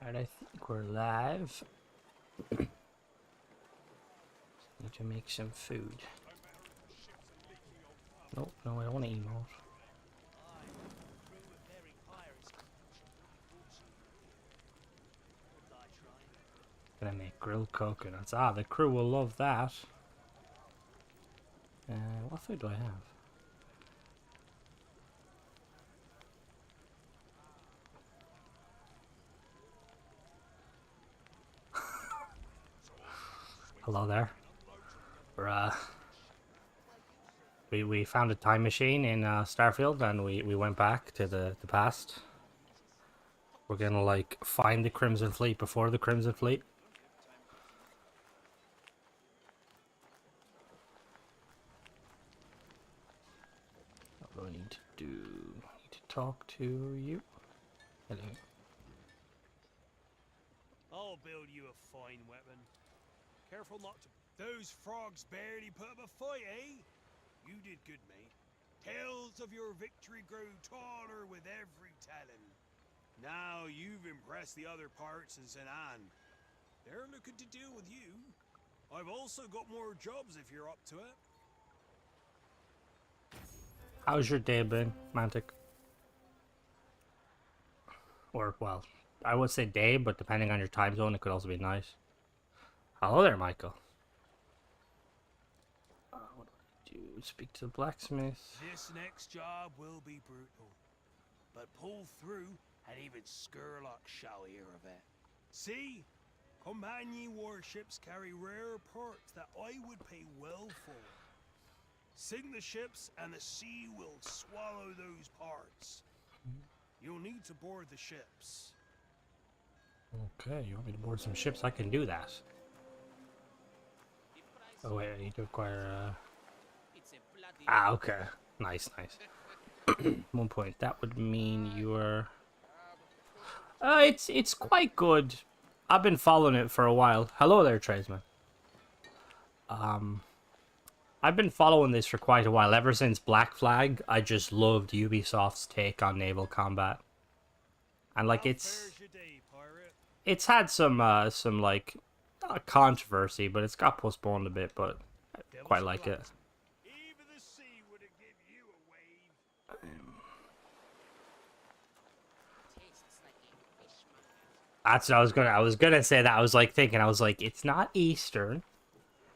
Alright, I think we're live. Need to make some food. Nope, no, I don't want to emote. Gonna make grilled coconuts. Ah, the crew will love that. What food do I have? Hello there. We're, we found a time machine in Starfield, and we went back to the past. We're gonna like find the Crimson Fleet before the Crimson Fleet. What do I need to do? I need to talk to you. Hello. I'll build you a fine weapon. Careful not to... Those frogs barely put up a fight, eh? You did good, mate. Tales of your victory grow taller with every telling. Now you've impressed the other parts in St. Anne. They're looking to deal with you. I've also got more jobs if you're up to it. How's your day been, Mantic? Or, well, I would say day, but depending on your time zone, it could also be night. Hello there, Michael. What do I do? Speak to the blacksmith. This next job will be brutal, but pull through and even Skurlock shall hear of it. See? Companion warships carry rare parts that I would pay well for. Sink the ships and the sea will swallow those parts. You'll need to board the ships. Okay, you want me to board some ships? I can do that. Oh wait, I need to acquire Ah, okay. Nice, nice. 1 point. That would mean you're... it's quite good. I've been following it for a while. Hello there, tradesman. I've been following this for quite a while. Ever since Black Flag, I just loved Ubisoft's take on naval combat. And like it's had some like not controversy, but it's got postponed a bit, but I quite like it. Even the sea would have given you a wave. That's what I was gonna say that. I was like thinking, I was like, it's not Eastern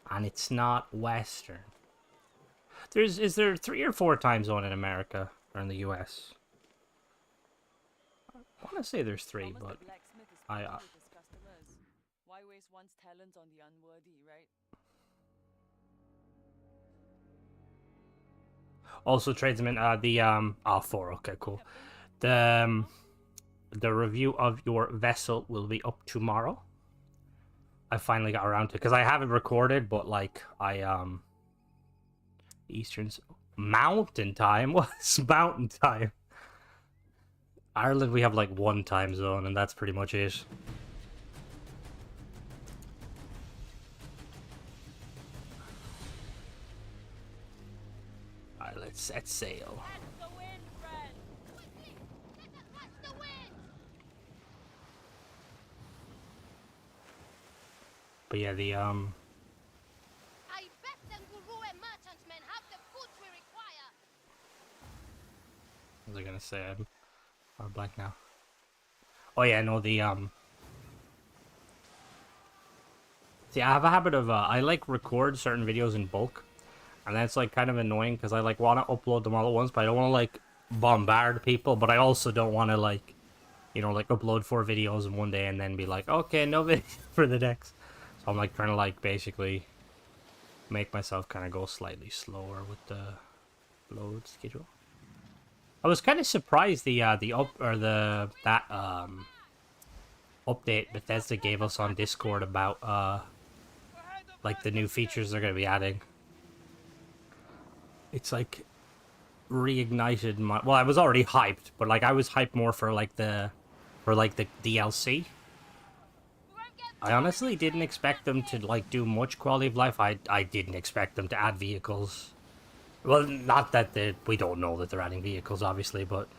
and it's not Western. Is there 3 or 4 time zone in America or in the US? I want to say there's 3, but Why waste one's talent on the unworthy, right? Also, tradesman, oh, 4, okay, cool. The review of your vessel will be up tomorrow. I finally got around to it, because I haven't recorded, but, like, Eastern's mountain time? What's mountain time? Ireland, we have, like, 1 time zone, and that's pretty much it. Alright, let's set sail. But yeah, the I bet them Guru merchantmen have the goods we require. What was I gonna say? I'm blank now. Oh yeah, no, the see, I have a habit of I like record certain videos in bulk, and that's like kind of annoying because I like want to upload them all at once, but I don't want to like bombard people, but I also don't want to like, you know, like upload 4 videos in one day and then be like, okay, no video for the next. So I'm like trying to like basically make myself kind of go slightly slower with the load schedule. I was kind of surprised update Bethesda gave us on Discord about like the new features they're gonna be adding. It's like reignited my, well, I was already hyped, but like I was hyped more for the DLC. I honestly didn't expect them to like do much quality of life. I didn't expect them to add vehicles. Well, not that we don't know that they're adding vehicles, obviously, but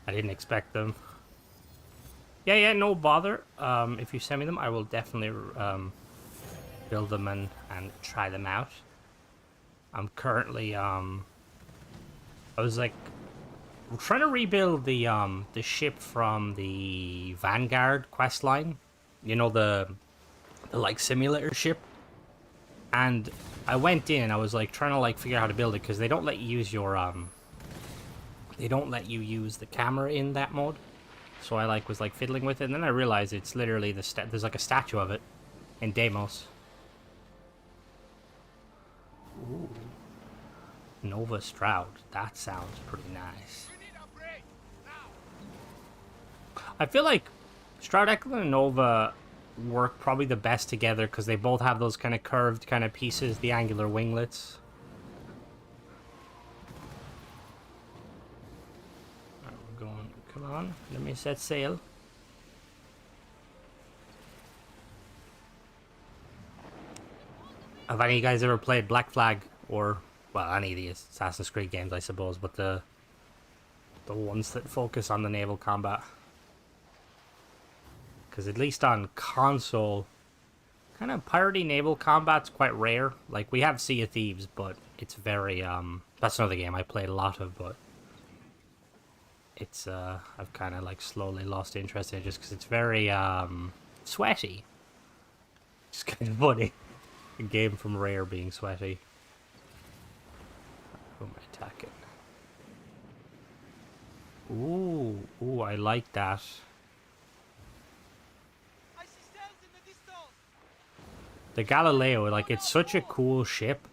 I didn't expect them. Yeah, no bother. If you send me them, I will definitely build them and try them out. I'm currently I was like trying to rebuild the ship from the Vanguard quest line. You know, the like simulator ship. And I went in and I was like trying to like figure out how to build it because they don't let you use your they don't let you use the camera in that mode. So I like was like fiddling with it, and then I realized it's literally there's like a statue of it in Deimos. Ooh. Nova Stroud. That sounds pretty nice. I feel like Stroud Eklund and Nova work probably the best together because they both have those kind of curved kind of pieces, the angular winglets. Alright, we're going. Come on, let me set sail. Have any of you guys ever played Black Flag or, well, any of the Assassin's Creed games, I suppose, but the ones that focus on the naval combat? Because at least on console, kind of piratey naval combat's quite rare. Like, we have Sea of Thieves, but it's very, that's another game I played a lot of, but it's, I've kind of, like, slowly lost interest in it just because it's very, sweaty. It's kind of funny. A game from Rare being sweaty. Who am I attacking? Ooh, I like that. The Galileo, like, it's such a cool ship.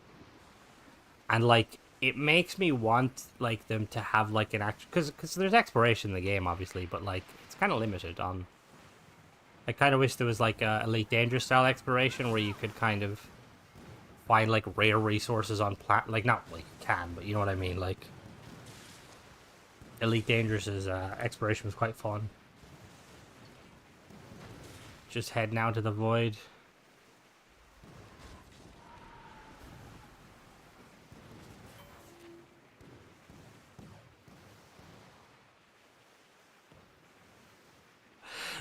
And, like, it makes me want, like, them to have, like, an action... Because there's exploration in the game, obviously, but, like, it's kind of limited on... I kind of wish there was, like, a Elite Dangerous style exploration where you could kind of find, like, rare resources on planet... Like, not, like, you can, but you know what I mean, like... Elite Dangerous's exploration was quite fun. Just head now to the void.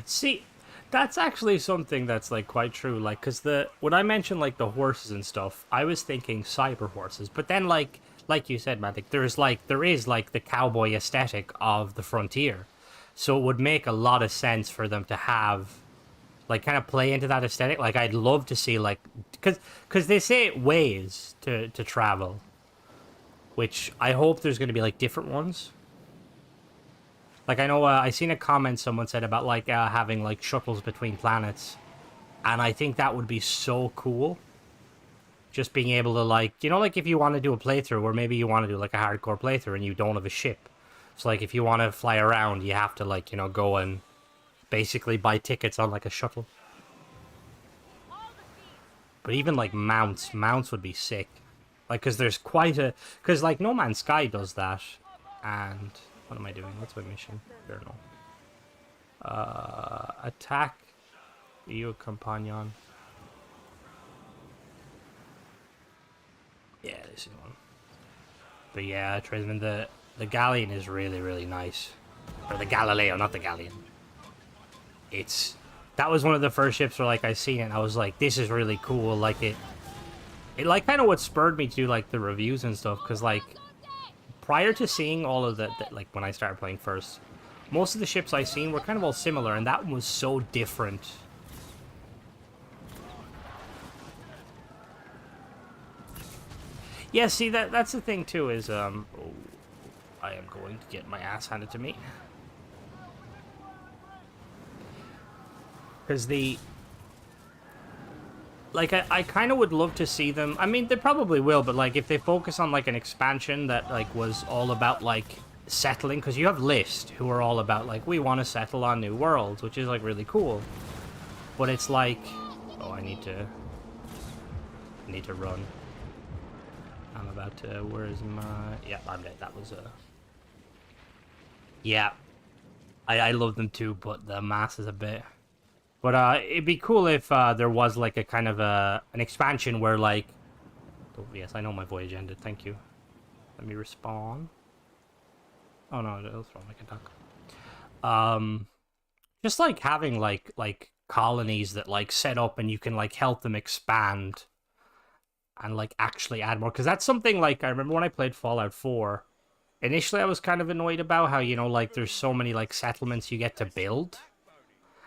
See, that's actually something that's like quite true. Like, cause when I mentioned like the horses and stuff, I was thinking cyber horses. But then like you said, man, like, there is like the cowboy aesthetic of the frontier, so it would make a lot of sense for them to have like kind of play into that aesthetic. Like, I'd love to see like, cause they say ways to travel, which I hope there's going to be like different ones. Like, I know I seen a comment someone said about, like, having, like, shuttles between planets. And I think that would be so cool. Just being able to, like... You know, like, if you want to do a playthrough, or maybe you want to do, like, a hardcore playthrough and you don't have a ship. So, like, if you want to fly around, you have to, like, you know, go and basically buy tickets on, like, a shuttle. But even, like, mounts. Mounts would be sick. Like, because there's quite a... Because, like, No Man's Sky does that. And... What am I doing? What's my mission? Journal. Attack. You companion. Yeah, this is one. But yeah, Trisman, the Galleon is really, really nice. Or the Galileo, not the Galleon. It's... That was one of the first ships where, like, I seen it and I was like, this is really cool. Like, it like, kind of what spurred me to do, like, the reviews and stuff. Because, like... Prior to seeing all of that, like, when I started playing first, most of the ships I seen were kind of all similar, and that one was so different. Yeah, see, that's the thing, too, is, oh, I am going to get my ass handed to me. Because like, I kind of would love to see them... I mean, they probably will, but, like, if they focus on, like, an expansion that, like, was all about, like, settling... Because you have List, who are all about, like, we want to settle on new worlds, which is, like, really cool. But it's like... Oh, I need to run. I'm about to... Where is my... Yeah, I'm dead. That was a... Yeah. I love them, too, but the mass is a bit... But it'd be cool if there was like a kind of an expansion where like... Oh yes, I know my voyage ended. Thank you. Let me respawn. Oh no, that's wrong. I can talk. just like having like colonies that like set up and you can like help them expand and like actually add more, because that's something like I remember when I played Fallout 4. Initially I was kind of annoyed about how, you know, like there's so many like settlements you get to build,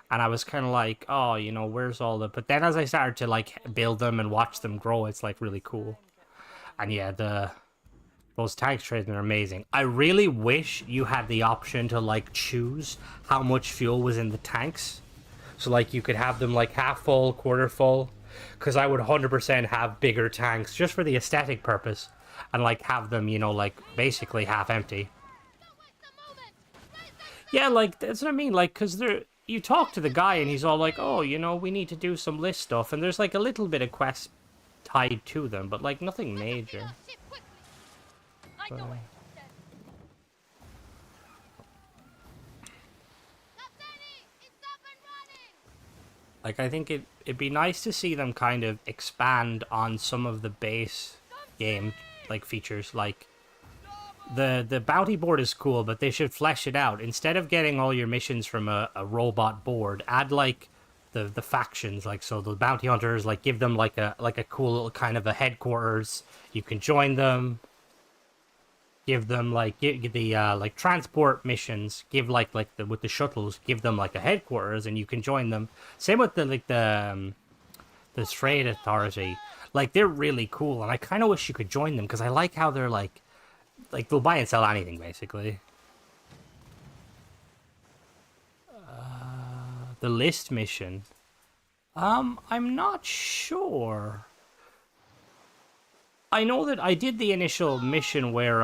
and I was kind of like, oh, you know, where's all the, but then as I started to like build them and watch them grow, it's like really cool. And yeah, those tank trays are amazing. I really wish you had the option to like choose how much fuel was in the tanks. So like you could have them like half full, quarter full, because I would 100% have bigger tanks just for the aesthetic purpose, and like have them, you know, like basically half empty. Don't waste a moment. Raise the Yeah, sail. like that's what I mean. Like, cause there, you talk to the guy and he's all like, "Oh, you know, we need to do some list stuff," and there's like a little bit of quest tied to them, but like nothing Let us see major. our ship quickly. I know it. Then. Captain, it's up and running. Like, I think it'd be nice to see them kind of expand on some of the base game like features. Like the bounty board is cool, but they should flesh it out. Instead of getting all your missions from a robot board, add like the factions, like, so the bounty hunters, like give them like a cool little kind of a headquarters. You can join them. Give them like give the like transport missions. Give like the with the shuttles. Give them like a headquarters, and you can join them. Same with the trade authority. Like, they're really cool, and I kind of wish you could join them because I like how they're like they'll buy and sell anything basically. The list mission. I'm not sure. I know that I did the initial mission where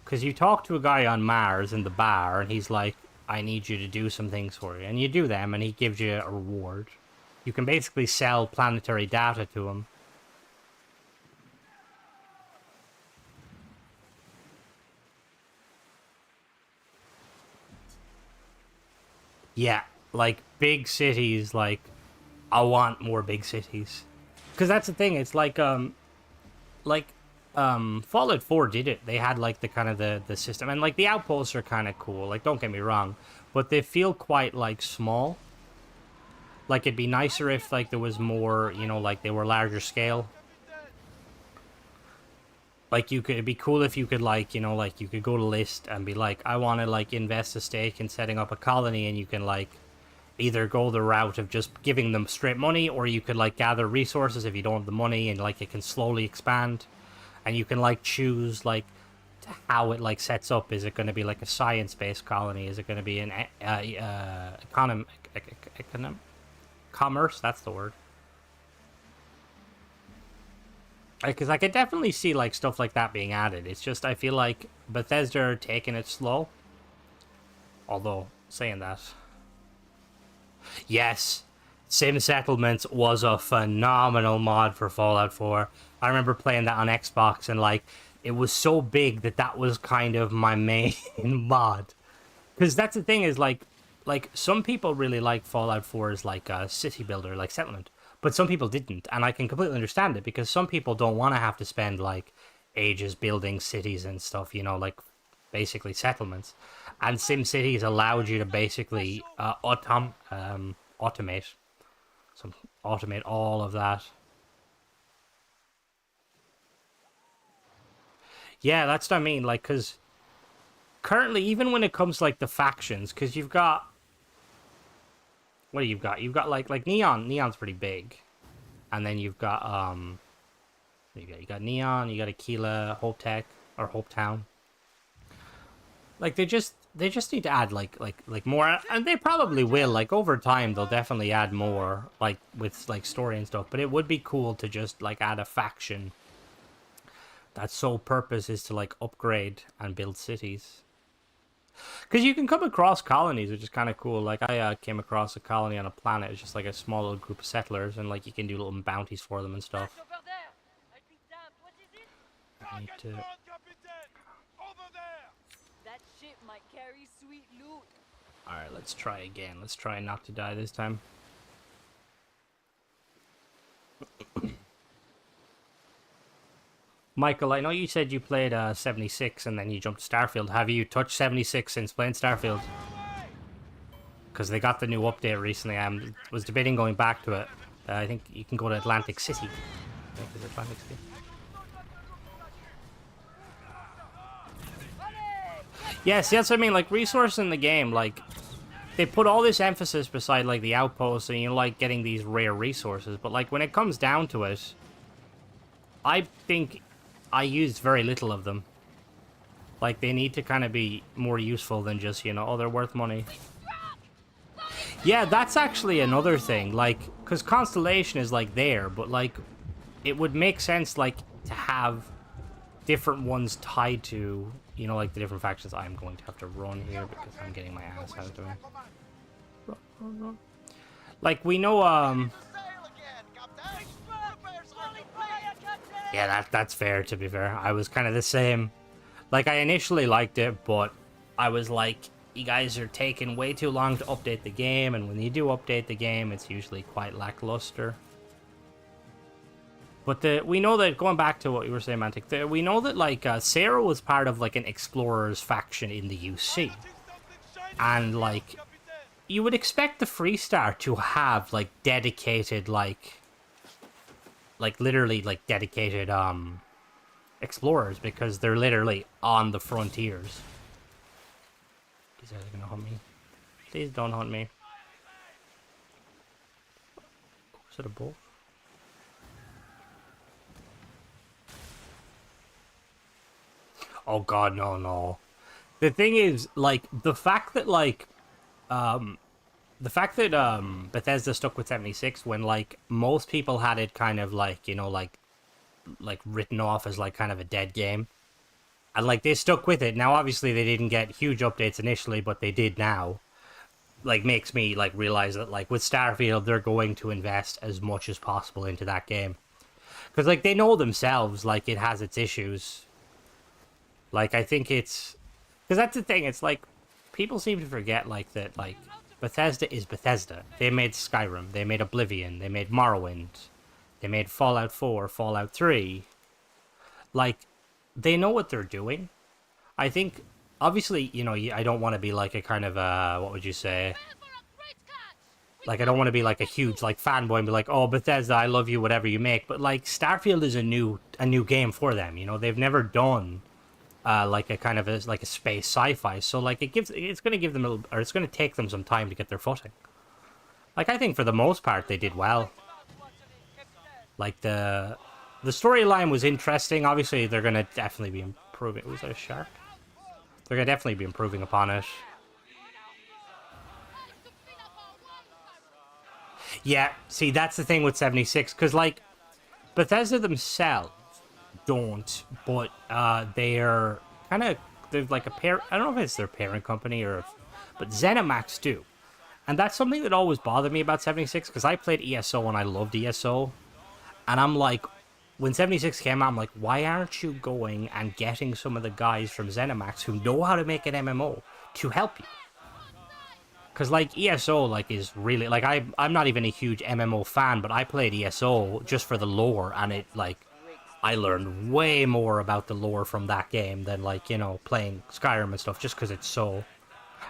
because you talk to a guy on Mars in the bar, and he's like, I need you to do some things for you. And you do them, and he gives you a reward. You can basically sell planetary data to him. Yeah, like, big cities, like, I want more big cities. Because that's the thing, it's like, Fallout 4 did it. They had, like, the kind of the system. And, like, the outposts are kind of cool, like, don't get me wrong. But they feel quite, like, small. Like, it'd be nicer if, like, there was more, you know, like, they were larger scale. Like, you could, it'd be cool if you could, like, you know, like, you could go to list and be like, I want to, like, invest a stake in setting up a colony, and you can, like, either go the route of just giving them straight money, or you could, like, gather resources if you don't have the money, and, like, it can slowly expand. And you can, like, choose, like, how it, like, sets up. Is it going to be, like, a science-based colony? Is it going to be an commerce? That's the word. Because I could definitely see, like, stuff like that being added. It's just, I feel like Bethesda are taking it slow. Although, saying that. Yes, Sim Settlements was a phenomenal mod for Fallout 4. I remember playing that on Xbox, and, like, it was so big that that was kind of my main mod. Because that's the thing is, like, some people really like Fallout 4 as, like, a city builder, like settlement. But some people didn't, and I can completely understand it, because some people don't want to have to spend, like, ages building cities and stuff, you know, like, basically settlements. And SimCities allowed you to basically automate all of that. Yeah, that's what I mean, like, because currently, even when it comes to, like, the factions, because you've got, what do you've got? You've got, like Neon. Neon's pretty big. And then you've got, you got Neon, you got Aquila, Hope Tech, or Hope Town. Like, they just need to add, like more, and they probably will. Like, over time, they'll definitely add more, like, with, like, story and stuff. But it would be cool to just, like, add a faction that's sole purpose is to, like, upgrade and build cities. Because you can come across colonies, which is kind of cool. Like, I came across a colony on a planet. It's just, like, a small little group of settlers, and, like, you can do little bounties for them and stuff. That's over there. I'll be damned. What is it? I need to... Over there. That ship might carry sweet loot. Alright, let's try again. Let's try not to die this time. Michael, I know you said you played 76 and then you jumped to Starfield. Have you touched 76 since playing Starfield? Because they got the new update recently. I was debating going back to it. I think you can go to Atlantic City. I think it's Atlantic City. Yeah, see, that's what I mean. Like, resource in the game, like, they put all this emphasis beside, like, the outposts and, you know, like, getting these rare resources. But, like, when it comes down to it, I think I used very little of them. Like, they need to kind of be more useful than just, you know, oh, they're worth money. Yeah, that's actually another thing. Like, because Constellation is, like, there, but, like, it would make sense, like, to have different ones tied to, you know, like, the different factions. I'm going to have to run here because I'm getting my ass out of it. Run. Like, we know, yeah, that's fair, to be fair. I was kind of the same. Like, I initially liked it, but I was like, you guys are taking way too long to update the game, and when you do update the game, it's usually quite lackluster. But we know that, going back to what you were saying, Mantic, we know that, like, Sarah was part of, like, an explorer's faction in the UC. And, like, you would expect the Freestar to have, like, dedicated, like, literally, like, dedicated, explorers, because they're literally on the frontiers. These guys are gonna hunt me. Please don't hunt me. Is it a bull? Oh god, no. The thing is, like, the fact that Bethesda stuck with 76 when, like, most people had it kind of, like, you know, like written off as, like, kind of a dead game. And, like, they stuck with it. Now, obviously, they didn't get huge updates initially, but they did now. Like, makes me, like, realize that, like, with Starfield, they're going to invest as much as possible into that game. Because, like, they know themselves, like, it has its issues. Like, I think it's... Because that's the thing, it's like, people seem to forget, like, that, like, Bethesda is Bethesda. They made Skyrim, they made Oblivion, they made Morrowind, they made Fallout 4, Fallout 3. Like, they know what they're doing. I think, obviously, you know, I don't want to be like a kind of, what would you say? Like, I don't want to be like a huge, like, fanboy and be like, oh, Bethesda, I love you, whatever you make. But, like, Starfield is a new game for them, you know? They've never done, like, a kind of, like, a space sci-fi. So, like, it's going to give them a little, or it's going to take them some time to get their footing. Like, I think for the most part, they did well. Like, the storyline was interesting. Obviously, they're going to definitely be improving. Was that a shark? They're going to definitely be improving upon it. Yeah, see, that's the thing with 76, because, like, Bethesda themselves don't, but they're kind of, they're like a pair, I don't know if it's their parent company or if, but ZeniMax do. And that's something that always bothered me about 76, because I played ESO and I loved ESO. And I'm like, when 76 came out, I'm like, why aren't you going and getting some of the guys from ZeniMax who know how to make an MMO to help you? Because, like, ESO, like, is really, like, I'm not even a huge MMO fan, but I played ESO just for the lore, and it, like, I learned way more about the lore from that game than, like, you know, playing Skyrim and stuff, just because it's so...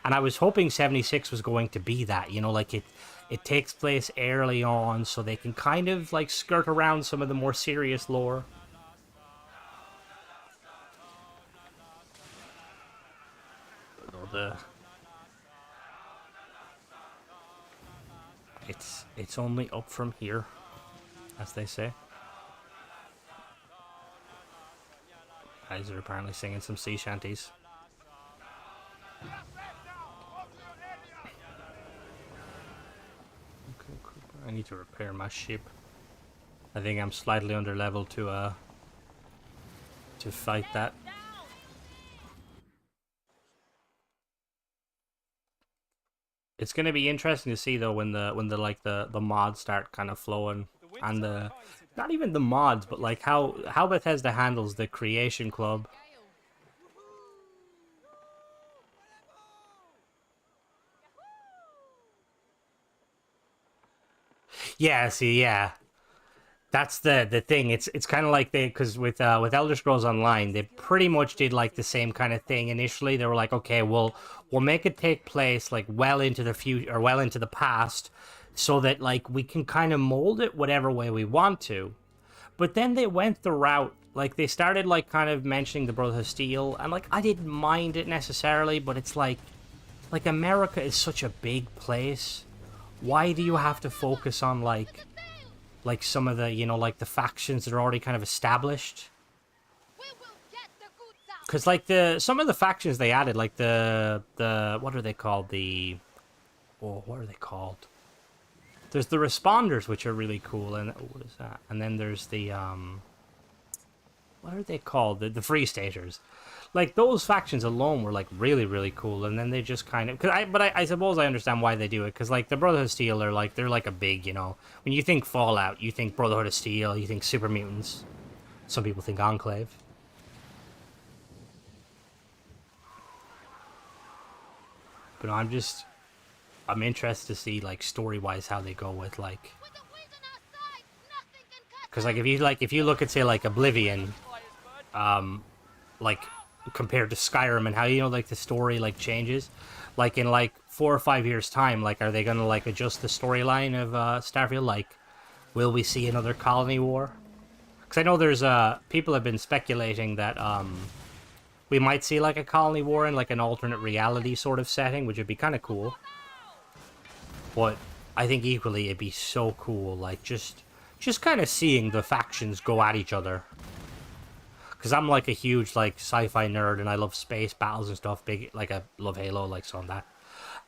And I was hoping 76 was going to be that, you know, like, it takes place early on, so they can kind of, like, skirt around some of the more serious lore. But, it's only up from here, as they say. Guys are apparently singing some sea shanties. Okay, cool. I need to repair my ship. I think I'm slightly under level to fight that. It's gonna be interesting to see though when the like the mods start kind of flowing, and the not even the mods, but like how Bethesda handles the Creation Club. Yeah, see, yeah. That's the thing. It's kind of like they, because with Elder Scrolls Online, they pretty much did like the same kind of thing initially. They were like, okay, we'll make it take place like well into the future or well into the past, so that like we can kind of mold it whatever way we want to. But then they went the route, like they started like kind of mentioning the Brotherhood of Steel, and like I didn't mind it necessarily, but it's like America is such a big place. Why do you have to focus on like some of the, you know, like the factions that are already kind of established? We will get the goods out. Because like some of the factions they added, like the what are they called? What are they called? There's the responders, which are really cool, and what is that? And then there's the what are they called? The free staters. Like those factions alone were like really cool, and then they just kind of, I suppose I understand why they do it, because like the Brotherhood of Steel are like, they're like a big, you know, when you think Fallout, you think Brotherhood of Steel, you think Super Mutants. Some people think Enclave. But no, I'm interested to see like story wise how they go with like, With the wind on our side, nothing can cut because like if you look at say like Oblivion, like compared to Skyrim, and how, you know, like the story like changes, like in like 4 or 5 years time, like are they gonna like adjust the storyline of Starfield? Like, will we see another colony war? Because I know there's people have been speculating that we might see like a colony war in like an alternate reality sort of setting, which would be kind of cool. But I think equally it'd be so cool, like just kind of seeing the factions go at each other. Because I'm like a huge like sci-fi nerd, and I love space battles and stuff. Big, like I love Halo, like so on that.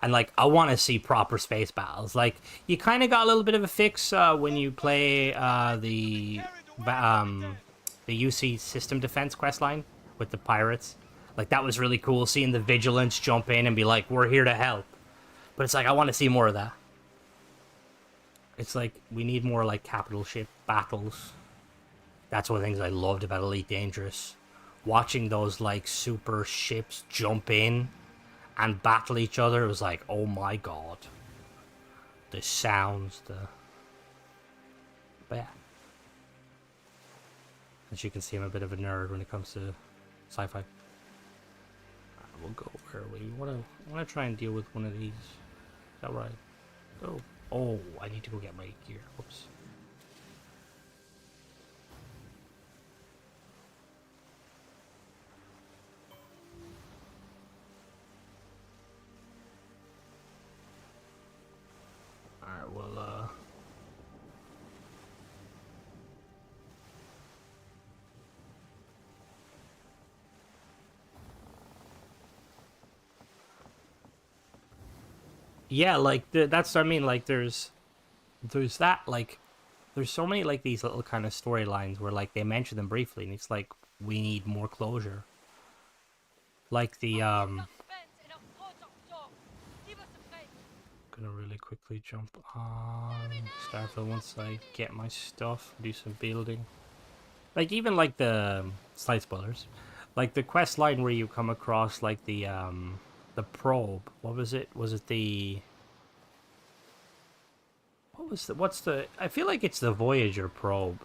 And like I want to see proper space battles. Like you kind of got a little bit of a fix when you play the UC System Defense questline with the pirates. Like that was really cool, seeing the Vigilance jump in and be like, "We're here to help." But it's like I want to see more of that. It's like we need more like capital ship battles. That's one of the things I loved about Elite Dangerous. Watching those like super ships jump in and battle each other, it was like, oh my god. The sounds, But yeah. As you can see, I'm a bit of a nerd when it comes to sci-fi. We'll go where we wanna try and deal with one of these. Is that right? Oh, I need to go get my gear. Whoops. Alright, well, yeah, like, that's what I mean, like, there's that, like, there's so many, like, these little kind of storylines where, like, they mention them briefly, and it's like, we need more closure. Like the, gonna really quickly jump on Starfield once I get my stuff, do some building. Like even like the slight spoilers, like the quest line where you come across like the probe. What was it? Was it the? What's the? I feel like it's the Voyager probe,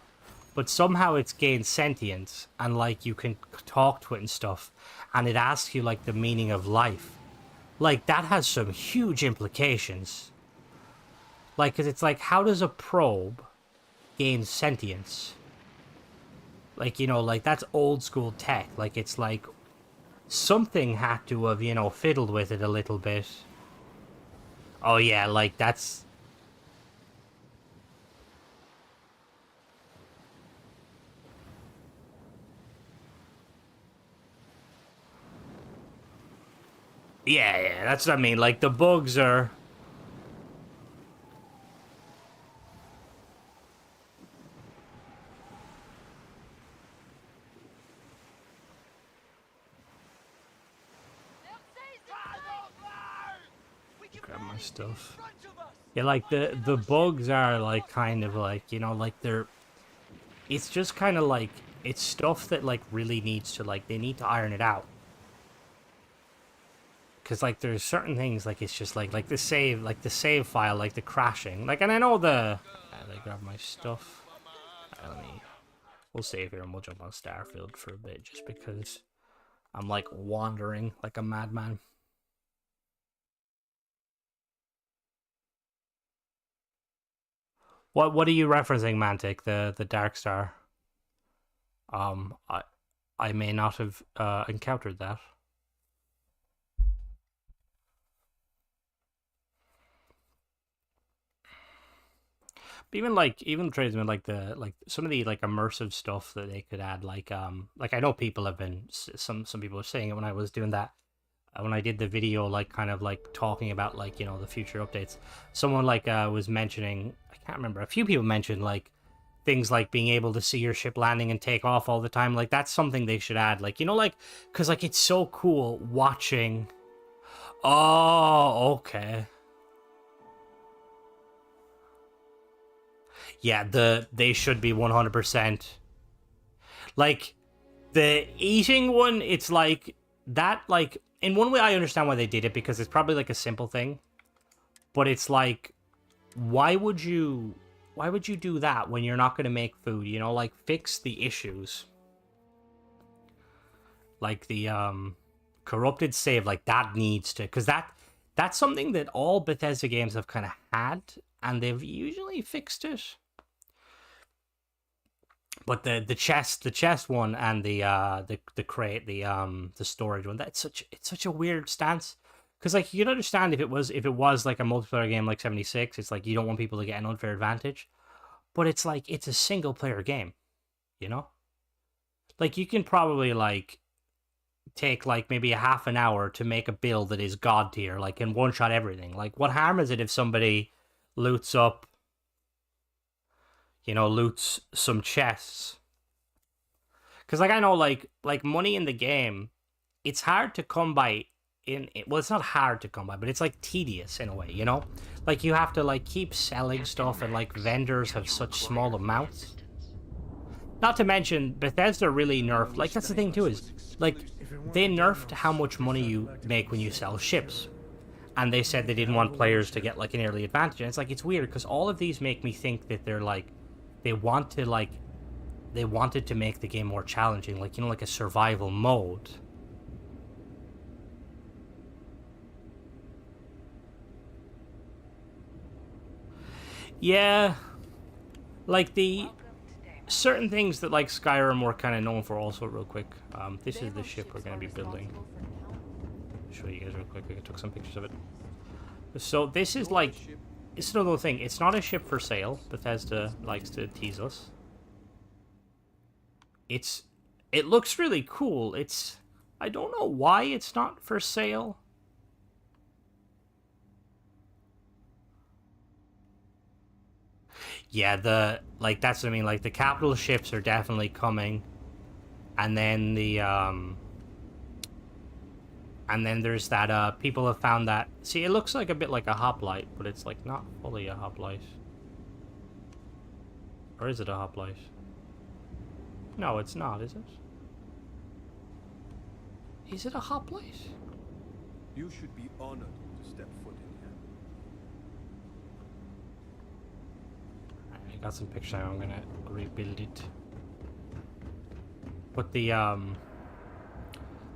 but somehow it's gained sentience and like you can talk to it and stuff, and it asks you like the meaning of life. Like, that has some huge implications. Like, because it's like, how does a probe gain sentience? Like, you know, like, that's old school tech. Like, it's like, something had to have, you know, fiddled with it a little bit. Oh, yeah, like, that's... Yeah, that's what I mean. Like, the bugs are... Grab my stuff. Yeah, like, the bugs are, like, kind of, like, you know, like, they're... It's just kind of, like, it's stuff that, like, really needs to, like, they need to iron it out. Because, like, there's certain things, like, it's just, like the save file, like, the crashing. Like, and I know the... They grab my stuff. We'll save here and we'll jump on Starfield for a bit, just because I'm like wandering like a madman. What are you referencing, Mantic? The Dark Star. I may not have encountered that. But even tradesmen, like some of the like immersive stuff that they could add, like I know people have been some people were saying it when I was doing that, when I did the video, like kind of like talking about like, you know, the future updates. Someone like was mentioning, I can't remember, a few people mentioned like things like being able to see your ship landing and take off all the time. Like that's something they should add, like, you know, like, because like it's so cool watching. Oh, okay. Yeah, they should be 100%. Like the eating one, it's like that, like in one way I understand why they did it, because it's probably like a simple thing, but it's like, why would you do that when you're not going to make food, you know? Like fix the issues, like the corrupted save, like that needs to, because that's something that all Bethesda games have kind of had, and they've usually fixed it. But the chest one and the crate, the storage one, it's such a weird stance. Because like you can understand if it was like a multiplayer game like 76, it's like you don't want people to get an unfair advantage. But it's like it's a single player game, you know? Like you can probably like take like maybe a half an hour to make a build that is god tier, like and one shot everything. Like what harm is it if somebody loots up, you know, loots some chests? Because like I know like money in the game, it's hard to come by. Well, it's not hard to come by, but it's like tedious in a way, you know? Like you have to like keep selling stuff, and like vendors have such small amounts. Not to mention Bethesda really nerfed, like that's the thing too, is like they nerfed how much money you make when you sell ships. And they said they didn't want players to get like an early advantage. And it's like, it's weird because all of these make me think that they're like, they wanted to make the game more challenging, like, you know, like a survival mode. Yeah, like the certain things that like Skyrim were kind of known for. Also, real quick, this is the ship we're going to be building. I'll show you guys real quick. I took some pictures of it. So this is like, it's another thing. It's not a ship for sale. Bethesda likes to tease us. It looks really cool. I don't know why it's not for sale. Yeah, that's what I mean. Like the capital ships are definitely coming, and then there's that. People have found that. See, it looks like a bit like a hoplite, but it's like not fully a hoplite. Or is it a hoplite? No, it's not, is it? Is it a hoplite? You should be honored to step foot in here. I got some pictures. I'm gonna rebuild it. But the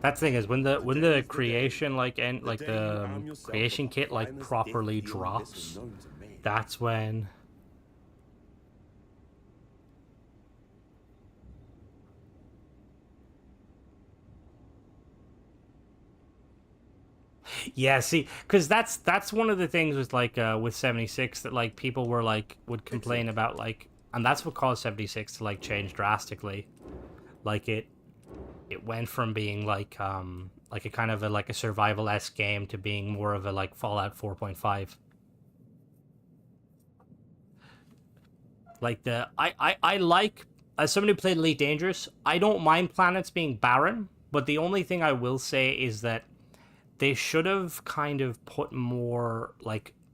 that's the thing is when the creation the creation kit like properly drops, that's when. Yeah, see, because that's one of the things with like with 76 that like people were like would complain about, like, and that's what caused 76 to like change drastically. Like it went from being like a kind of a survival-esque game to being more of a like Fallout 4.5. Like I like, as somebody who played Elite Dangerous, I don't mind planets being barren, but the only thing I will say is that they should have kind of put more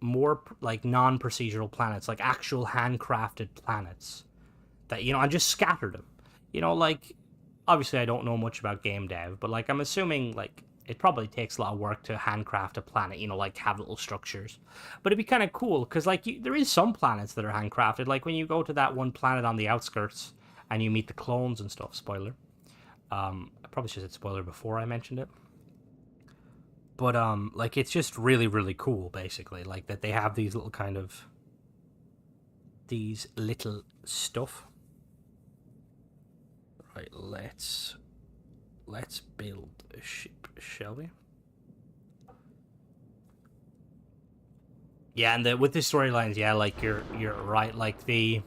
non-procedural planets, like actual handcrafted planets that, you know, and just scattered them. You know, like, obviously I don't know much about game dev, but like I'm assuming like it probably takes a lot of work to handcraft a planet, you know, like have little structures. But it'd be kind of cool because like there is some planets that are handcrafted. Like when you go to that one planet on the outskirts and you meet the clones and stuff. Spoiler. I probably should have said spoiler before I mentioned it. But like it's just really really cool. Basically, like that they have these little kind of these little stuff. Right, let's build a ship, shall we? Yeah, and with the storylines, yeah, like you're right, like the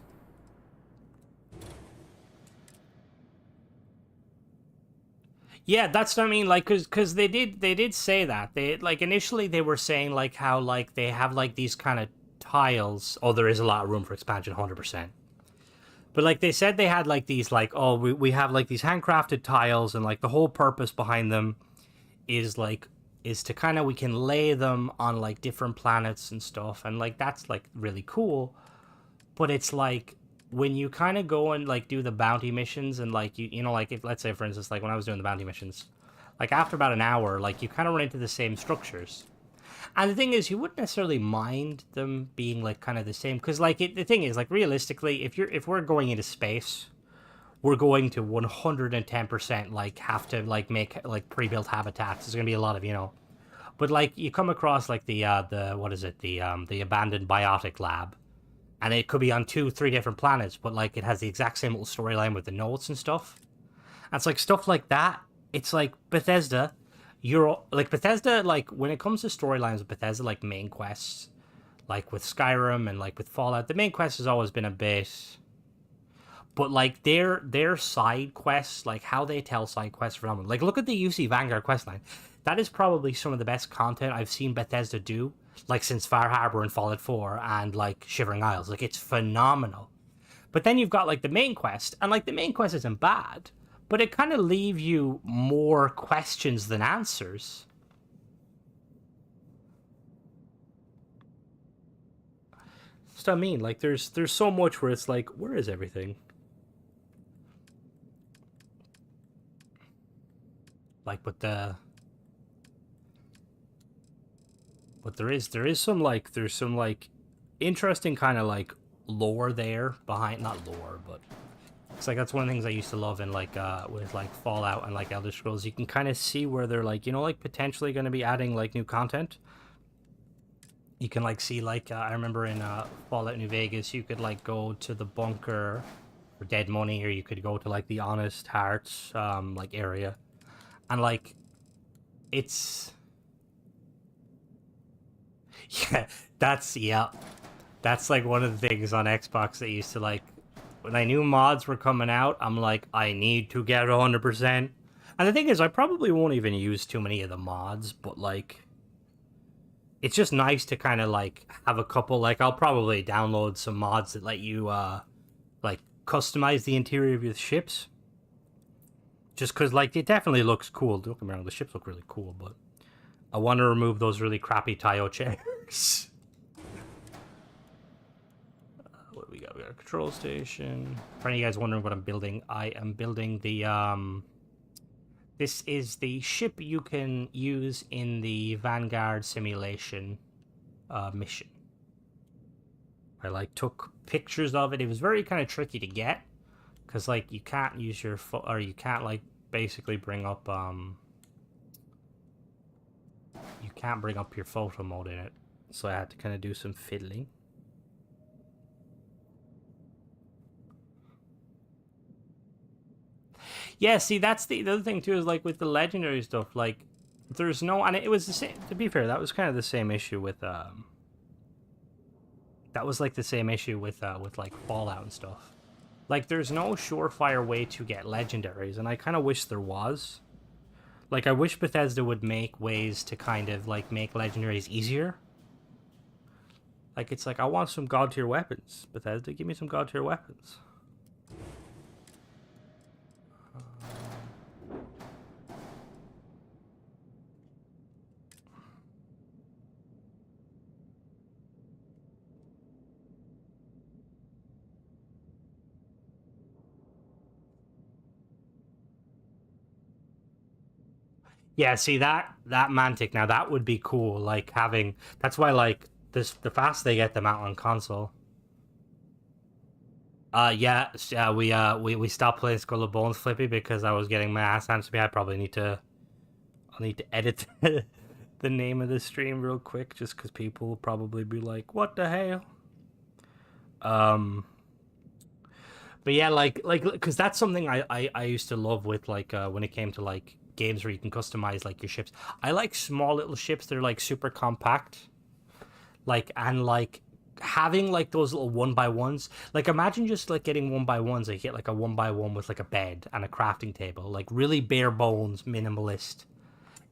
yeah, that's what I mean, like, cause they did say that they like initially they were saying like how like they have like these kind of tiles. Oh, there is a lot of room for expansion, 100%. But like they said they had like these like oh we have like these handcrafted tiles and like the whole purpose behind them is to kind of we can lay them on like different planets and stuff and like that's like really cool. But it's like when you kind of go and like do the bounty missions and like you know like if let's say for instance like when I was doing the bounty missions, like after about an hour like you kind of run into the same structures. And the thing is, you wouldn't necessarily mind them being like kind of the same, because like the thing is, like realistically, if we're going into space, we're going to 110% like have to like make like pre-built habitats. There's gonna be a lot of but like you come across like the what is it the abandoned biotic lab, and it could be on 2-3 different planets, but like it has the exact same little storyline with the notes and stuff. And it's like stuff like that. It's like Bethesda. You're like Bethesda, like when it comes to storylines with Bethesda, like main quests, like with Skyrim and like with Fallout, the main quest has always been a bit, but like their side quests, like how they tell side quests, phenomenal. Like look at the UC Vanguard questline. That is probably some of the best content I've seen Bethesda do, like since Far Harbor and Fallout 4 and like Shivering Isles. Like it's phenomenal. But then you've got like the main quest, and like the main quest isn't bad, but it kind of leaves you more questions than answers. That's what I mean. Like there's so much where it's like, where is everything? Like with the but there is some like there's some like interesting kind of like lore there behind, not lore, but it's like that's one of the things I used to love in like with like Fallout and like Elder Scrolls. You can kind of see where they're like like potentially going to be adding like new content. You can like see like I remember in Fallout New Vegas you could like go to the bunker for dead money, or you could go to like the Honest Hearts like area, and like it's yeah that's like one of the things on Xbox that used to like when I knew mods were coming out, I'm like, I need to get 100%. And the thing is, I probably won't even use too many of the mods, but like, it's just nice to kind of like have a couple. Like, I'll probably download some mods that let you like customize the interior of your ships. Just because like it definitely looks cool. Don't get me wrong, the ships look really cool, but I want to remove those really crappy Tayo chairs. What do we got? We got a control station. For any of you guys wondering what I'm building, I am building the this is the ship you can use in the Vanguard simulation mission. I like took pictures of it. It was very kind of tricky to get because like you can't use your or you can't like basically bring up you can't bring up your photo mode in it. So I had to kind of do some fiddling. Yeah, see, that's the other thing too, is like with the legendary stuff, like there's no, and it was the same, to be fair, that was kind of the same issue with that was like the same issue with like Fallout and stuff. Like there's no surefire way to get legendaries, and I kind of wish there was. Like I wish Bethesda would make ways to kind of like make legendaries easier. Like it's like I want some god tier weapons. Bethesda, give me some god tier weapons. Yeah, see that Mantic now, that would be cool. Like having, that's why like this, the faster they get them out on console. Yeah, we stopped playing Skull of Bones, Flippy, because I was getting my ass handed to me. I probably need to, I'll need to edit the name of the stream real quick, just because people will probably be like, "What the hell?" But yeah, because that's something I used to love with like when it came to like games where you can customize like your ships. I like small little ships that are like super compact, like and like having like those little 1x1s. Like imagine just like getting 1x1s. Like you get like a 1x1 with like a bed and a crafting table, like really bare bones, minimalist.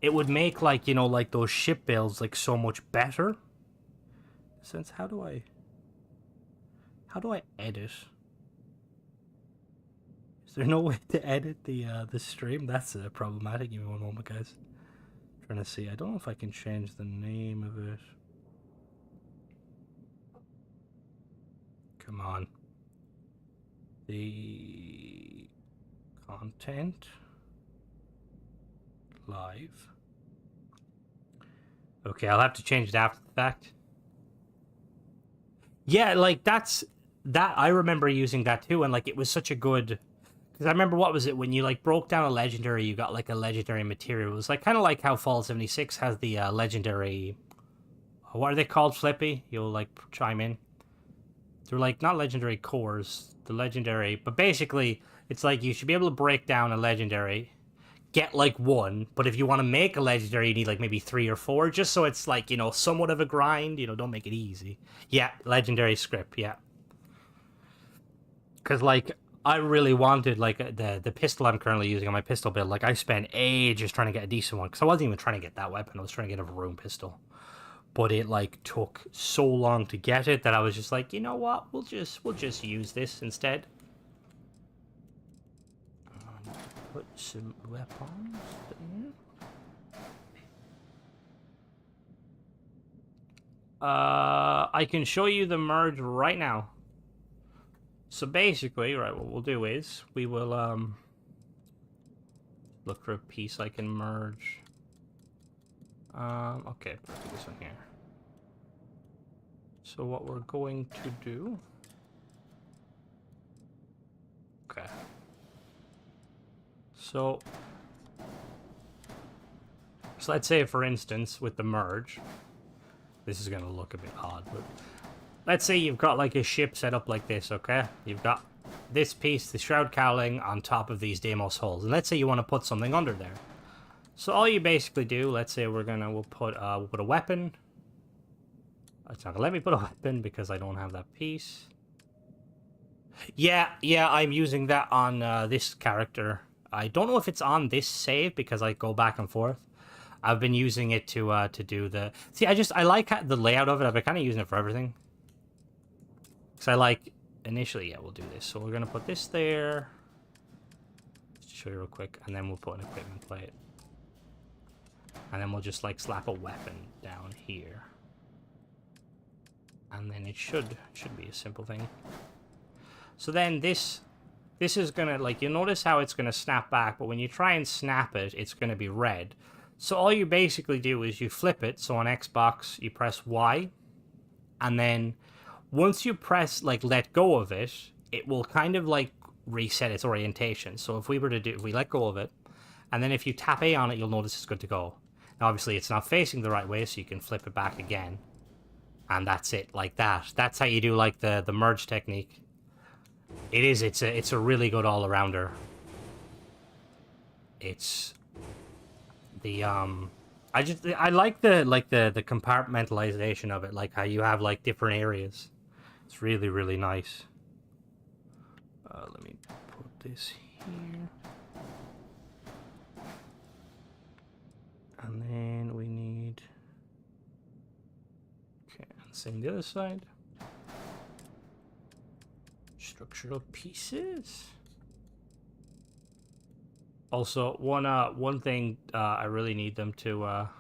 It would make like, you know, like those ship builds like so much better. Since how do I edit? Is there no way to edit the stream? That's problematic. Give me one moment, guys. I'm trying to see. I don't know if I can change the name of it. Come on. The content live. Okay, I'll have to change it after the fact. Yeah, like that I remember using that too, and like it was such a good, because I remember, what was it, when you like broke down a legendary, you got like a legendary material. It was like kind of like how Fall 76 has the legendary, what are they called, Flippy? You'll like chime in. They're like not legendary cores, the legendary, but basically it's like you should be able to break down a legendary, get like one, but if you want to make a legendary, you need like maybe 3 or 4, just so it's like, you know, somewhat of a grind. You know, don't make it easy. Yeah, legendary script. Yeah, because like I really wanted like the pistol I'm currently using on my pistol build. Like I spent ages trying to get a decent one, because I wasn't even trying to get that weapon. I was trying to get a Varun pistol, but it like took so long to get it that I was just like, you know what, we'll just use this instead. Put some weapons in. I can show you the merge right now. So basically, right, what we'll do is we will look for a piece I can merge. Okay, let's do this one here. So what we're going to do. Okay. So let's say, for instance, with the merge, this is going to look a bit odd, but let's say you've got like a ship set up like this, okay? You've got this piece, the Shroud Cowling, on top of these Deimos hulls, and let's say you want to put something under there. So all you basically do, let's say we'll put a weapon. It's not gonna let me put a weapon because I don't have that piece. Yeah, I'm using that on this character. I don't know if it's on this save because I go back and forth. I've been using it to do the... See, I like the layout of it. I've been kind of using it for everything. Because I like... Initially, yeah, we'll do this. So we're going to put this there. Just to show you real quick. And then we'll put an equipment plate. And then we'll just, like, slap a weapon down here. And then it should be a simple thing. So then this is going to, like, you'll notice how it's going to snap back. But when you try and snap it, it's going to be red. So all you basically do is you flip it. So on Xbox, you press Y. And then once you press, like, let go of it, it will kind of, like, reset its orientation. So if we let go of it, and then if you tap A on it, you'll notice it's good to go. Now, obviously, it's not facing the right way, so you can flip it back again. And that's it, like that. That's how you do, like, the merge technique. It's a really good all-arounder. It's... I like the compartmentalization of it, like how you have like different areas. It's really, really nice. Let me put this here. And then we need... Okay, same the other side. Structural pieces. Also, one thing I really need them to... I'll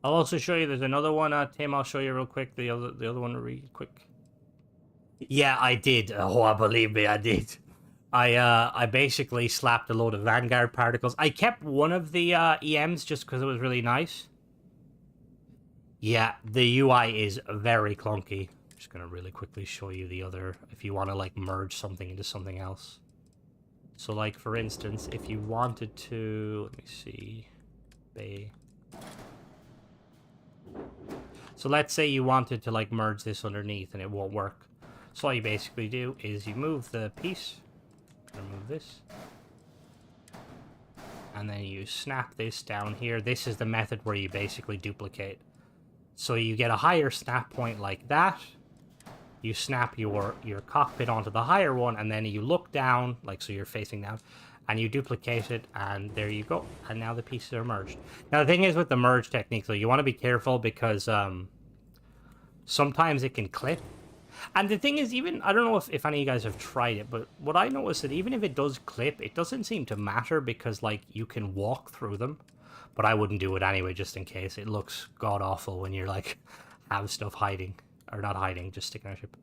also show you, there's another one, Tim, I'll show you real quick, the other one real quick. Yeah, I did. Oh, believe me, I did. I basically slapped a load of Vanguard particles. I kept one of the EMs just because it was really nice. Yeah, the UI is very clunky. I'm just gonna really quickly show you the other, if you want to like merge something into something else. So like for instance, if you wanted to, let me see, Bay. So let's say you wanted to like merge this underneath and it won't work. So all you basically do is you move the piece, remove this, and then you snap this down here. This is the method where you basically duplicate. So you get a higher snap point like that. You snap your cockpit onto the higher one, and then you look down, like so you're facing down, and you duplicate it, and there you go. And now the pieces are merged. Now the thing is with the merge technique, though, you want to be careful because sometimes it can clip. And the thing is, even, I don't know if any of you guys have tried it, but what I noticed that even if it does clip, it doesn't seem to matter because, like, you can walk through them. But I wouldn't do it anyway, just in case. It looks god-awful when you're, like, have stuff hiding. Or not hiding, just sticking on a ship.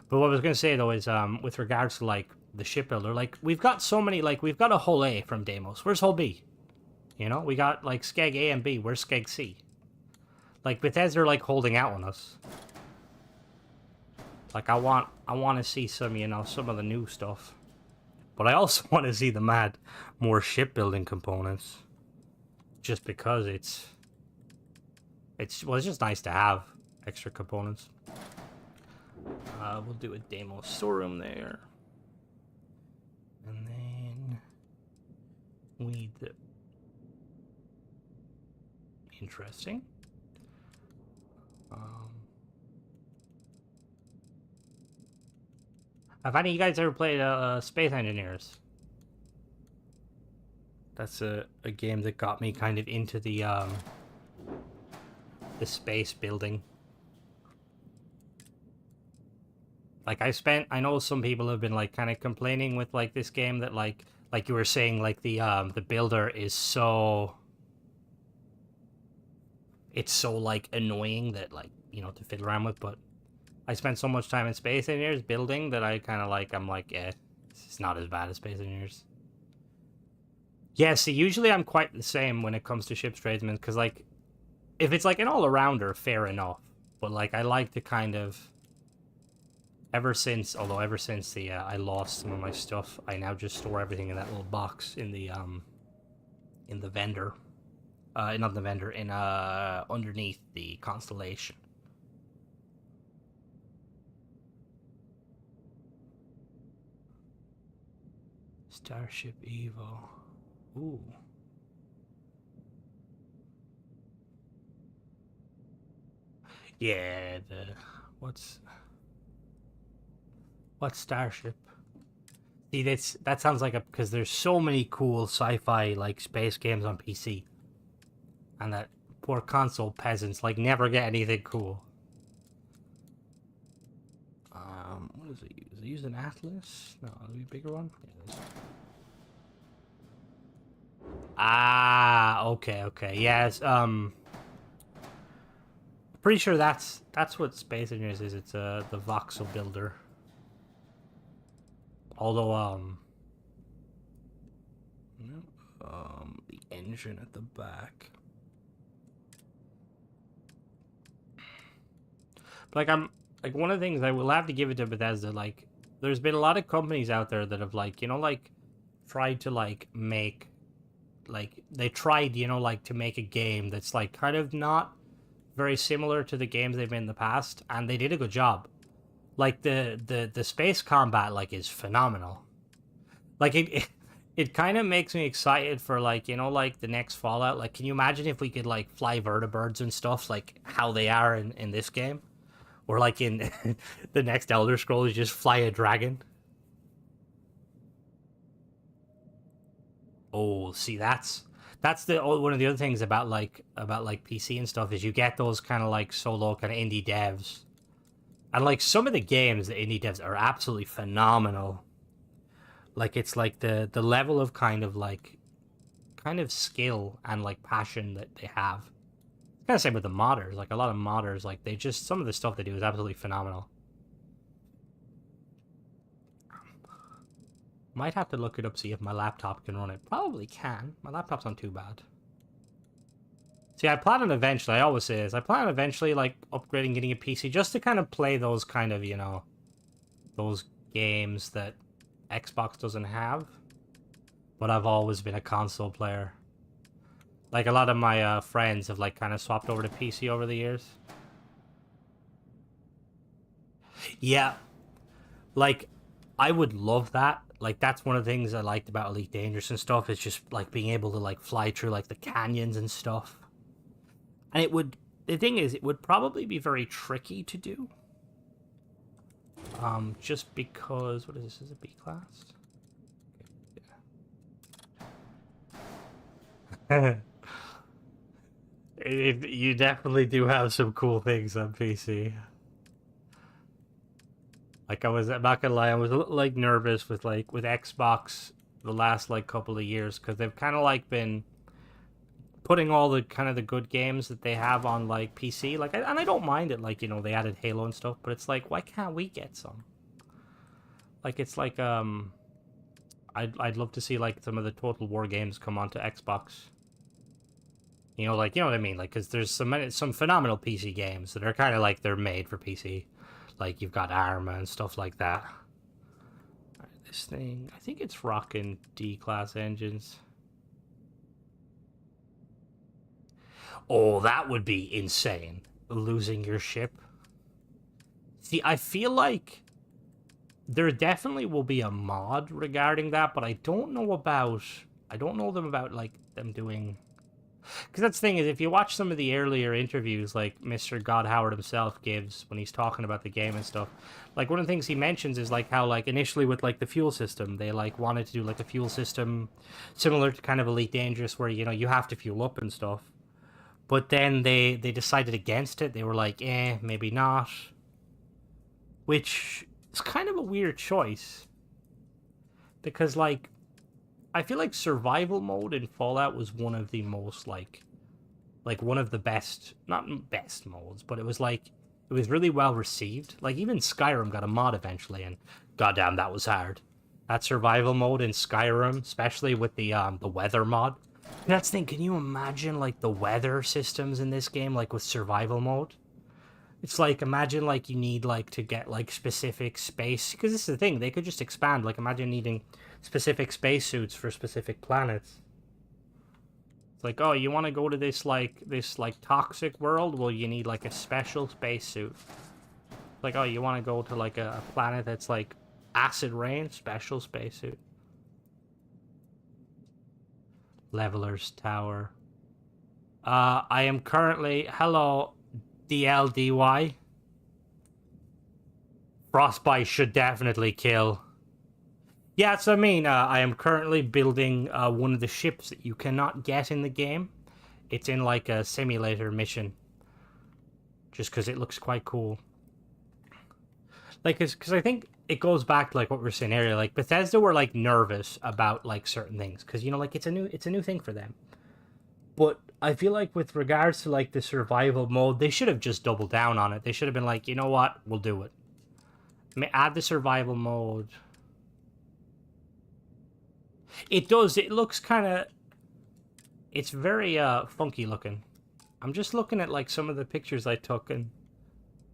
But what I was going to say, though, is with regards to, like, the shipbuilder, like, we've got so many, like, we've got a hull A from Deimos. Where's hull B? You know, we got, like, Skeg A and B. Where's Skeg C? Like, Bethesda are, like, holding out on us. Like, I want to see some, you know, some of the new stuff. But I also want to see the more shipbuilding components. Just because it's just nice to have extra components. We'll do a Deimos storeroom there. And then we need the... Interesting. Have any of you guys ever played Space Engineers? That's a game that got me kind of into the space building. Like I know some people have been like kind of complaining with like this game that like you were saying, like the builder is so, it's so like annoying that, like, you know, to fiddle around with. But I spent so much time in Space Engineers building that I kind of like, I'm like, yeah, it's not as bad as Space Engineers. Yeah, see, usually I'm quite the same when it comes to ship's tradesmen, because, like, if it's, like, an all-arounder, fair enough. But, like, I like to kind of... Ever since the, I lost some of my stuff, I now just store everything in that little box in the vendor. Not the vendor, underneath the constellation. Starship Evo. Ooh. Yeah, what's Starship? See, that sounds like because there's so many cool sci-fi like space games on PC, and that poor console peasants like never get anything cool. What does it use? Does it use an Atlas? No, it'll be a bigger one. Yeah, ah, okay. Yes, pretty sure that's what Space Engineers is. It's the voxel builder. Although the engine at the back. But like one of the things I will have to give it to Bethesda, like there's been a lot of companies out there that have like, you know, like tried to like make, like they tried, you know, like to make a game that's like kind of not very similar to the games they've made in the past, and they did a good job. Like the space combat like is phenomenal. Like it kind of makes me excited for, like, you know, like the next Fallout. Like, can you imagine if we could like fly vertibirds and stuff like how they are in this game? Or like in the next Elder Scrolls, you just fly a dragon. Oh, see, that's one of the other things about like PC and stuff is you get those kind of like solo kind of indie devs, and like some of the games the indie devs are absolutely phenomenal. Like it's like the level of kind of skill and like passion that they have. Kind of same with the modders. Like a lot of modders, like they just, some of the stuff they do is absolutely phenomenal. Might have to look it up, see if my laptop can run it. Probably can. My laptop's not too bad. See, I plan on eventually, I always say this, I plan on eventually, like, upgrading, getting a PC, just to kind of play those kind of, you know, those games that Xbox doesn't have. But I've always been a console player. Like, a lot of my friends have, like, kind of swapped over to PC over the years. Yeah. Like, I would love that. Like, that's one of the things I liked about Elite Dangerous and stuff, is just, like, being able to, like, fly through, like, the canyons and stuff. And it would... The thing is, it would probably be very tricky to do. Just because... What is this? Is it B class? Yeah. You definitely do have some cool things on PC. Like, I'm not gonna lie, I was a little, like, nervous with Xbox the last, like, couple of years, because they've kind of, like, been putting all the kind of the good games that they have on, like, PC. Like, and I don't mind it, like, you know, they added Halo and stuff, but it's like, why can't we get some? Like, it's like, I'd love to see, like, some of the Total War games come onto Xbox. You know, like, you know what I mean? Like, because there's some phenomenal PC games that are kind of like they're made for PC. Like, you've got Arma and stuff like that. Right, this thing, I think it's rocking D-class engines. Oh, that would be insane. Losing your ship. See, I feel like there definitely will be a mod regarding that, but I don't know about... I don't know like, them doing... Because that's the thing, is if you watch some of the earlier interviews, like Mr. God Howard himself gives when he's talking about the game and stuff, like, one of the things he mentions is, like, how, like, initially with, like, the fuel system, they, like, wanted to do, like, a fuel system similar to kind of Elite Dangerous, where, you know, you have to fuel up and stuff. But then they decided against it. They were like, maybe not. Which is kind of a weird choice. Because, like, I feel like survival mode in Fallout was one of the most, like one of the best, not best modes, but it was like, it was really well received. Like, even Skyrim got a mod eventually, and goddamn, that was hard. That survival mode in Skyrim, especially with the weather mod. That's the thing, can you imagine, like, the weather systems in this game, like, with survival mode? It's like, imagine, like, you need, like, to get, like, specific space, because this is the thing, they could just expand, like, imagine needing specific spacesuits for specific planets. It's like, oh, you want to go to this toxic world? Well, you need, like, a special spacesuit. Like, oh, you want to go to, like, a planet that's, like, acid rain? Special spacesuit. Leveler's Tower. I am currently... Hello, DLDY. Frostbite should definitely kill. Yeah, so I mean, I am currently building one of the ships that you cannot get in the game. It's in, like, a simulator mission. Just because it looks quite cool. Like, because I think it goes back to, like, what we were saying earlier. Like, Bethesda were, like, nervous about, like, certain things. Because, you know, like, it's a new thing for them. But I feel like with regards to, like, the survival mode, they should have just doubled down on it. They should have been like, you know what? We'll do it. I mean, add the survival mode. It does. It looks kind of... It's very funky looking. I'm just looking at, like, some of the pictures I took, and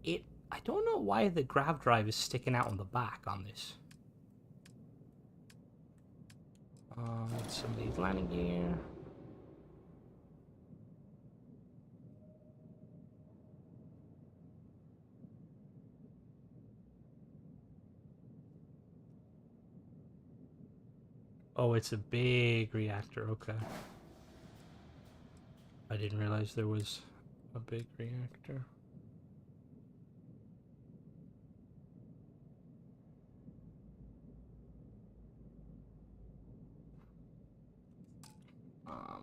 I don't know why the grav drive is sticking out on the back on this. Some of these landing gear. Oh, it's a big reactor, okay. I didn't realize there was a big reactor.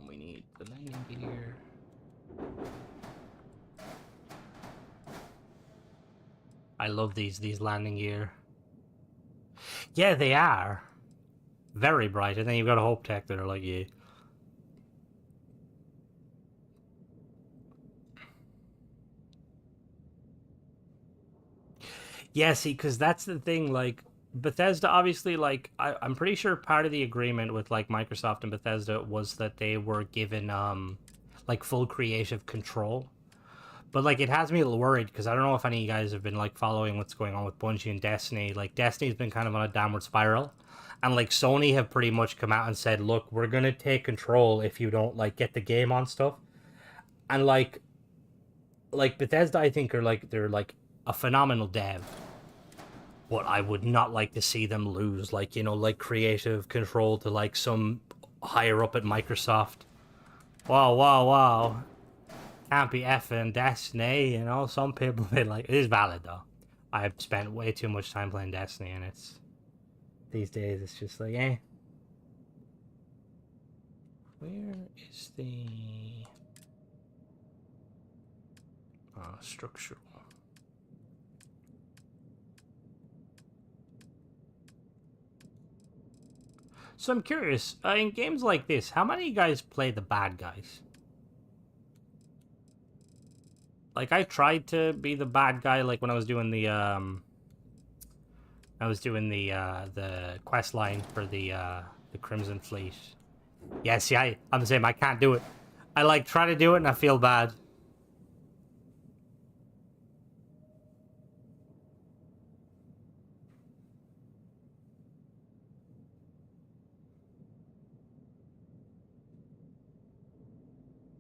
We need the landing gear. I love these landing gear. Yeah, they are. Very bright, and then you've got a Hope Tech that are like, yeah. Yeah, see, because that's the thing, like, Bethesda obviously, like, I'm pretty sure part of the agreement with like Microsoft and Bethesda was that they were given like full creative control. But like it has me a little worried because I don't know if any of you guys have been like following what's going on with Bungie and Destiny. Like Destiny's been kind of on a downward spiral. And like Sony have pretty much come out and said, look, we're gonna take control if you don't like get the game on stuff. And like Bethesda I think are like they're like a phenomenal dev. But I would not like to see them lose like, you know, like creative control to like some higher up at Microsoft. Wow, wow, wow. Can't be effing Destiny, you know. Some people be like, it is valid though. I've spent way too much time playing Destiny, and it's these days it's just like, eh. Where is the structural? So I'm curious, in games like this, how many of you guys play the bad guys? Like I tried to be the bad guy, like when I was doing the quest line for the Crimson Fleet. Yeah, see, I'm the same. I can't do it. I like try to do it and I feel bad.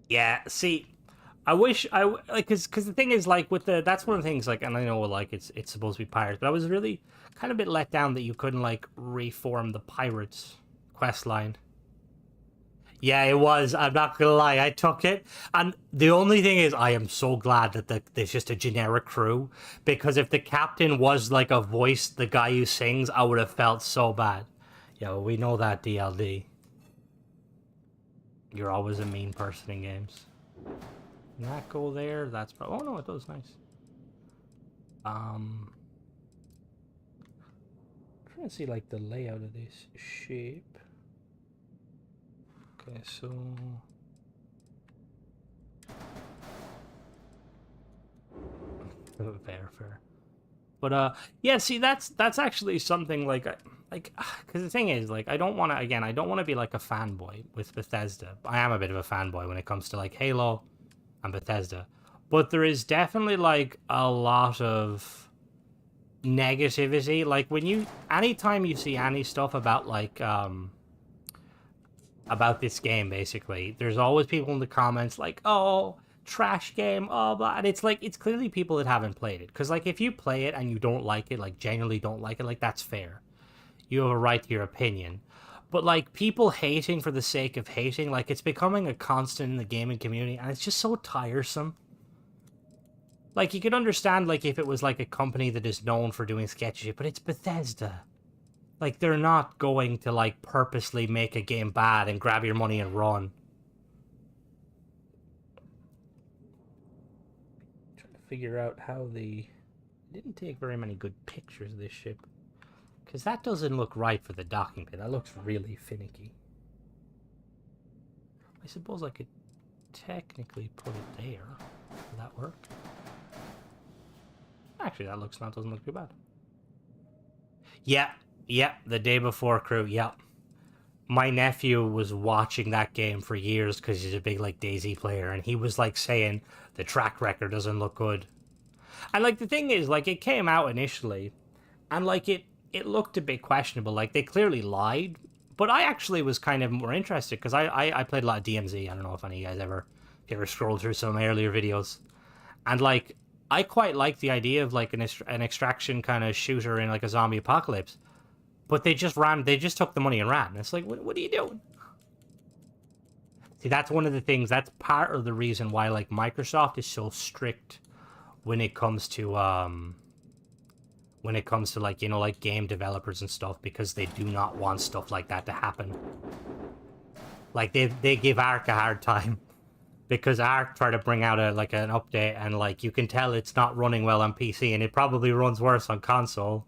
Yeah, see, I wish I like because the thing is like with the that's one of the things like, and I know like it's supposed to be pirates, but I was really kind of a bit let down that you couldn't like reform the pirates quest line. Yeah, it was. I'm not gonna lie, I took it, and the only thing is, I am so glad that there's just a generic crew, because if the captain was like a voice, the guy who sings, I would have felt so bad. Yeah, well, we know that DLD. You're always a mean person in games. Can that go there? That's probably. Oh no, it does. Nice. I'm trying to see like the layout of this shape. Okay, so fair. But yeah, see, that's actually something like because the thing is, like, I don't want to again, I don't want to be like a fanboy with Bethesda. I am a bit of a fanboy when it comes to like Halo and Bethesda, but there is definitely like a lot of negativity. Like when anytime you see any stuff about this game, basically, there's always people in the comments like, oh, trash game, oh, blah. And it's like, it's clearly people that haven't played it. Because, like, if you play it and you don't like it, like, genuinely don't like it, like, that's fair. You have a right to your opinion. But, like, people hating for the sake of hating, like, it's becoming a constant in the gaming community, and it's just so tiresome. Like, you could understand, like, if it was, like, a company that is known for doing sketchy shit, but it's Bethesda. Like, they're not going to, like, purposely make a game bad and grab your money and run. Trying to figure out how the... Didn't take very many good pictures of this ship. Because that doesn't look right for the docking pit. That looks really finicky. I suppose I could technically put it there. Would that work? Actually, doesn't look too bad. Yeah, the day before crew, yeah. My nephew was watching that game for years because he's a big, like, DayZ player, and he was, like, saying the track record doesn't look good. And, like, the thing is, like, it came out initially, and, like, it looked a bit questionable. Like, they clearly lied, but I actually was kind of more interested because I played a lot of DMZ. I don't know if any of you guys if you ever scrolled through some of my earlier videos. And, like, I quite like the idea of, like, an extraction kind of shooter in, like, a zombie apocalypse. But they just took the money and ran. It's like, what are you doing? See, that's one of the things, that's part of the reason why, like, Microsoft is so strict when it comes to, like, you know, like, game developers and stuff, because they do not want stuff like that to happen. Like, they give Ark a hard time, because Ark tried to bring out an update, and, like, you can tell it's not running well on PC, and it probably runs worse on console.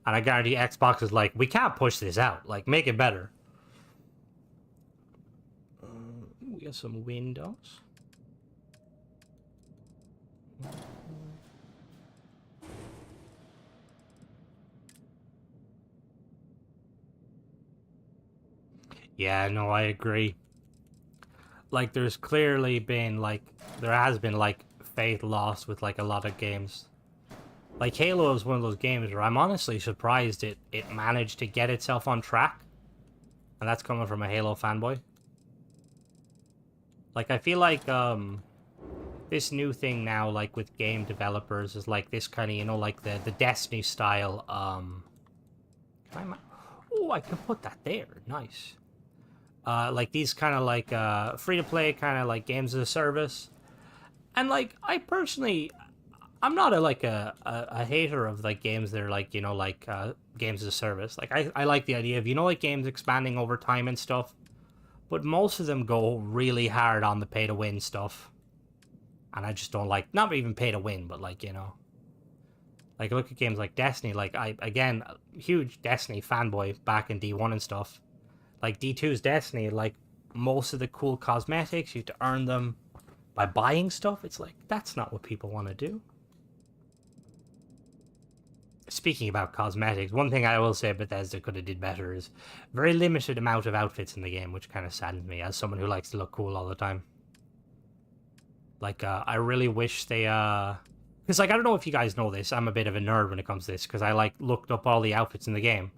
And I guarantee Xbox is like, we can't push this out. Like, make it better. We got some windows. Yeah, no, I agree. Like, there's clearly been, like, there has been, like, faith lost with, like, a lot of games. Like, Halo is one of those games where I'm honestly surprised it managed to get itself on track. And that's coming from a Halo fanboy. Like, I feel like, this new thing now, like, with game developers is, like, this kind of, you know, like, the Destiny style, oh, I can put that there. Nice. Like, these kind of, like, free-to-play kind of, like, games as a service. And, like, I personally... I'm not a hater of, like, games that are, like, you know, like, games as a service. Like, I like the idea of, you know, like, games expanding over time and stuff. But most of them go really hard on the pay-to-win stuff. And I just don't like... Not even pay-to-win, but, like, you know... Like, look at games like Destiny. Like, again, huge Destiny fanboy back in D1 and stuff. Like, D2's Destiny, like, most of the cool cosmetics, you have to earn them by buying stuff. It's like, that's not what people want to do. Speaking about cosmetics, one thing I will say Bethesda could have did better is very limited amount of outfits in the game, which kind of saddens me as someone who likes to look cool all the time. Like, I really wish they, because, like, I don't know if you guys know this, I'm a bit of a nerd when it comes to this, because I, like, looked up all the outfits in the game.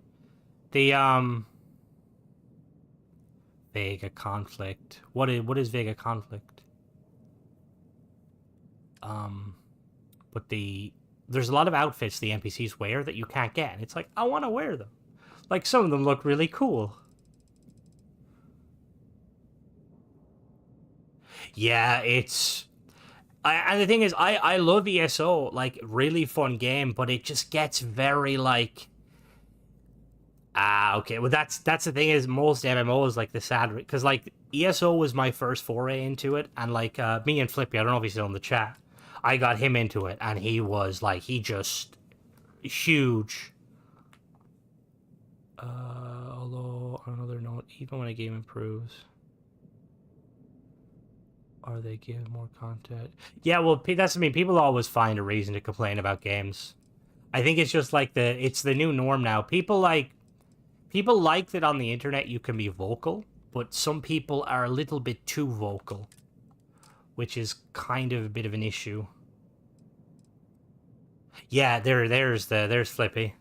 The, Vega Conflict. What is Vega Conflict? But there's a lot of outfits the NPCs wear that you can't get. And it's like, I want to wear them. Like, some of them look really cool. Yeah, it's... and the thing is, I love ESO. Like, really fun game, but it just gets very, like... okay. Well, that's the thing is, most MMOs, like, the sad... Because, like, ESO was my first foray into it. And, like, me and Flippy, I don't know if he's still in the chat. I got him into it, and he was, like, he just... Huge. Although, on another note, even when a game improves... Are they giving more content? Yeah, well, that's, I mean, people always find a reason to complain about games. I think it's just like it's the new norm now. People like that on the internet you can be vocal, but some people are a little bit too vocal, which is kind of a bit of an issue. Yeah, there's Flippy.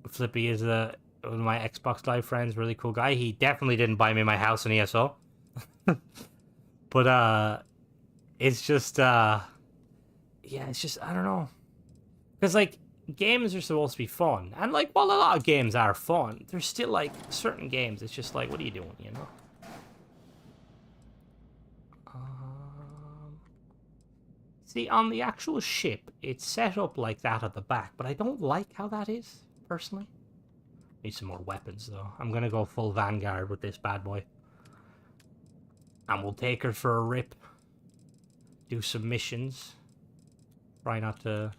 Flippy is one of my Xbox Live friends, really cool guy. He definitely didn't buy me my house in ESO. But it's just yeah, it's just, I don't know, because, like, games are supposed to be fun, and, like, while a lot of games are fun, there's still, like, certain games it's just like, what are you doing, you know? See, on the actual ship, it's set up like that at the back, but I don't like how that is, personally. Need some more weapons, though. I'm gonna go full Vanguard with this bad boy. And we'll take her for a rip. Do some missions. Try not to...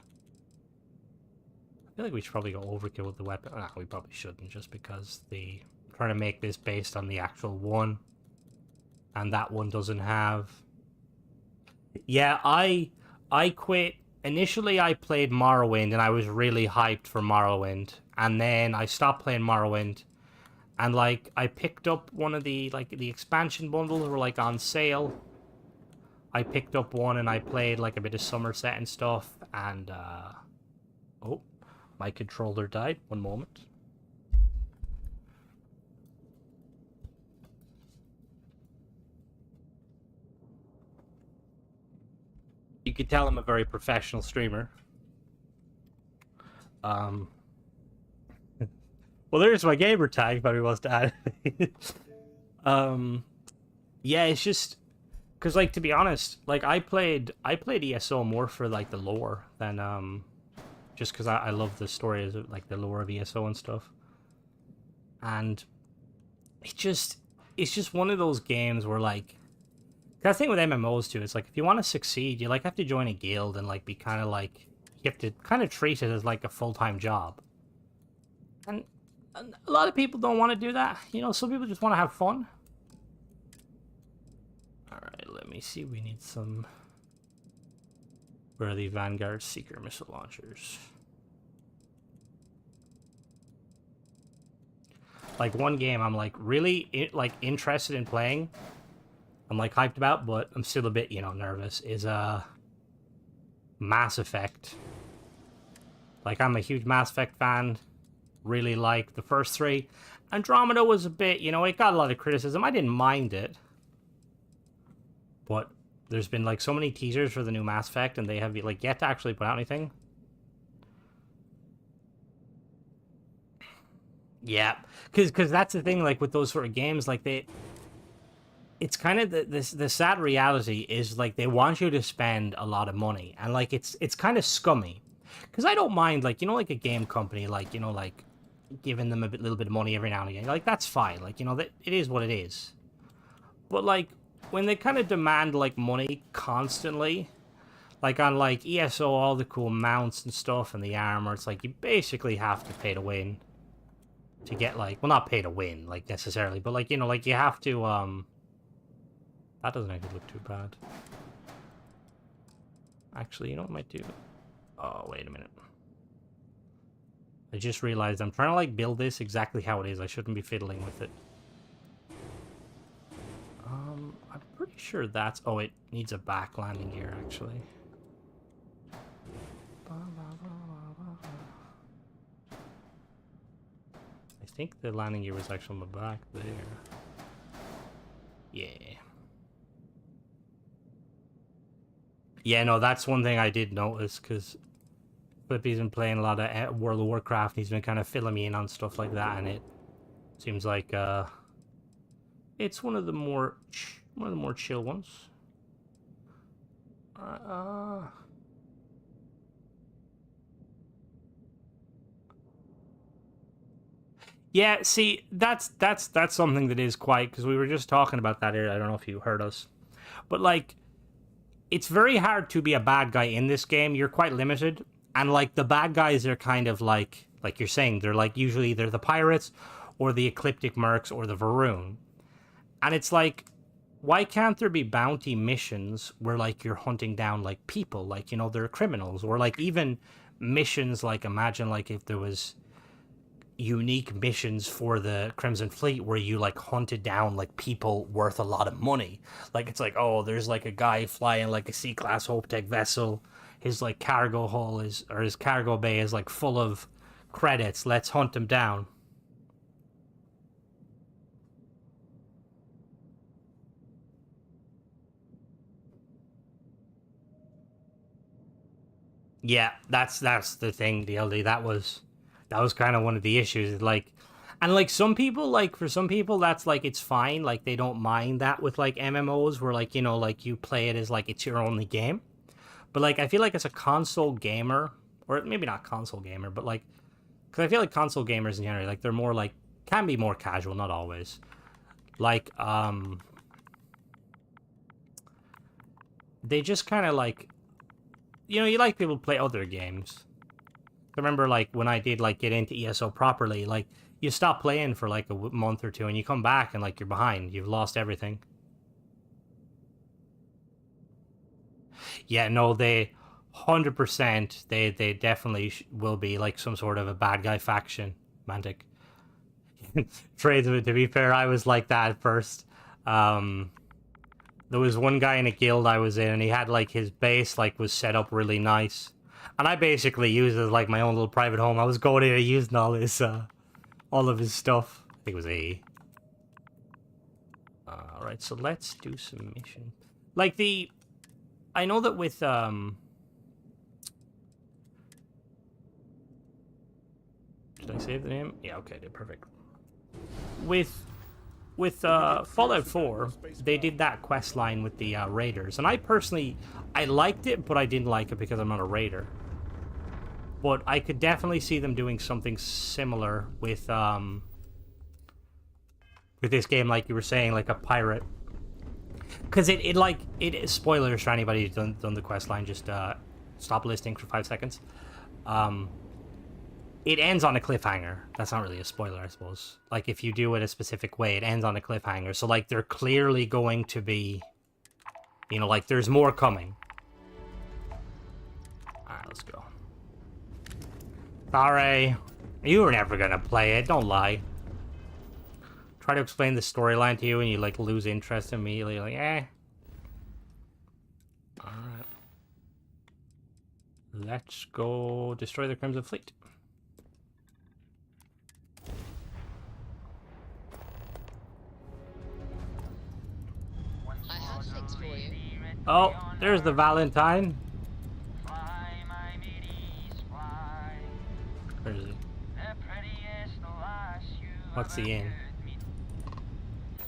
I feel like we should probably go overkill with the weapon. Nah, we probably shouldn't, just because I'm trying to make this based on the actual one. And that one doesn't have... Yeah, I quit. Initially, I played Morrowind, and I was really hyped for Morrowind. And then I stopped playing Morrowind. And, like, I picked up one of the, like, the expansion bundles were, like, on sale. I picked up one and I played, like, a bit of Somerset and stuff. And, oh, my controller died. One moment. You could tell I'm a very professional streamer. Well, there's my gamer tag if anybody wants to add it. Yeah, it's just... Because, like, to be honest, like, I played ESO more for, like, the lore than, just because I love the story of, like, the lore of ESO and stuff. And it's just one of those games where, like... Cause I think with MMOs, too, it's like, if you want to succeed, you, like, have to join a guild and, like, be kind of, like... You have to kind of treat it as, like, a full-time job. And a lot of people don't want to do that. You know, some people just want to have fun. Alright, let me see. We need some... Where are the Vanguard Seeker missile launchers? like one game I'm like really like interested in playing. I'm like hyped about, but I'm still a bit, you know, nervous. Is Mass Effect. Like I'm a huge Mass Effect fan. Really like the first three. Andromeda was a bit, you know, it got a lot of criticism. I didn't mind it. But there's been like so many teasers for the new Mass Effect, and they have like yet to actually put out anything. Yeah, because that's the thing. Like with those sort of games, like it's kind of the sad reality is like they want you to spend a lot of money, and like it's kind of scummy. Because I don't mind, like, you know, like a game company, like, you know, like giving them a little bit of money every now and again. Like that's fine. Like, you know, that it is what it is. But like when they kind of demand like money constantly, like on like ESO, all the cool mounts and stuff and the armor, it's like you basically have to pay to win to get like, well, not pay to win like necessarily, but like, you know, like you have to that doesn't actually look too bad. Actually, you know what I might do? Oh, wait a minute. I just realized I'm trying to like build this exactly how it is. I shouldn't be fiddling with it. I'm pretty sure that's... Oh, it needs a back landing gear, actually. I think the landing gear was actually on the back there. Yeah. Yeah, no, that's one thing I did notice, because Flippy's been playing a lot of World of Warcraft, and he's been kind of filling me in on stuff like that, and it seems like it's one of the more chill ones. Yeah, see, that's something that is quite, because we were just talking about that earlier. I don't know if you heard us, but like, it's very hard to be a bad guy in this game. You're quite limited, and like the bad guys are kind of like you're saying, they're like usually they're the pirates, or the Ecliptic Mercs, or the Varun, and it's like, why can't there be bounty missions where like you're hunting down like people, like, you know, they're criminals, or like even missions like, imagine like if there was unique missions for the Crimson Fleet where you like hunted down like people worth a lot of money. Like it's like, oh, there's like a guy flying like a C-class Hope-Tech vessel, his like cargo hull is, or his cargo bay is like full of credits, let's hunt him down. Yeah, that's the thing, DLD. That was kind of one of the issues. Like, and like some people, like for some people, that's like it's fine. Like they don't mind that with like MMOs, where like, you know, like you play it as like it's your only game. But like I feel like as a console gamer, or maybe not console gamer, but like, because I feel like console gamers in general, like they're more like, can be more casual, not always. Like they just kind of like, you know, you like people to play other games. I remember, like, when I did, like, get into ESO properly, like, you stop playing for, like, a month or two, and you come back, and, like, you're behind. You've lost everything. Yeah, no, they... 100%, they definitely will be, like, some sort of a bad guy faction. Mantic. Trades, to be fair, I was like that at first. There was one guy in a guild I was in, and he had, like, his base, like, was set up really nice. And I basically used it as, like, my own little private home. I was going in and using all his, all of his stuff. I think it was A. Alright, so let's do some mission. Like, I know that with, Did I save the name? Yeah, okay, I did, perfect. With Fallout 4, they did that quest line with the raiders, and I personally, I liked it, but I didn't like it because I'm not a raider. But I could definitely see them doing something similar with this game, like you were saying, like a pirate. Because it spoilers for anybody who's done the quest line, just stop listening for 5 seconds. It ends on a cliffhanger. That's not really a spoiler, I suppose. Like, if you do it a specific way, it ends on a cliffhanger. So, like, they're clearly going to be... You know, like, there's more coming. Alright, let's go. Sorry. You were never gonna play it, don't lie. try to explain the storyline to you and you like lose interest immediately. You're like, eh. Alright. Let's go destroy the Crimson Fleet. I have things for you. Oh, there's the Valentine. Where is he? What's he in?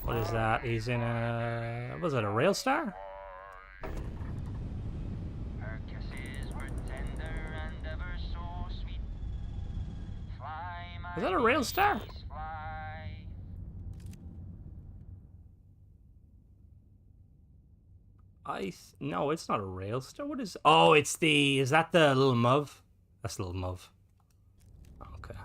What is that? He's in a... Was it a rail star? Is that a rail star? No, it's not a rail star. What is... Oh, it's the... Is that the little Muv? That's the little Muv. Okay.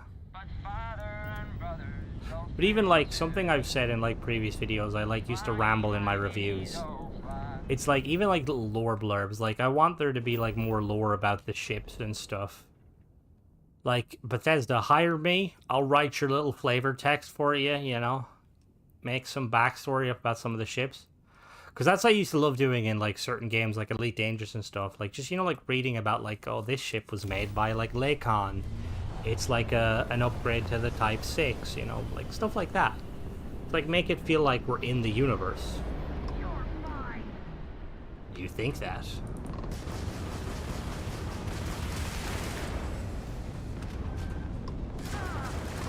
But even like something I've said in like previous videos, I like used to ramble in my reviews. It's like even like little lore blurbs. Like I want there to be like more lore about the ships and stuff. Like Bethesda, hire me. I'll write your little flavor text for you. You know, make some backstory about some of the ships. Because that's what I used to love doing in like certain games like Elite Dangerous and stuff. Like just, you know, like reading about like, oh, this ship was made by like Lakon. It's like an upgrade to the Type 6, you know, like stuff like that. It's like make it feel like we're in the universe. You think that?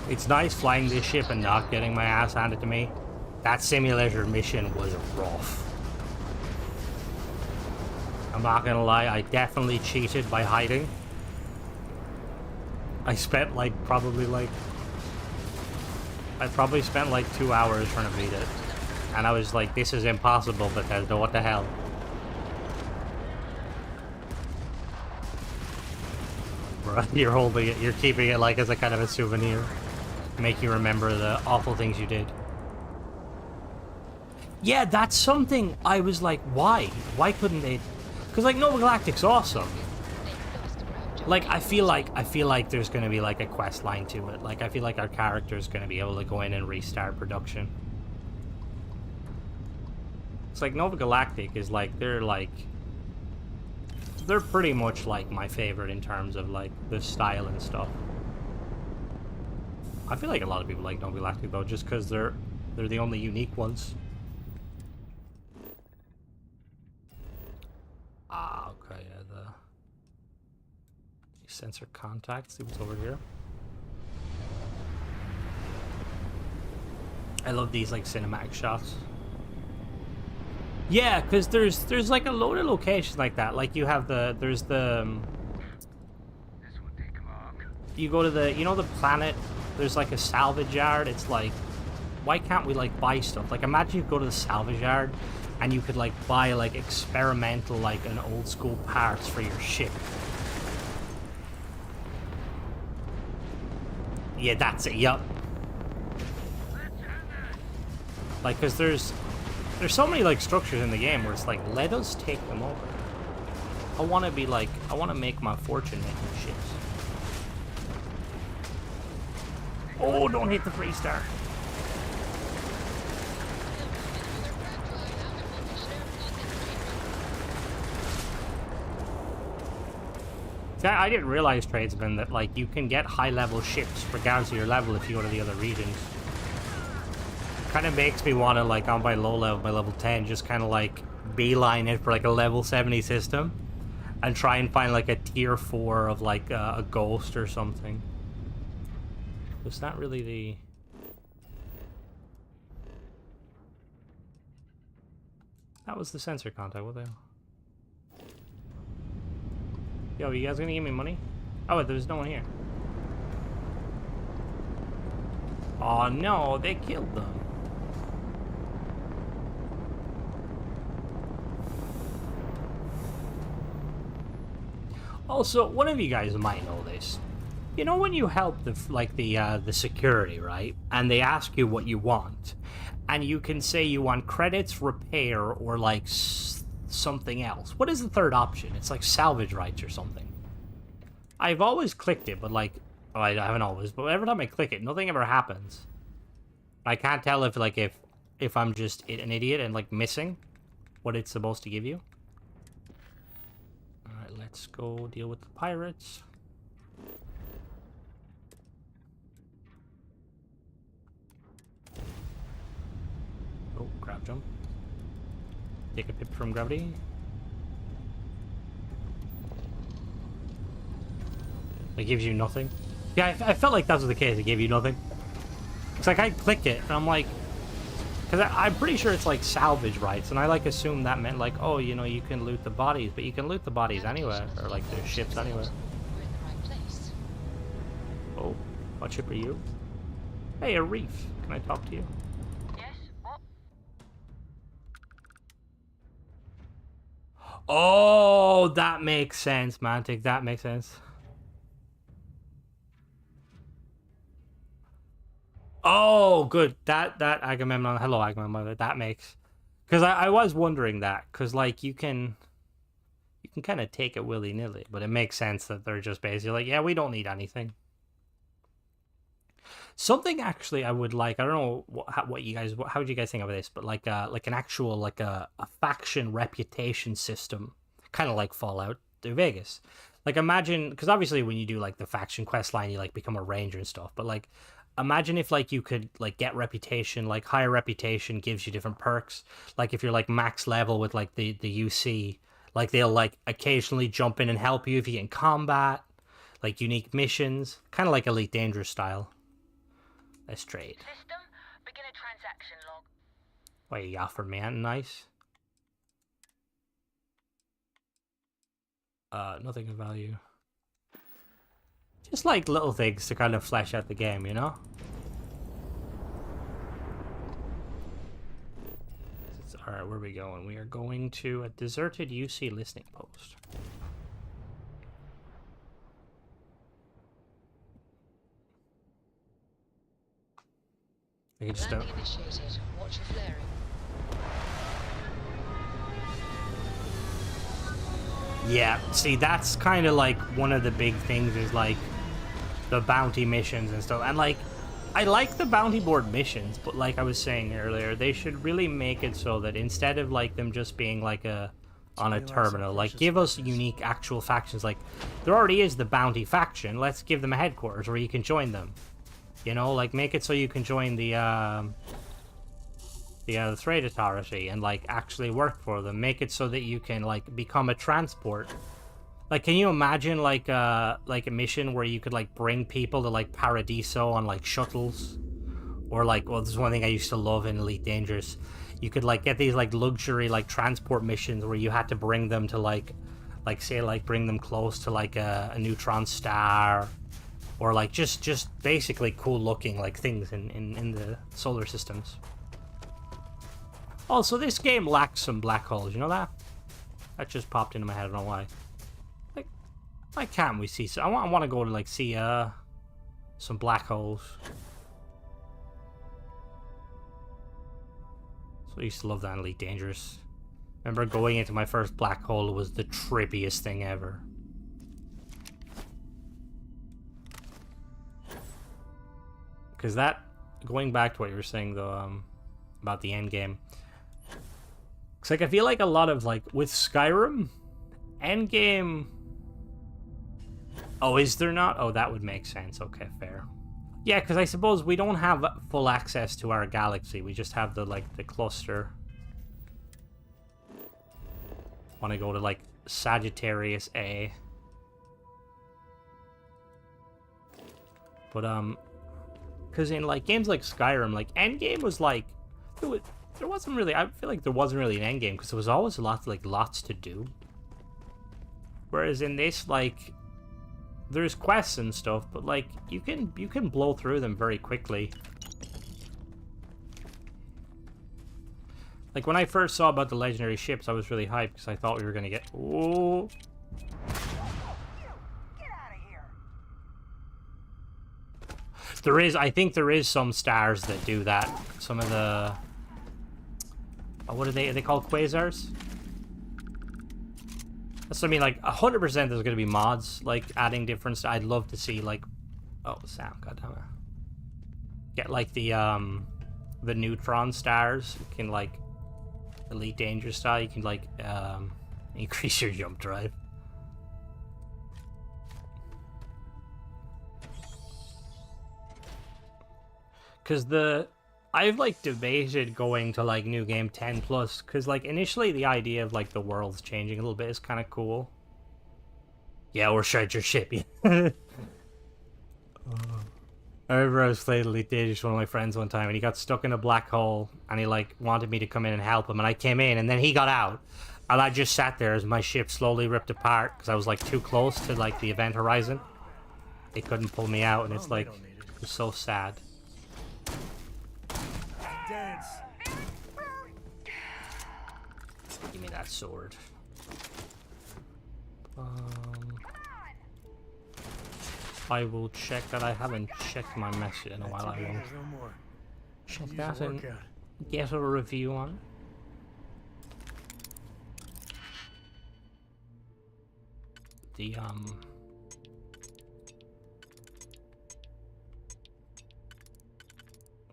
It's nice flying this ship and not getting my ass handed to me. That simulator mission was rough. I'm not gonna lie, I definitely cheated by hiding. I spent like probably spent like 2 hours trying to beat it. And I was like, this is impossible, Bethesda, what the hell? Bro, you're holding it, you're keeping it like as a kind of a souvenir. Make you remember the awful things you did. Yeah, that's something I was like, why? Why couldn't they? Because like Nova Galactic's awesome. Like I feel like there's gonna be like a quest line to it. Like I feel like our character's gonna be able to go in and restart production. It's like Nova Galactic is like they're pretty much like my favorite in terms of like the style and stuff. I feel like a lot of people like Nova Galactic though, just because they're the only unique ones. Ah, okay, yeah, the sensor contact. See what's over here. I love these like cinematic shots. Yeah, because there's like a load of locations like that. Like you have there's the you go to the, you know, the planet. There's like a salvage yard. It's like, why can't we like buy stuff? Like imagine you go to the salvage yard and you could like buy like experimental like an old school parts for your ship. Yeah, that's it. Yup. Like, cause there's so many like structures in the game where it's like, let us take them over. I want to make my fortune making ships. Oh, don't hit the freestar. I didn't realize, tradesman, that like you can get high-level ships regardless of your level if you go to the other regions. Kind of makes me want to, like, on my low level, my level 10, just kind of like beeline it for like a level 70 system and try and find like a tier 4 of like a ghost or something. It's not really the... That was the sensor contact, what the hell? Yo, you guys gonna give me money? Oh, wait, there's no one here. Oh no, they killed them. Also, one of you guys might know this. You know when you help the security, right? And they ask you what you want, and you can say you want credits, repair, or like something else. What is the third option? It's like salvage rights or something. I've always clicked it, but like, oh, I haven't always, but every time I click it, nothing ever happens. I can't tell if like if I'm just an idiot and like missing what it's supposed to give you. All right, let's go deal with the pirates. Oh, grab jump. Take a pip from gravity. It gives you nothing. Yeah, I felt like that was the case. It gave you nothing. It's like I click it and I'm like, because I'm pretty sure it's like salvage rights, and I like assumed that meant like, oh, you know, you can loot the bodies, but you can loot the bodies anywhere, or like the ships anywhere. We're in the right place. Oh, what ship are you? Hey, a reef. Can I talk to you? Yes, what? Oh, that makes sense, Mantic. That makes sense. Oh, good. That Agamemnon. Hello, Agamemnon. That makes, because I was wondering that, because like you can kind of take it willy nilly, but it makes sense that they're just basically like, yeah, we don't need anything. Something actually I would like. I don't know what you guys, how would you guys think of this, but like an actual like a faction reputation system, kind of like Fallout New Vegas. Like imagine, because obviously when you do like the faction quest line, you like become a ranger and stuff, but like imagine if like you could like get reputation, like higher reputation gives you different perks. Like if you're like max level with like the UC, like they'll like occasionally jump in and help you if you get in combat, like unique missions, kind of like Elite Dangerous style. Let's trade. System, begin a transaction log. Wait, you offered me anything nice? Nothing of value. Just like little things to kind of flesh out the game, you know? Alright, where are we going? We are going to a deserted UC listening post. I can just Landing initiated. Watch your flaring. Yeah, see, that's kind of like one of the big things is like the bounty missions and stuff. And like, I like the bounty board missions, but like I was saying earlier, they should really make it so that instead of like them just being like on a terminal, like give us unique actual factions. Like there already is the bounty faction. Let's give them a headquarters where you can join them. You know, like make it so you can join the trade authority and like actually work for them. Make it so that you can like become a transport. Like, can you imagine like a mission where you could like bring people to like Paradiso on like shuttles, or like, well, this is one thing I used to love in Elite Dangerous. You could like get these like luxury like transport missions where you had to bring them to like say like bring them close to like a neutron star. Or like just basically cool looking like things in the solar systems. Also, this game lacks some black holes. You know that? That just popped into my head. I don't know why. Like, why can't we see? So I want to go to like see some black holes. So I used to love that in Elite Dangerous. Remember going into my first black hole was the trippiest thing ever. Because that, going back to what you were saying though, about the end game, it's like I feel like a lot of like with Skyrim, end game. Oh, is there not? Oh, that would make sense. Okay, fair. Yeah, because I suppose we don't have full access to our galaxy. We just have the like the cluster. Want to go to like Sagittarius A. But because in like games like Skyrim, like endgame was like there wasn't really. I feel like there wasn't really an endgame because there was always lots to do. Whereas in this, like, there's quests and stuff, but like you can blow through them very quickly. Like when I first saw about the legendary ships, I was really hyped because I thought we were gonna get. Oh. There is, I think there is some stars that do that. Some of the, what are they called, quasars? That's what I mean, like 100% there's gonna be mods, like adding different, I'd love to see like, oh, Sam, goddammit. Get like the the neutron stars. You can like elite danger style. You can like increase your jump drive. Because I've like debated going to like new game 10 plus. Because like initially the idea of like the world's changing a little bit is kind of cool. Yeah, or shred your ship. I remember I was playing Elite Dangerous with one of my friends one time, and he got stuck in a black hole, and he like wanted me to come in and help him, and I came in, and then he got out, and I just sat there as my ship slowly ripped apart because I was like too close to like the event horizon. They couldn't pull me out, and it's like it was so sad. Dance. Give me that sword. I will check that. I haven't checked my message in a while. I will No more. check Use that the and workout. get a review on the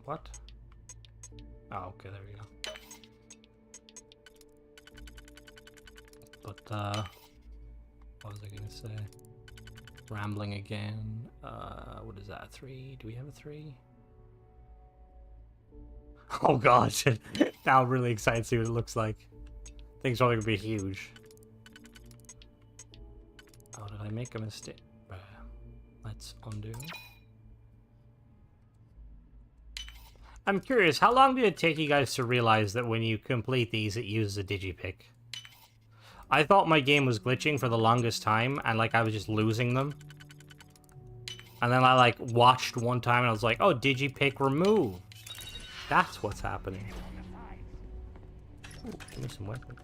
what? Oh, okay, there we go. But what was I gonna say? Rambling again. What is that? 3? Do we have a 3? Oh gosh! Now I'm really excited to see what it looks like. Things probably gonna be huge. Oh, did I make a mistake? Let's undo. I'm curious, how long did it take you guys to realize that when you complete these, it uses a digipick? I thought my game was glitching for the longest time, and like I was just losing them. And then I like watched one time, and I was like, "Oh, digipick removed." That's what's happening. Ooh, give me some weapons.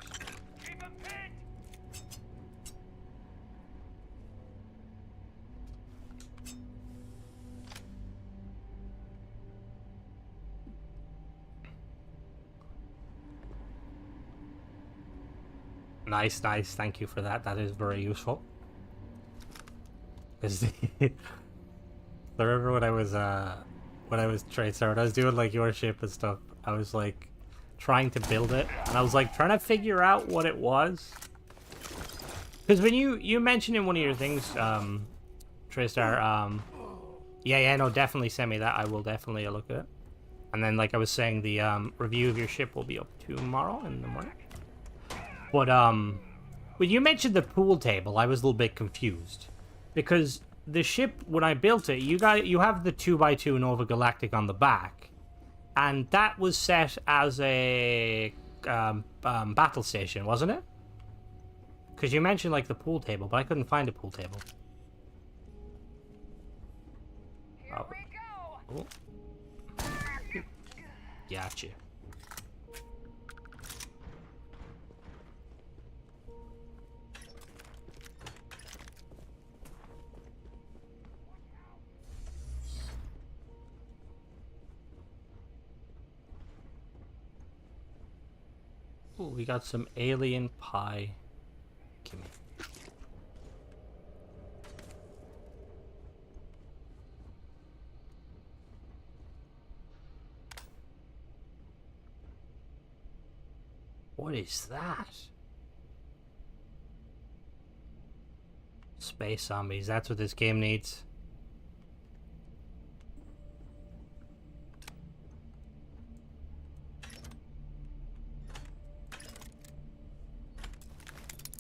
Nice, nice. Thank you for that. That is very useful. Because I remember when I was trying, so when I was doing like your ship and stuff, I was like trying to build it, and I was like trying to figure out what it was. Because when you mentioned in one of your things, Tristar, yeah, no, definitely send me that. I will definitely look at it. And then, like I was saying, the review of your ship will be up tomorrow in the morning. But when you mentioned the pool table, I was a little bit confused because the ship, when I built it, you have the 2x2 Nova Galactic on the back, and that was set as a battle station, wasn't it? Because you mentioned like the pool table, but I couldn't find a pool table. Here we go. Oh. Gotcha. Ooh, we got some alien pie. Gimme. What is that? Space zombies, that's what this game needs.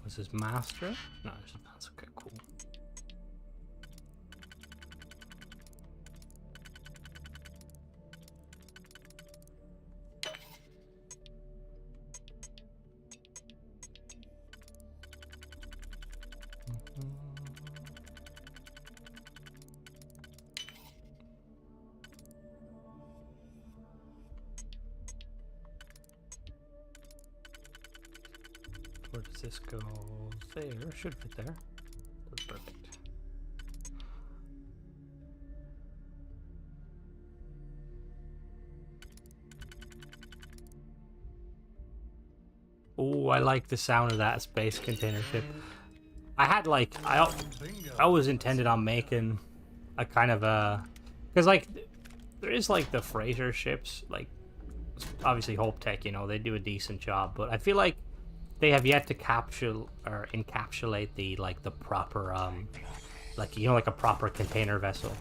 Was this master? No, that's okay, cool. Where does this go? There, should fit there. That's perfect. Oh, I like the sound of that space container ship. I had like, I always intended on making a kind of a, because like, there is like the freighter ships, like obviously Hope Tech, you know, they do a decent job, but I feel like they have yet to capture or encapsulate the like the proper like, you know, like a proper container vessel.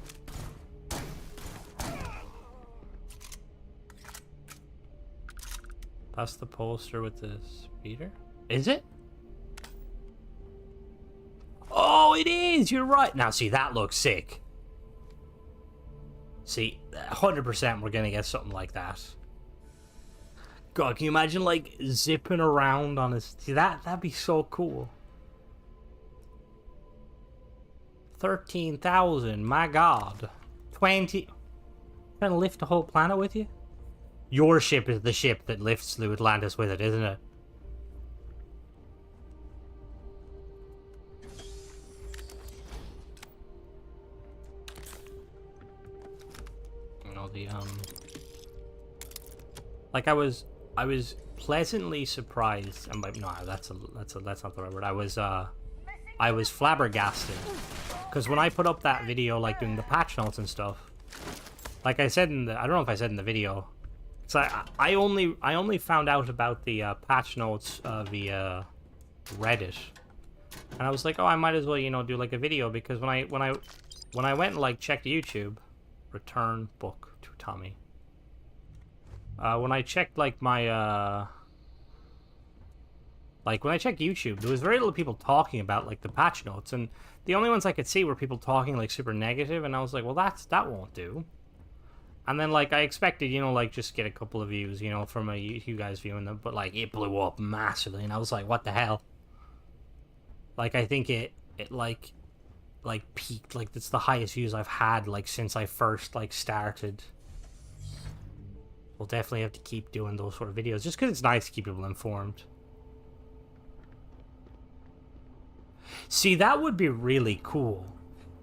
That's the poster with the speeder. Is it? Oh, it is! You're right! Now, see, that looks sick. See, 100% we're gonna get something like that. God, can you imagine, like, zipping around on a... See, that'd be so cool. 13,000, my god. 20... Trying to lift the whole planet with you? Your ship is the ship that lifts the Atlantis with it, isn't it? You know, the, like, I was pleasantly surprised, and no, that's not the right word. I was flabbergasted. Because when I put up that video, like, doing the patch notes and stuff, like I said in the... I don't know if I said in the video... So I only found out about the patch notes via Reddit, and I was like, oh, I might as well, you know, do like a video, because when I went and like checked YouTube, return book to Tommy. When I checked like my like when I checked YouTube, there was very little people talking about like the patch notes, and the only ones I could see were people talking like super negative, and I was like, well, that won't do. And then, like, I expected, you know, like, just get a couple of views, you know, from you guys viewing them. But, like, it blew up massively. And I was like, what the hell? Like, I think it like, peaked. Like, it's the highest views I've had, like, since I first, like, started. We'll definitely have to keep doing those sort of videos. Just because it's nice to keep people informed. See, that would be really cool.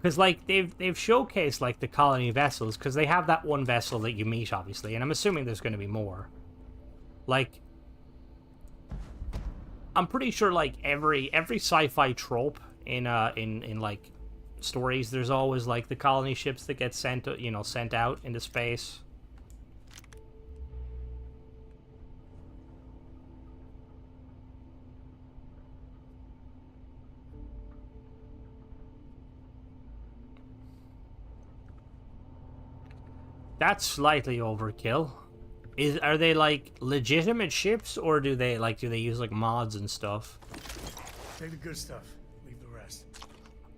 Because, like, they've showcased, like, the colony vessels, because they have that one vessel that you meet, obviously, and I'm assuming there's going to be more. Like, I'm pretty sure, like, every sci-fi trope in like, stories, there's always, like, the colony ships that get sent out into space. That's slightly overkill. Are they like legitimate ships, or do they use like mods and stuff? Take the good stuff, leave the rest.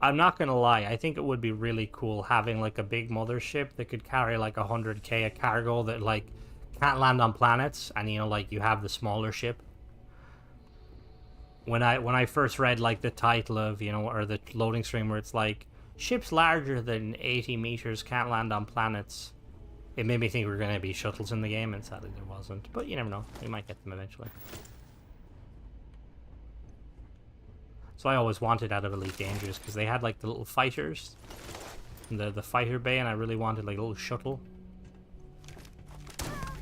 I'm not gonna lie, I think it would be really cool having like a big mothership that could carry like 100k of cargo that like can't land on planets, and you know, like, you have the smaller ship. When I first read like the title of, you know, or the loading screen where it's like ships larger than 80 meters can't land on planets, it made me think we were going to be shuttles in the game, and sadly there wasn't. But you never know. We might get them eventually. So I always wanted out of Elite Dangerous, because they had, like, the little fighters. The fighter bay, and I really wanted, like, a little shuttle.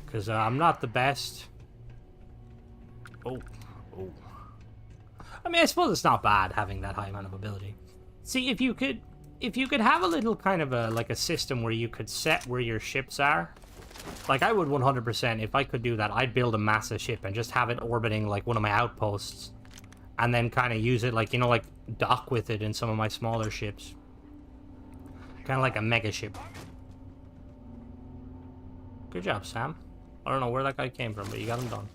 Because I'm not the best. Oh. I mean, I suppose it's not bad having that high amount of ability. See, if you could have a little kind of a system where you could set where your ships are, like, I would 100%, if I could do that, I'd build a massive ship and just have it orbiting like one of my outposts, and then kind of use it, like, you know, like dock with it in some of my smaller ships, kind of like a mega ship. Good job, Sam. I don't know where that guy came from, but you got him done.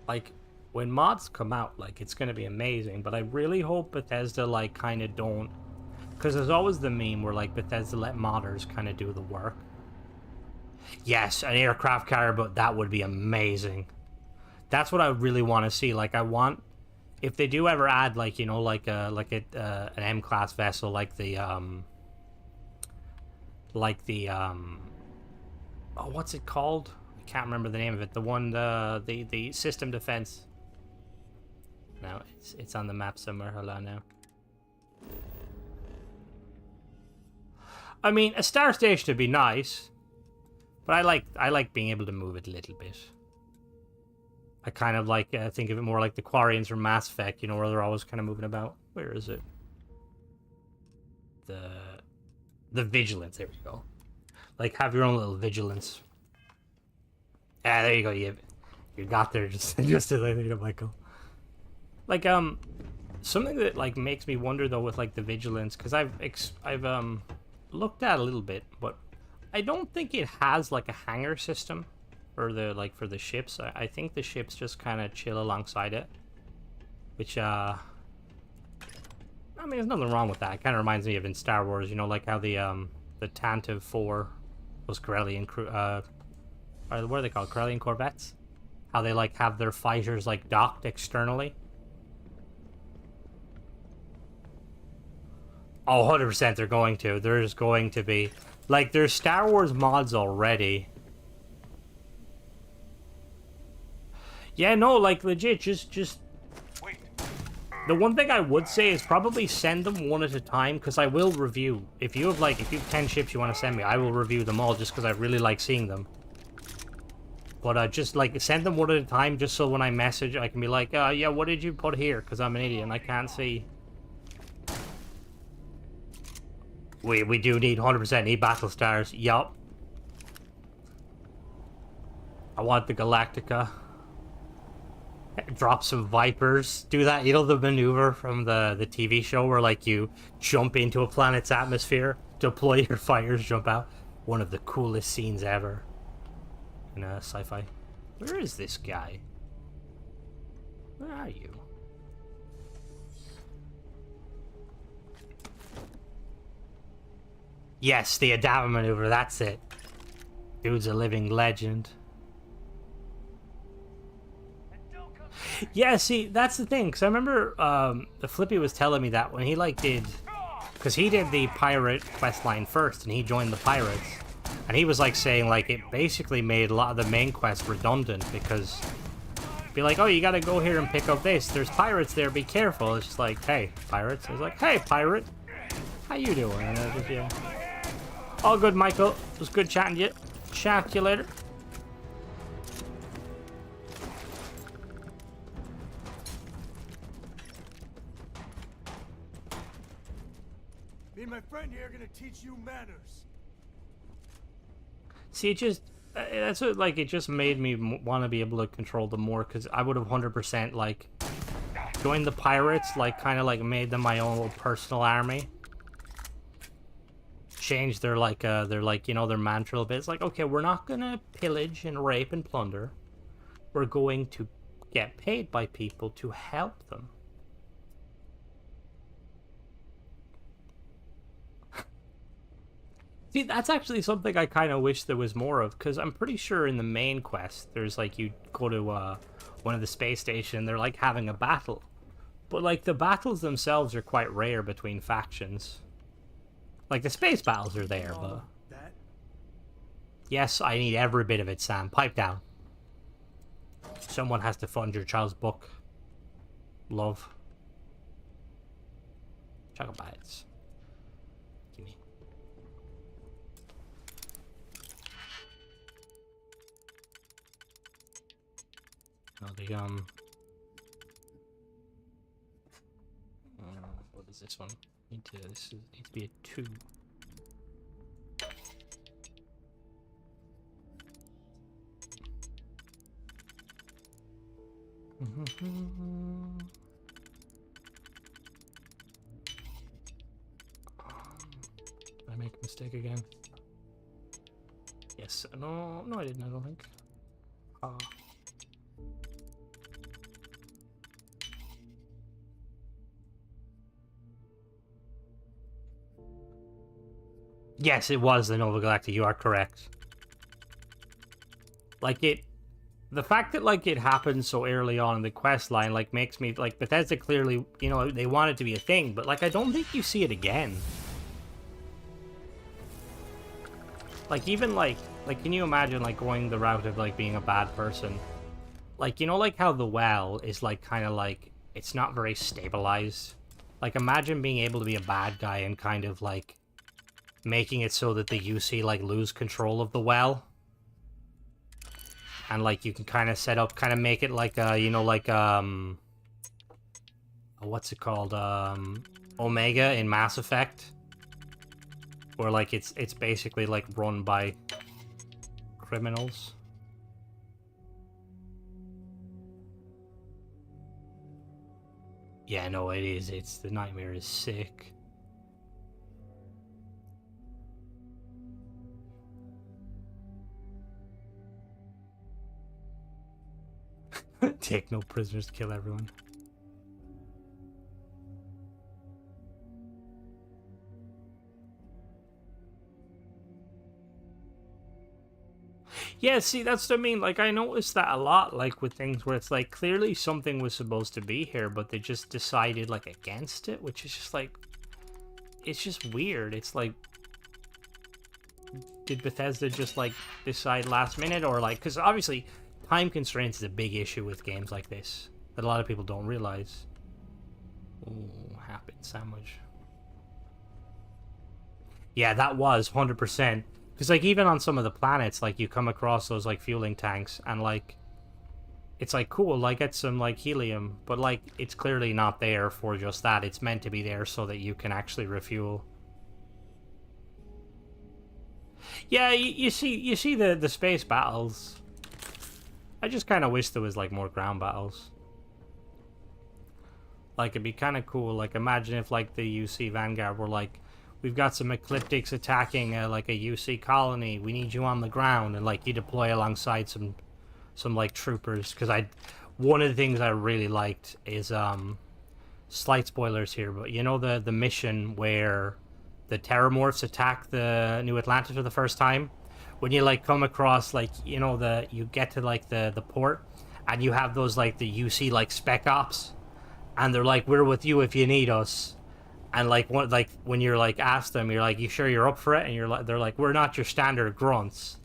Like, when mods come out, like, it's gonna be amazing, but I really hope Bethesda, like, kind of don't... Because there's always the meme where, like, Bethesda let modders kind of do the work. Yes, an aircraft carrier, but that would be amazing. That's what I really want to see. Like, I want... If they do ever add, like, you know, like an M-class vessel, like the, oh, what's it called? Can't remember the name of it. The one, the system defense. No, it's on the map somewhere. Hold on now. I mean, a star station would be nice, but I like being able to move it a little bit. I kind of like think of it more like the Quarians from Mass Effect, you know, where they're always kind of moving about. Where is it? The vigilance. There we go. Like, have your own little vigilance. Ah, there you go. You got there just just as I think, Michael. Like, something that like makes me wonder though with like the vigilance, because I've looked at a little bit, but I don't think it has like a hangar system for the ships. I think the ships just kind of chill alongside it, which I mean, there's nothing wrong with that. It kind of reminds me of in Star Wars, you know, like how the Tantive 4 was Corellian or what are they called? Corellian Corvettes? How they like have their fighters like docked externally. Oh, 100% they're going to. There's going to be. Like, there's Star Wars mods already. Yeah, no, like, legit, just... Wait. The one thing I would say is probably send them one at a time, because I will review. If you have 10 ships you want to send me, I will review them all, just because I really like seeing them. But, just, like, send them one at a time, just so when I message, I can be like, yeah, what did you put here? Because I'm an idiot and I can't see... We do need 100% need battle stars. Yup. I want the Galactica. Drop some Vipers. Do that, you know, the maneuver from the TV show where, like, you jump into a planet's atmosphere, deploy your fires, jump out. One of the coolest scenes ever in sci-fi. Where is this guy? Where are you? Yes, the Adama maneuver, that's it. Dude's a living legend. Yeah, see, that's the thing, because I remember the Flippy was telling me that when he, like, did... Because he did the pirate questline first, and he joined the pirates. And he was, like, saying, like, it basically made a lot of the main quests redundant, because... Be like, oh, you gotta go here and pick up this. There's pirates there, be careful. It's just like, hey, pirates. I was like, hey, pirate. How you doing? And I was just, yeah. All good, Michael. It was good chatting to you. Chat to you later. Me and my friend here are gonna teach you manners. See, it just... that's what, like, it just made me want to be able to control them more, because I would have 100%, like, joined the pirates, like, kind of, like, made them my own little personal army. Change their, like, you know, their mantra a little bit. It's like, okay, we're not gonna pillage and rape and plunder. We're going to get paid by people to help them. See, that's actually something I kind of wish there was more of, because I'm pretty sure in the main quest, there's, like, you go to one of the space station, they're, like, having a battle. But, like, the battles themselves are quite rare between factions. Like, the space battles are there, but... Yes, I need every bit of it, Sam. Pipe down. Someone has to fund your child's book. Love. Chocobites. Gimme. Oh, what is this one? This needs to be a 2. Did I make a mistake again? Yes. No, I didn't, I don't think. Yes, it was the Nova Galactica, you are correct. Like, the fact that, like, it happened so early on in the quest line, like, makes me, like, Bethesda clearly, you know, they want it to be a thing, but, like, I don't think you see it again. Like, even, like, can you imagine, like, going the route of, like, being a bad person? Like, you know, like, how the well is, like, kind of, like, it's not very stabilized? Like, imagine being able to be a bad guy and kind of, like, making it so that the UC, like, lose control of the well. And like you can kind of set up, kind of make it like you know, like what's it called, Omega in Mass Effect, where like it's basically like run by criminals. Yeah, no, it is. It's the nightmare is sick. Take no prisoners, kill everyone. Yeah, see, that's what I mean. Like, I noticed that a lot, like, with things where it's like, clearly something was supposed to be here, but they just decided, like, against it, which is just, like, it's just weird. It's like, did Bethesda just, like, decide last minute, or, like, because obviously, time constraints is a big issue with games like this, that a lot of people don't realize. Ooh, happen sandwich. Yeah, that was 100%. Because, like, even on some of the planets, like, you come across those, like, fueling tanks, and, like, it's, like, cool, like, get some, like, helium, but, like, it's clearly not there for just that. It's meant to be there so that you can actually refuel. Yeah, you see the space battles. I just kind of wish there was, like, more ground battles. Like, it'd be kind of cool. Like, imagine if, like, the UC Vanguard were, like, we've got some ecliptics attacking like a UC colony. We need you on the ground, and like you deploy alongside some like troopers. Because one of the things I really liked is slight spoilers here, but you know the mission where the Terramorphs attack the New Atlantis for the first time. When you like come across like you know you get to like the port, and you have those like the UC like spec ops, and they're like, we're with you if you need us. And like when you're like asked them, you're like, you sure you're up for it? And they're like, we're not your standard grunts.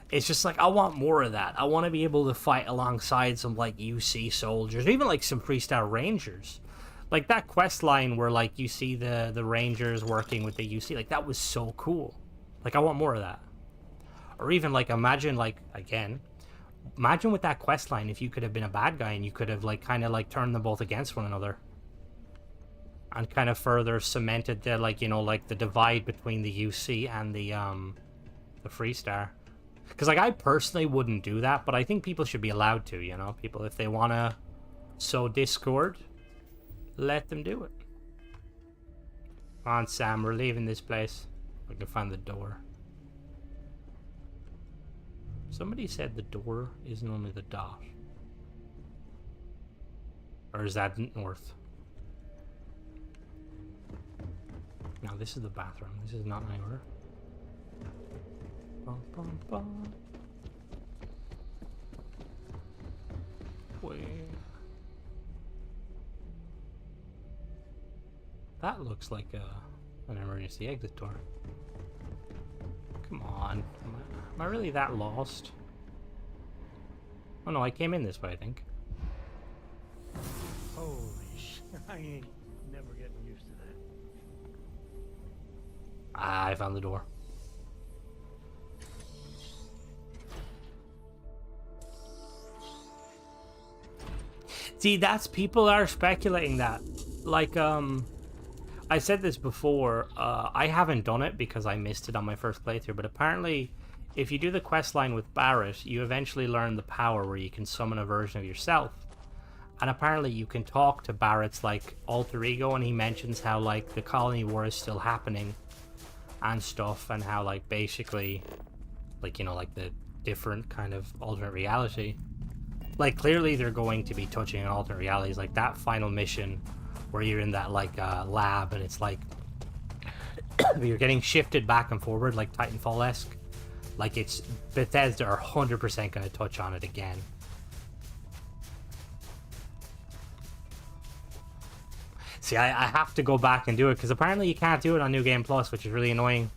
It's just like, I want more of that. I want to be able to fight alongside some like UC soldiers, or even like some Freestar Rangers. Like that quest line where like you see the Rangers working with the UC, like that was so cool. Like I want more of that. Or even like imagine with that quest line if you could have been a bad guy and you could have like kind of like turned them both against one another. And kind of further cemented the like you know like the divide between the UC and the Freestar, because like I personally wouldn't do that, but I think people should be allowed to. You know, people if they wanna sow discord, let them do it. Come on, Sam, we're leaving this place. We can find the door. Somebody said the door isn't only the dot, or is that north? No, this is the bathroom. This is not my order. Bum, bum, bum. Wait. That looks like an emergency exit door. Come on. Am I really that lost? Oh no, I came in this way, I think. Holy shit. I ain't never getting used to that. I found the door. See, that's people are speculating that. Like, I said this before, I haven't done it because I missed it on my first playthrough, but apparently if you do the quest line with Barrett, you eventually learn the power where you can summon a version of yourself. And apparently you can talk to Barrett's, like, alter ego, and he mentions how, like, the colony war is still happening and stuff, and how, like, basically, like, you know, like, the different kind of alternate reality. Like, clearly they're going to be touching on alternate realities, like that final mission where you're in that, like, lab, and it's, like, you're getting shifted back and forward, like Titanfall-esque. Like, it's, Bethesda are 100% going to touch on it again. See, I have to go back and do it, because apparently you can't do it on New Game Plus, which is really annoying.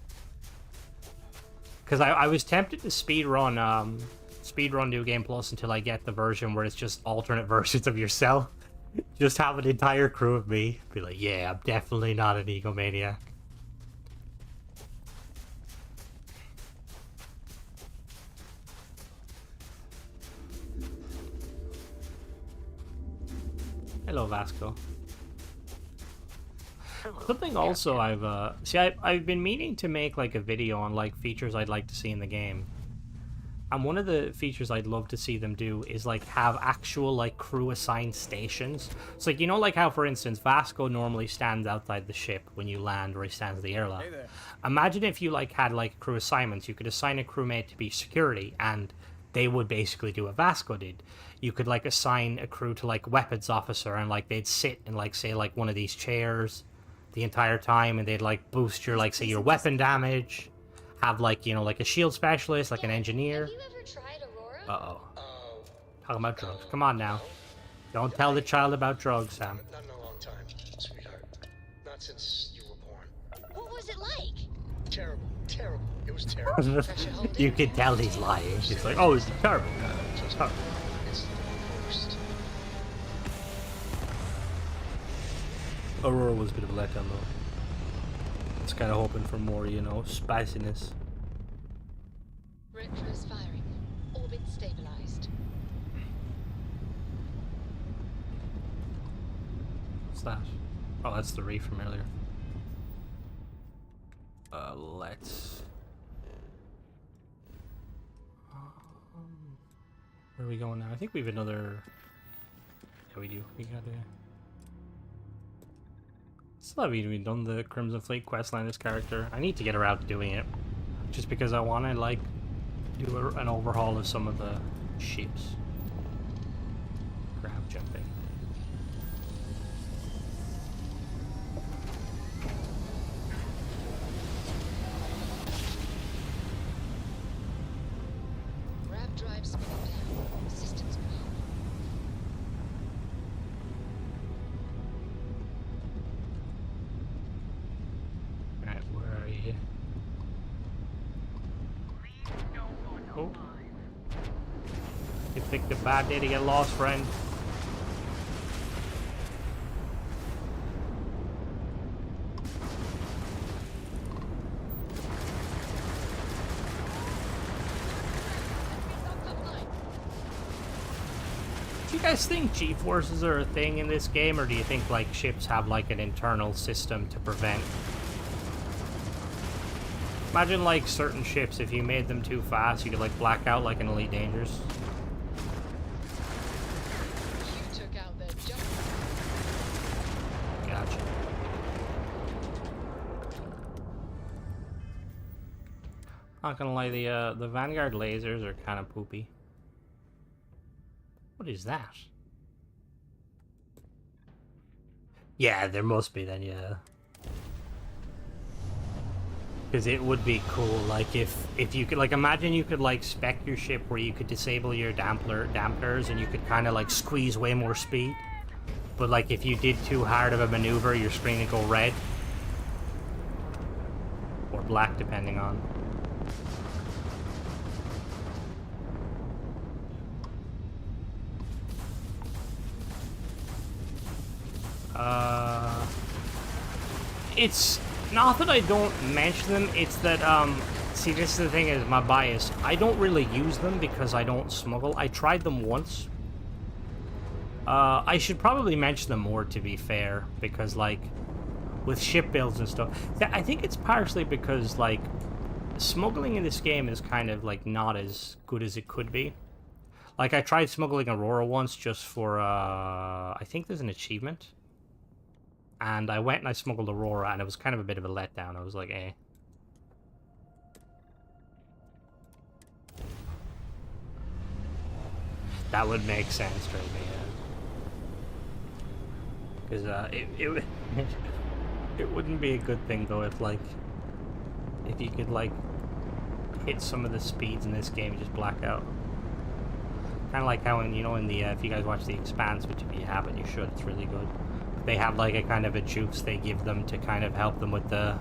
Because I was tempted to speedrun New Game Plus until I get the version where it's just alternate versions of yourself. Just have an entire crew of me. Be like, yeah, I'm definitely not an egomaniac. Hello, Vasco. Hello. Something also I've been meaning to make like a video on like features I'd like to see in the game. And one of the features I'd love to see them do is like have actual like crew assigned stations. So like, you know, like how for instance Vasco normally stands outside the ship when you land, or he stands at the airlock. Hey there. Imagine if you like had like crew assignments. You could assign a crewmate to be security, and they would basically do what Vasco did. You could like assign a crew to like weapons officer, and like they'd sit in like say like one of these chairs the entire time, and they'd like boost your like say your weapon damage. Have like, you know, like a shield specialist, like an engineer. Have you ever tried Aurora? Uh-oh. Talking about drugs. Come on now. Don't tell the child about drugs, Sam. Not in a long time, sweetheart. Not since you were born. What was it like? Terrible, terrible. It was terrible. Pressure holding. You can tell he's lying. He's like, oh, it's terrible. Just Terrible. it's the worst. Aurora was a bit of a letdown, though. It's kind of hoping for more, you know, spiciness. Retros firing. Orbit stabilized. What's that? Oh, that's the reef from earlier. Let's... Where are we going now? I think we have another... Yeah, we do. We gotta... Still haven't even done the Crimson Fleet questline this character. I need to get around to doing it. Just because I want to, like, do an overhaul of some of the ships. Grab jumping. Grav drive spinning down. Systems green. Alright, where are you? Oh. You picked a bad day to get lost, friend. Do you guys think G-forces are a thing in this game, or do you think like ships have like an internal system to prevent? Imagine like certain ships, if you made them too fast, you could like black out like in Elite Dangerous. You took out their jump. Gotcha. Not gonna lie, the Vanguard lasers are kind of poopy. What is that? Yeah, there must be then, yeah. Because it would be cool, like, if you could, like, imagine you could, like, spec your ship where you could disable your dampeners and you could kind of, like, squeeze way more speed. But, like, if you did too hard of a maneuver, your screen would go red. Or black, depending on. It's not that I don't mention them, it's that, see, this is the thing, is my bias. I don't really use them because I don't smuggle. I tried them once. I should probably mention them more, to be fair, because, like, with ship builds and stuff. I think it's partially because, like, smuggling in this game is kind of, like, not as good as it could be. Like, I tried smuggling Aurora once just for, I think there's an achievement. And I went and I smuggled Aurora, and it was kind of a bit of a letdown. I was like, eh. That would make sense, right? Yeah. Because, it wouldn't be a good thing, though, if, like, if you could, like, hit some of the speeds in this game and just black out. Kind of like how, in, you know, in the, if you guys watch The Expanse, which if you haven't, you should, it's really good. They have like a kind of a juice they give them to kind of help them with the...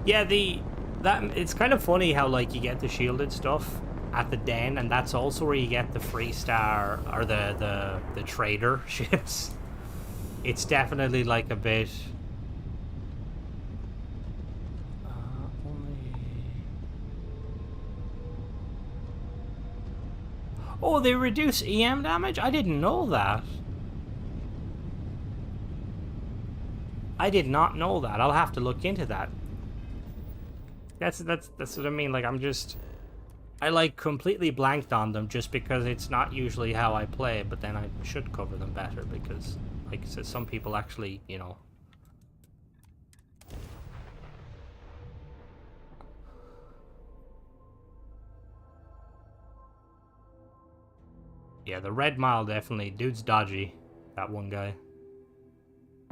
Yeah, it's kind of funny how like you get the shielded stuff at the den, and that's also where you get the Freestar or the trader ships. It's definitely like a bit... Oh, they reduce EM damage? I didn't know that. I did not know that. I'll have to look into that. That's what I mean. Like, I like completely blanked on them just because it's not usually how I play, but then I should cover them better because, like I said, some people actually, you know. Yeah, the red mile definitely. Dude's dodgy. That one guy.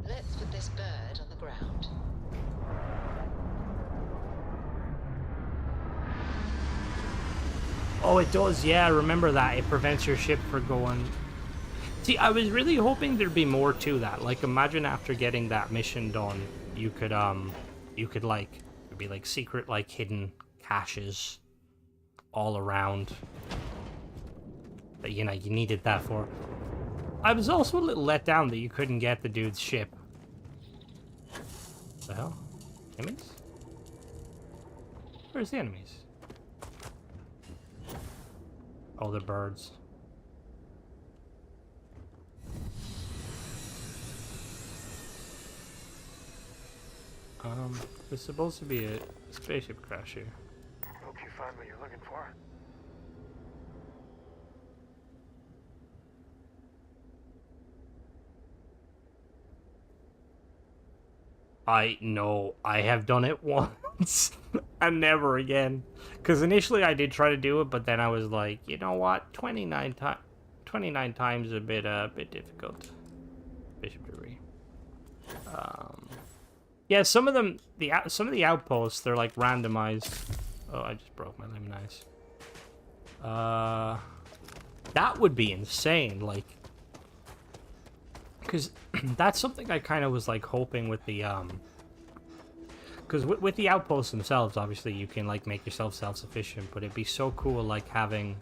Let's put this bird on the ground. Oh, it does. Yeah, I remember that. It prevents your ship from going. See, I was really hoping there'd be more to that. Like, imagine after getting that mission done, you could like, it'd be like secret, like, hidden caches all around. That, you know, you needed that for. I was also a little let down that you couldn't get the dude's ship. What the hell? Enemies? Where's the enemies? Oh, they're birds. There's supposed to be a spaceship crash here. Hope you find what you're looking for. I know I have done it once and never again. Because initially I did try to do it, but then I was like, you know what? 29 times is a bit difficult. Bishop Debris. Yeah, some of them, some of the outposts, they're like randomized. Oh, I just broke my limb. Nice. That would be insane. Like, because that's something I kind of was like hoping with the because with the outposts themselves, obviously you can like make yourself self-sufficient, but it'd be so cool like having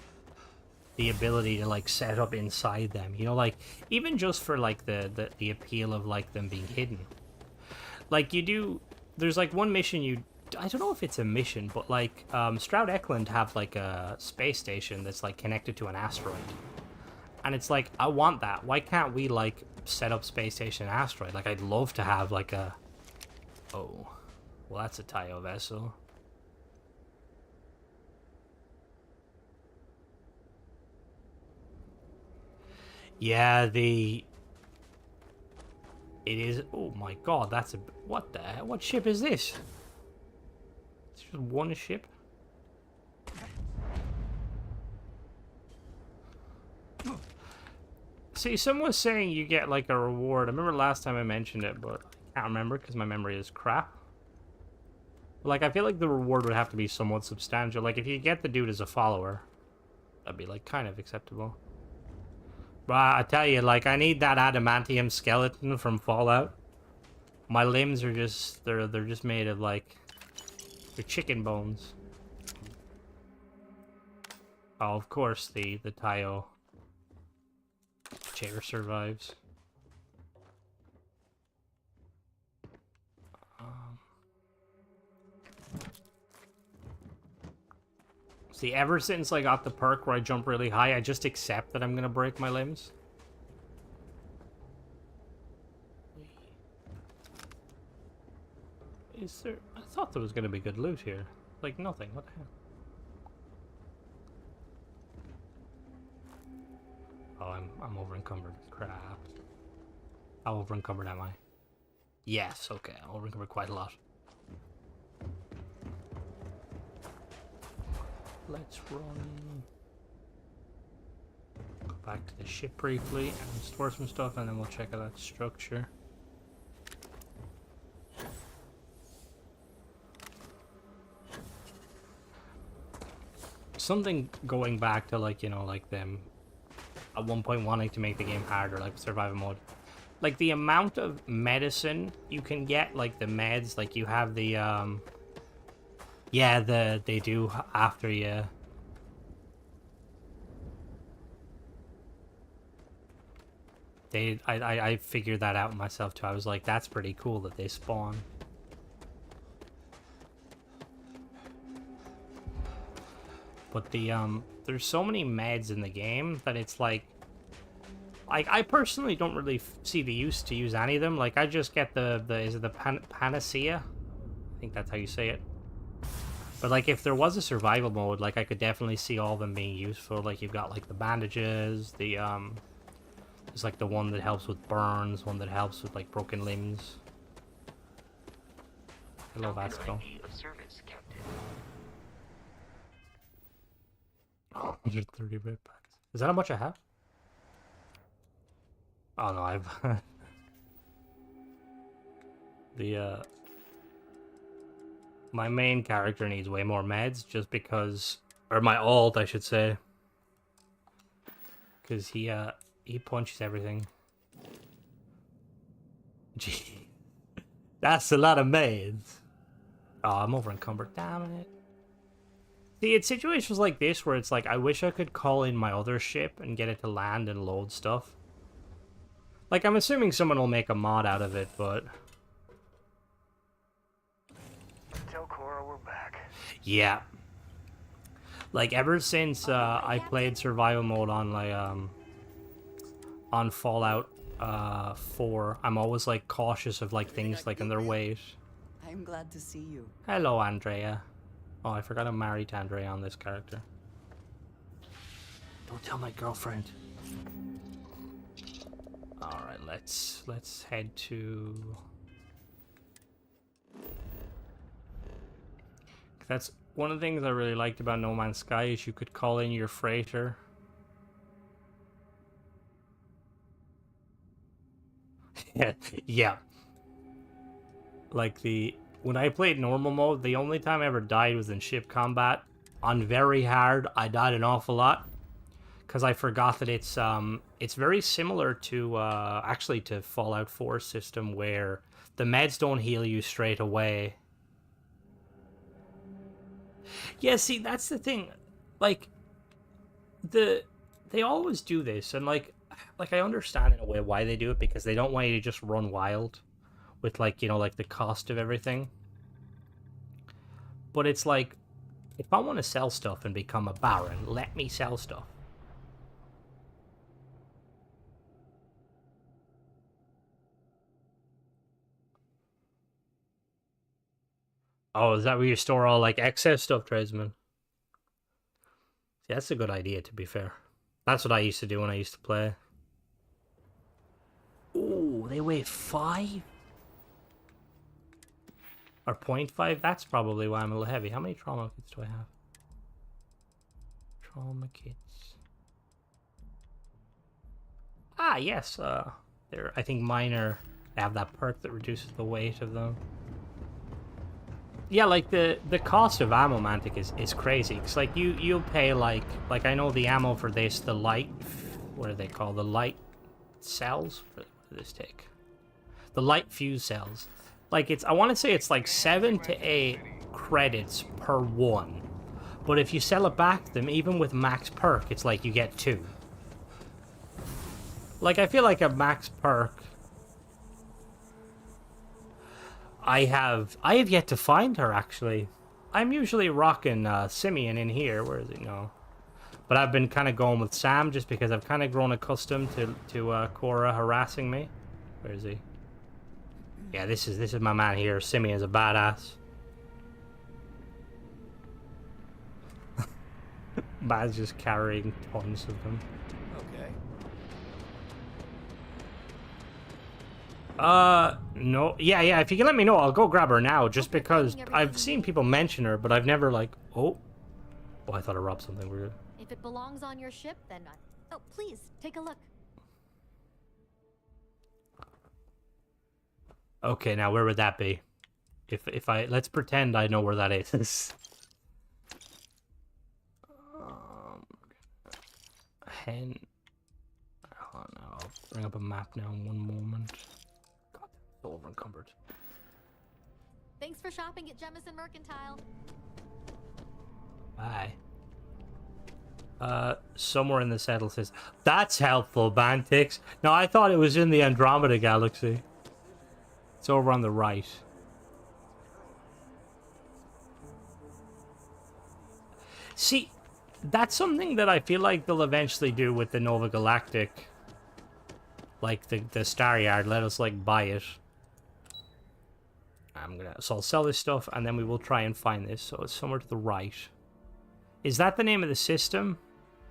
the ability to like set up inside them, you know, like even just for like the appeal of like them being hidden. Like you do, there's like one mission I don't know if it's a mission, but like Stroud Eklund have like a space station that's like connected to an asteroid. And it's like, I want that. Why can't we like set up space station asteroid? Like I'd love to have like a... Oh, well that's a Taio vessel. Yeah, it is... Oh my god, that's a... What the hell? What ship is this? It's just one ship? See, someone was saying you get like a reward. I remember last time I mentioned it, but I can't remember because my memory is crap. Like, I feel like the reward would have to be somewhat substantial. Like, if you get the dude as a follower, that'd be like kind of acceptable. But I tell you, like, I need that adamantium skeleton from Fallout. My limbs are just, they're just made of like, they're chicken bones. Oh, of course, the Taio chair survives. See, ever since I got the perk where I jump really high, I just accept that I'm gonna break my limbs. Is there... I thought there was gonna be good loot here. Like, nothing. What the hell? Oh, I'm over encumbered. Crap. How over encumbered am I? Yes, okay. I'm over encumbered quite a lot. Let's run. Go back to the ship briefly and store some stuff, and then we'll check out that structure. Something going back to, like, you know, like them at one point wanting to make the game harder, like survival mode. Like the amount of medicine you can get, like the meds, like you have the yeah, they do after you. I figured that out myself too. I was like, that's pretty cool that they spawn. But the there's so many meds in the game that it's like I personally don't really see the use to use any of them. Like I just get the is it the panacea? I think that's how you say it. But like if there was a survival mode, like I could definitely see all of them being useful. Like you've got like the bandages, the there's like the one that helps with burns, one that helps with like broken limbs. Hello, Vasco. Oh, 130 bit packs. Is that how much I have? Oh no, I've the my main character needs way more meds just because, or my alt I should say, because he punches everything. Gee, that's a lot of meds. Oh, I'm over encumbered. Damn it. See, it's situations like this where it's like I wish I could call in my other ship and get it to land and load stuff. Like, I'm assuming someone will make a mod out of it, but... Tell Cora we're back. Yeah. Like, ever since I played survival mode on, like, on Fallout 4, I'm always, like, cautious of, like, things, like, in their ways. I'm glad to see you. Hello, Andrea. Oh, I forgot I'm married to Andrea on this character. Don't tell my girlfriend. Alright, let's head to... That's one of the things I really liked about No Man's Sky is you could call in your freighter. Yeah. Like when I played normal mode, the only time I ever died was in ship combat. On very hard, I died an awful lot. Because I forgot that it's very similar to, actually to Fallout 4 system where the meds don't heal you straight away. Yeah, see, that's the thing. Like, they always do this, and like I understand in a way why they do it, because they don't want you to just run wild with, like, you know, like the cost of everything. But it's like, if I want to sell stuff and become a baron, let me sell stuff. Oh, is that where you store all, like, excess stuff, tradesman? Yeah, that's a good idea, to be fair. That's what I used to do when I used to play. Ooh, they weigh 5? Or 0.5? That's probably why I'm a little heavy. How many trauma kits do I have? Trauma kits. Ah, yes. They're, I think mine are... They have that perk that reduces the weight of them. Yeah, like the cost of ammo, Mantic, is crazy. It's like you'll pay like I know the ammo for this, the light, what are they called? The light cells? What did this take? The light fuse cells. Like I want to say it's like 7 to 8 credits per one. But if you sell it back to them, even with max perk, it's like you get 2. Like I feel like a max perk. I have yet to find her, actually. I'm usually rocking Simeon in here. Where is he? No. But I've been kind of going with Sam just because I've kind of grown accustomed to Cora harassing me. Where is he? Yeah, this is my man here. Simeon's a badass. Man's just carrying tons of them. Okay. No. Yeah, if you can let me know, I'll go grab her now, just because I've seen people mention her, but I've never, like... Oh, I thought I robbed something weird. If it belongs on your ship, then... Oh, please, take a look. Okay, now where would that be? If I... Let's pretend I know where that is. Hen... Oh, no. I'll bring up a map now in one moment. So over encumbered. Thanks for shopping at Jemison Mercantile. Bye. Somewhere in the settle says that's helpful, Bantix. No, I thought it was in the Andromeda Galaxy. It's over on the right. See, That's something that I feel like they'll eventually do with the Nova Galactic. Like the Star Yard, let us like buy it. So I'll sell this stuff and then we will try and find this. So it's somewhere to the right. Is that the name of the system?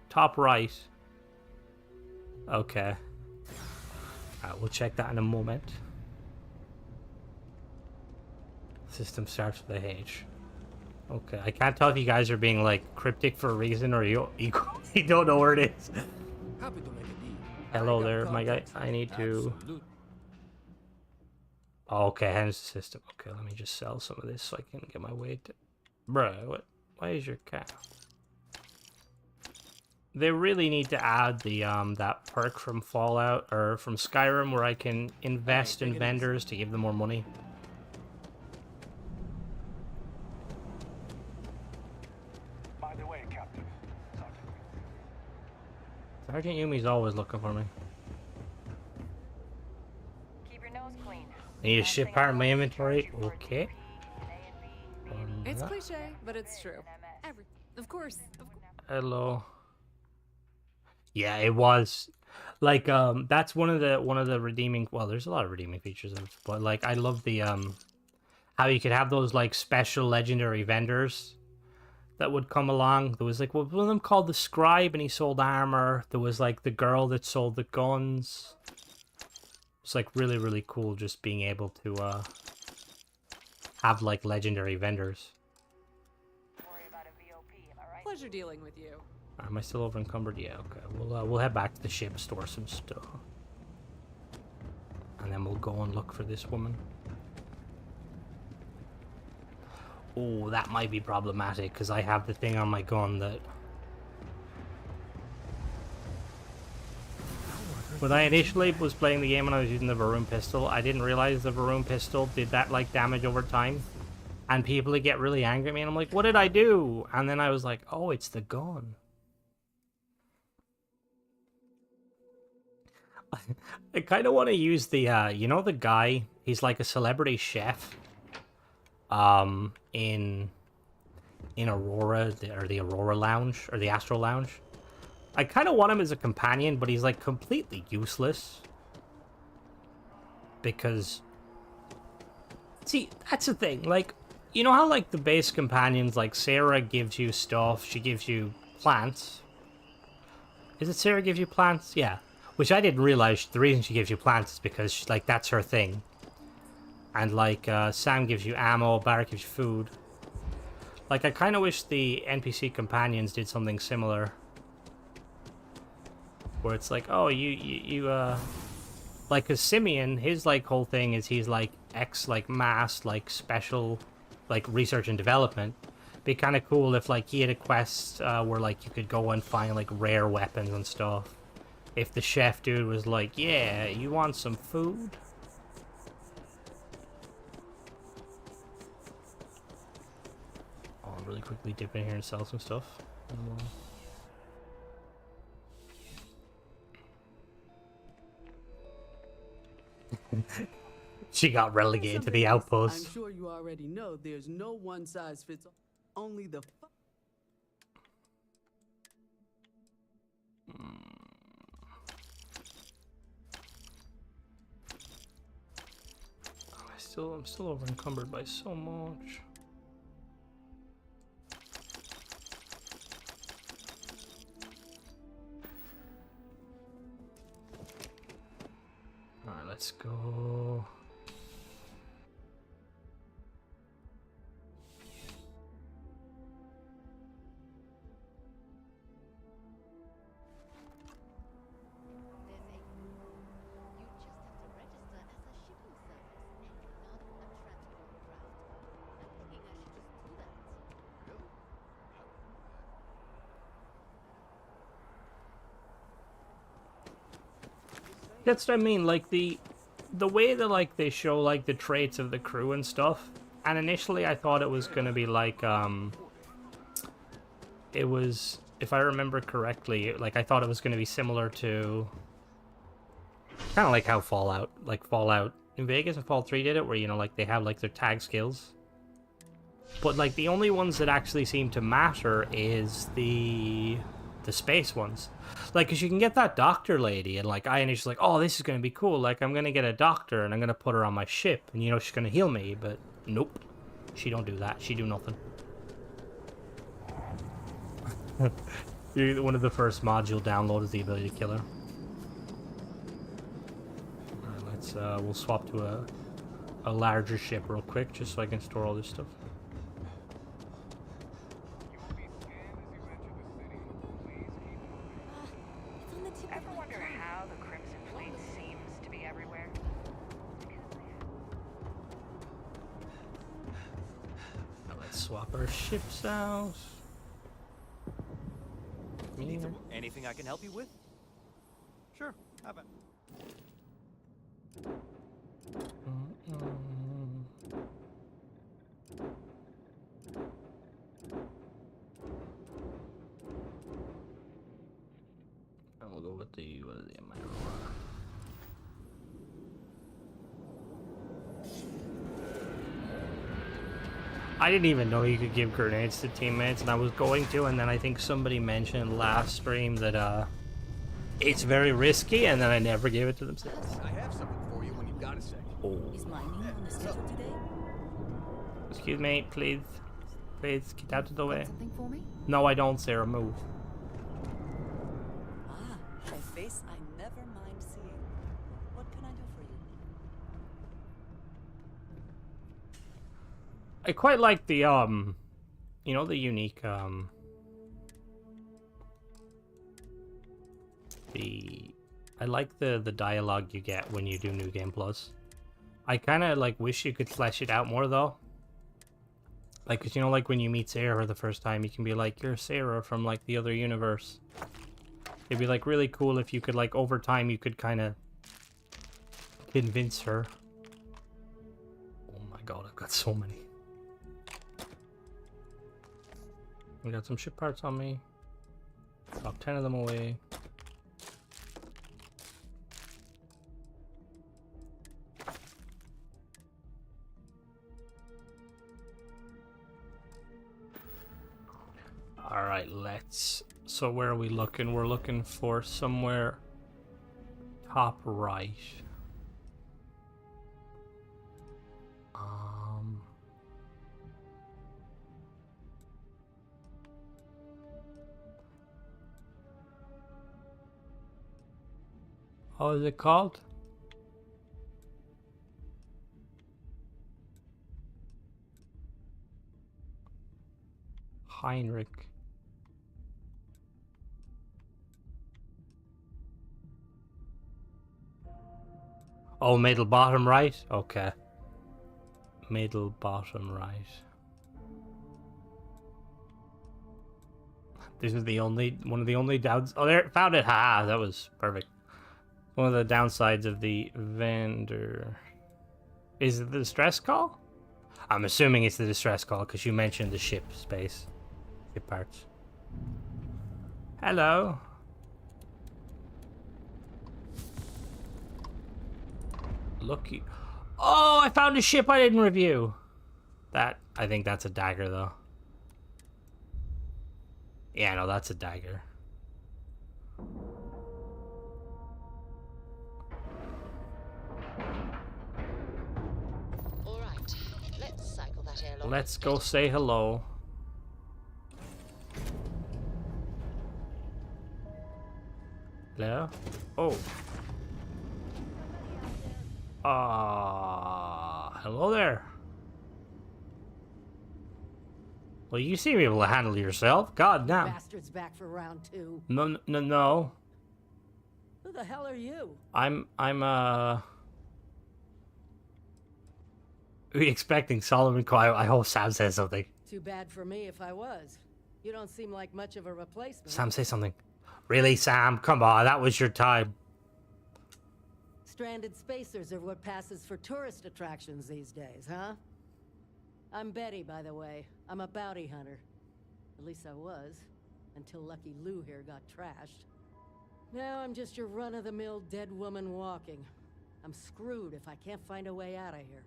Top right. Okay. Alright, we'll check that in a moment. System starts with a H. Okay, I can't tell if you guys are being like cryptic for a reason or you don't know where it is. Happy to make a deal. Hello there, my guy. I need to... Oh, okay, hence the system. Okay, let me just sell some of this so I can get my weight. Bruh, what? Why is your cat? They really need to add the that perk from Fallout or from Skyrim where I can invest in vendors to give them more money. By the way, Captain. Sergeant Yumi's always looking for me. Keep your nose clean. I need a ship part in my inventory. Okay. It's cliche, but it's true. Of course. Hello. Yeah, it was. Like, that's one of the redeeming... Well, there's a lot of redeeming features of it, but, like, I love the, how you could have those, like, special legendary vendors that would come along. There was, like, one of them called the Scribe, and he sold armor. There was, like, the girl that sold the guns. It's, like, really, really cool just being able to, have, like, legendary vendors. Pleasure dealing with you. Am I still over encumbered? Yeah, okay. We'll head back to the ship, store some stuff. And then we'll go and look for this woman. Oh, that might be problematic, because I have the thing on my gun that... When I initially was playing the game and I was using the Varun pistol, I didn't realize the Varun pistol did that, like, damage over time. And people would get really angry at me, and I'm like, what did I do? And then I was like, oh, it's the gun. I kind of want to use the, you know the guy, he's like a celebrity chef, in Aurora, or the Aurora Lounge, or the Astro Lounge. I kind of want him as a companion, but he's like completely useless. Because, see, that's the thing, like, you know how like the base companions, like Sarah gives you stuff, she gives you plants. Is it Sarah gives you plants? Yeah. Which I didn't realize the reason she gives you plants is because, she, like, that's her thing. And, like, Sam gives you ammo, Barrett gives you food. Like, I kind of wish the NPC companions did something similar. Where it's like, oh, like, cause Simeon, his, like, whole thing is he's, like, mass, like, special, like, research and development. Be kind of cool if, like, he had a quest, where, like, you could go and find, like, rare weapons and stuff. If the chef dude was like, yeah, you want some food? I'll really quickly dip in here and sell some stuff. She got relegated to the outpost. I'm sure you already know there's no one size fits all. Only the I'm still over encumbered by so much. Alright, let's go. That's what I mean, like the way that like they show like the traits of the crew and stuff. And initially I thought it was gonna be like it was, if I remember correctly, like I thought it was gonna be similar to kind of like how Fallout in Vegas and Fallout 3 did it, where, you know, like they have like their tag skills. But like the only ones that actually seem to matter is the space ones. Like, cause you can get that doctor lady, and like I initially like, oh, this is gonna be cool. Like I'm gonna get a doctor, and I'm gonna put her on my ship, and you know she's gonna heal me. But nope, she don't do that. She do nothing. One of the first mods you'll download is the ability to kill her. Alright, let's we'll swap to a larger ship real quick, just so I can store all this stuff. Ever wonder how the Crimson Fleet seems to be everywhere? Now let's swap our ships out. Anything I can help you with? Sure, have it. And we'll go with the what is the amount? I didn't even know you could give grenades to teammates, and I was going to, and then I think somebody mentioned last stream that it's very risky, and then I never gave it to them since. I have something for you when you've got a second. Oh. Is my name on the schedule today? Excuse me, please. Please, get out of the way. Something for me? No, I don't, Sarah. Move. Ah, a face I never mind seeing. What can I do for you? I quite like the, you know, the unique, I like the dialogue you get when you do New Game Plus. I kind of, like, wish you could flesh it out more, though. Like, 'cause, you know, like, when you meet Sarah the first time, you can be like, you're Sarah from, like, the other universe. It'd be, like, really cool if you could, like, over time, you could kind of convince her. Oh my god, I've got so many. I got some ship parts on me. Drop 10 of them away. Alright, let's... So where are we looking? We're looking for somewhere top right. How is it called? Heinrich. Oh, middle bottom right? Okay. Middle bottom right. This is one of the only downs. Oh, there, found it. Ha, that was perfect. One of the downsides of the vendor. Is it the distress call? I'm assuming it's the distress call because you mentioned the ship space. Ship parts. Hello. Lucky. Oh, I found a ship I didn't review. I think that's a dagger though. Yeah, no, that's a dagger. All right, let's cycle that airlock. Let's go say hello. Hello? Oh. Hello there. Well, you seem able to handle yourself. God damn. Bastard's back for round 2. No. Who the hell are you? I'm we expecting Solomon Call. I hope Sam says something. Too bad for me if I was. You don't seem like much of a replacement. Sam, say something. Really, Sam? Come on, that was your time. Stranded spacers are what passes for tourist attractions these days, huh? I'm Betty, by the way. I'm a bounty hunter. At least I was, until Lucky Lou here got trashed. Now I'm just your run-of-the-mill dead woman walking. I'm screwed if I can't find a way out of here.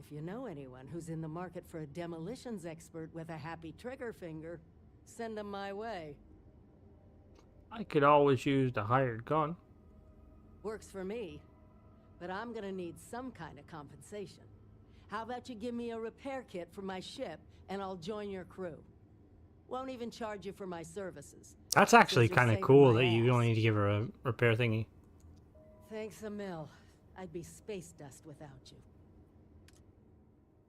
If you know anyone who's in the market for a demolitions expert with a happy trigger finger, send them my way. I could always use the hired gun. Works for me, but I'm gonna need some kind of compensation. How about you give me a repair kit for my ship, and I'll join your crew. Won't even charge you for my services. That's actually Since you're kind of saving cool my that you don't ass. need to give her a repair thingy. Thanks a mil. I'd be space dust without you.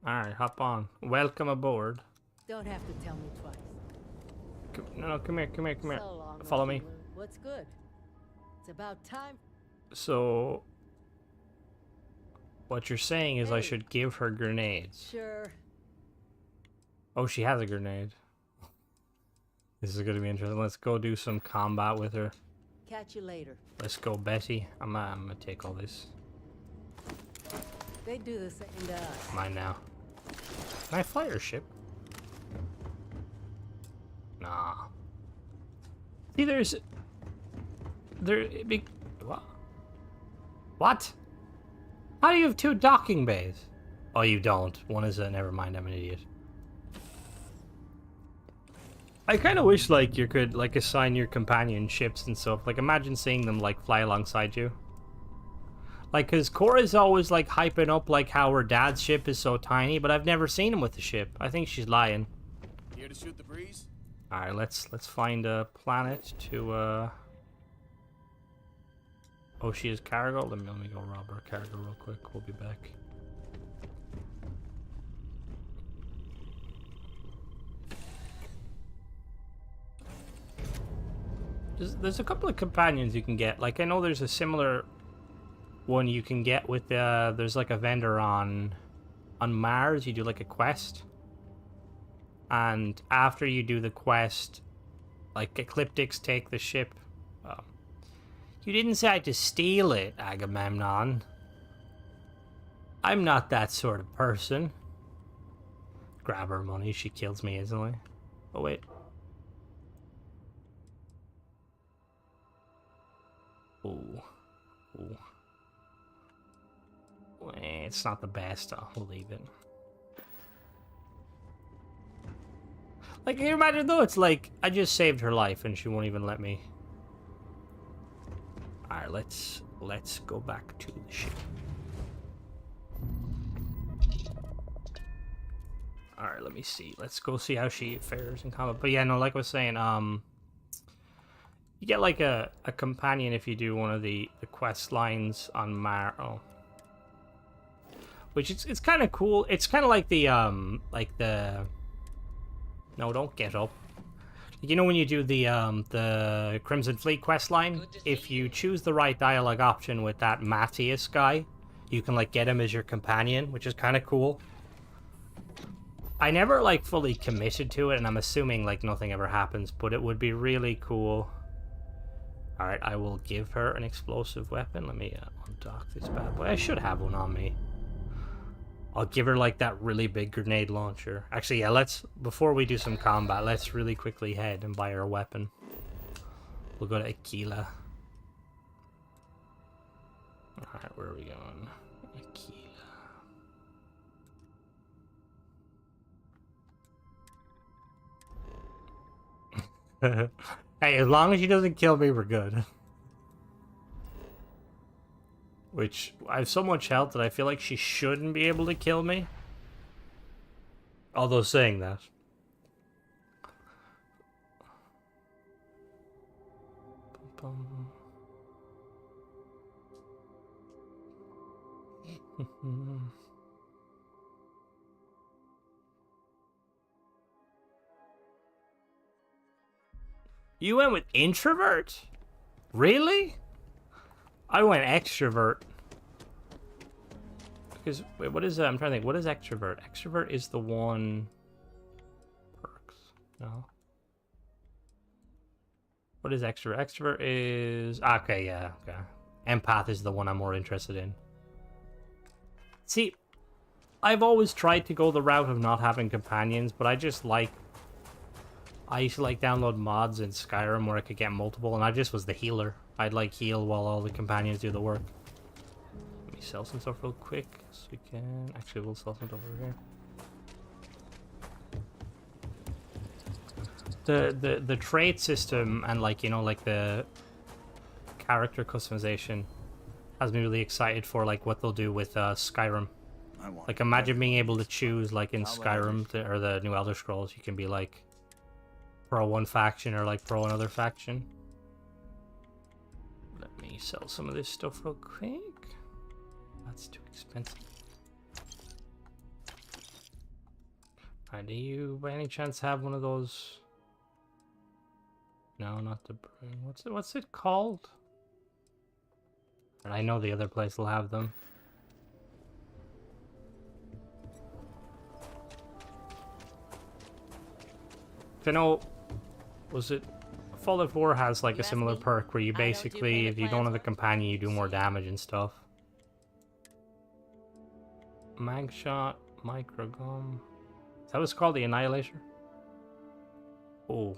Alright, hop on. Welcome aboard. Don't have to tell me twice. No, come here. So long, Follow Lucky me. Lou. What's good? It's about time. So, what you're saying is I Hey. should give her grenades. Sure. Oh, she has a grenade. This is gonna be interesting. Let's go do some combat with her. Catch you later. Let's go, Betty. I'm gonna take all this. They do the same to us. Mine now. Can I fly her ship? Nah. See, what? What? How do you have 2 docking bays? Oh, you don't. One is a... Never mind, I'm an idiot. I kind of wish, like, you could, like, assign your companion ships and stuff. Like, imagine seeing them, like, fly alongside you. Like, because Cora's always, like, hyping up, like, how her dad's ship is so tiny, but I've never seen him with the ship. I think she's lying. Here to shoot the breeze? Alright, let's find a planet to, Oh, she is cargo? Let me go rob her cargo real quick. We'll be back. There's a couple of companions you can get. Like, I know there's a similar one you can get with, there's like a vendor on Mars. You do like a quest. And after you do the quest, like, ecliptics take the ship. You didn't say I had to steal it, Agamemnon. I'm not that sort of person. Grab her money, she kills me easily. Oh, wait. Ooh. Ooh. It's not the best, I'll leave it. Like, can you imagine though? It's like, I just saved her life and she won't even let me. Alright, let's go back to the ship. Alright, let me see. Let's go see how she fares in combat. But yeah, no, like I was saying, you get like a companion if you do one of the quest lines on Mars. Oh. Which it's kind of cool. It's kind of like the no, don't get up. You know when you do the Crimson Fleet quest line, if you choose the right dialogue option with that Matthias guy, you can like get him as your companion, which is kind of cool. I never like fully committed to it, and I'm assuming like nothing ever happens, but it would be really cool. All right, I will give her an explosive weapon. Let me undock this bad boy. I should have one on me. I'll give her like that really big grenade launcher. Actually, yeah, let's, before we do some combat, let's really quickly head and buy her a weapon. We'll go to Aquila. Alright, where are we going? Aquila. Hey, as long as she doesn't kill me, we're good. Which, I have so much health that I feel like she shouldn't be able to kill me. Although saying that. You went with introvert? Really? I went extrovert. Because, wait, what is that? I'm trying to think. What is extrovert? Extrovert is the one... Perks. No. What is extrovert? Extrovert is... Okay, yeah, okay. Empath is the one I'm more interested in. See, I've always tried to go the route of not having companions, but I just like... I used to like download mods in Skyrim where I could get multiple, and I just was the healer. I'd like heal while all the companions do the work. Let me sell some stuff real quick so we can. Actually, we'll sell some stuff over here. The trade system and like, you know, like the character customization has me really excited for like what they'll do with Skyrim. Like imagine being able to choose like in Skyrim or the new Elder Scrolls, you can be like pro one faction or like pro another faction. Let me sell some of this stuff real quick. That's too expensive. Do you by any chance have one of those? No, not the brain. What's it called? I know the other place will have them. I know, was it Fallout 4 has like a similar perk where you basically, if you don't have a companion, you do more damage and stuff. Mag shot, microgum. Is that what's called, the Annihilator? Oh.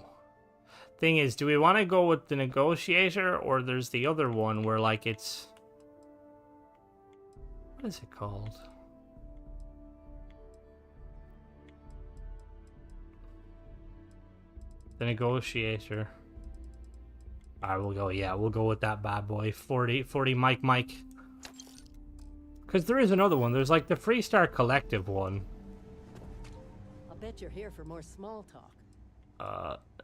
Thing is, do we want to go with the Negotiator, or there's the other one where like it's... What is it called? The Negotiator. Alright, we'll go, yeah, we'll go with that bad boy. 40 Mike. Because there is another one. There's like the Freestar Collective one. I'll bet you're here for more small talk.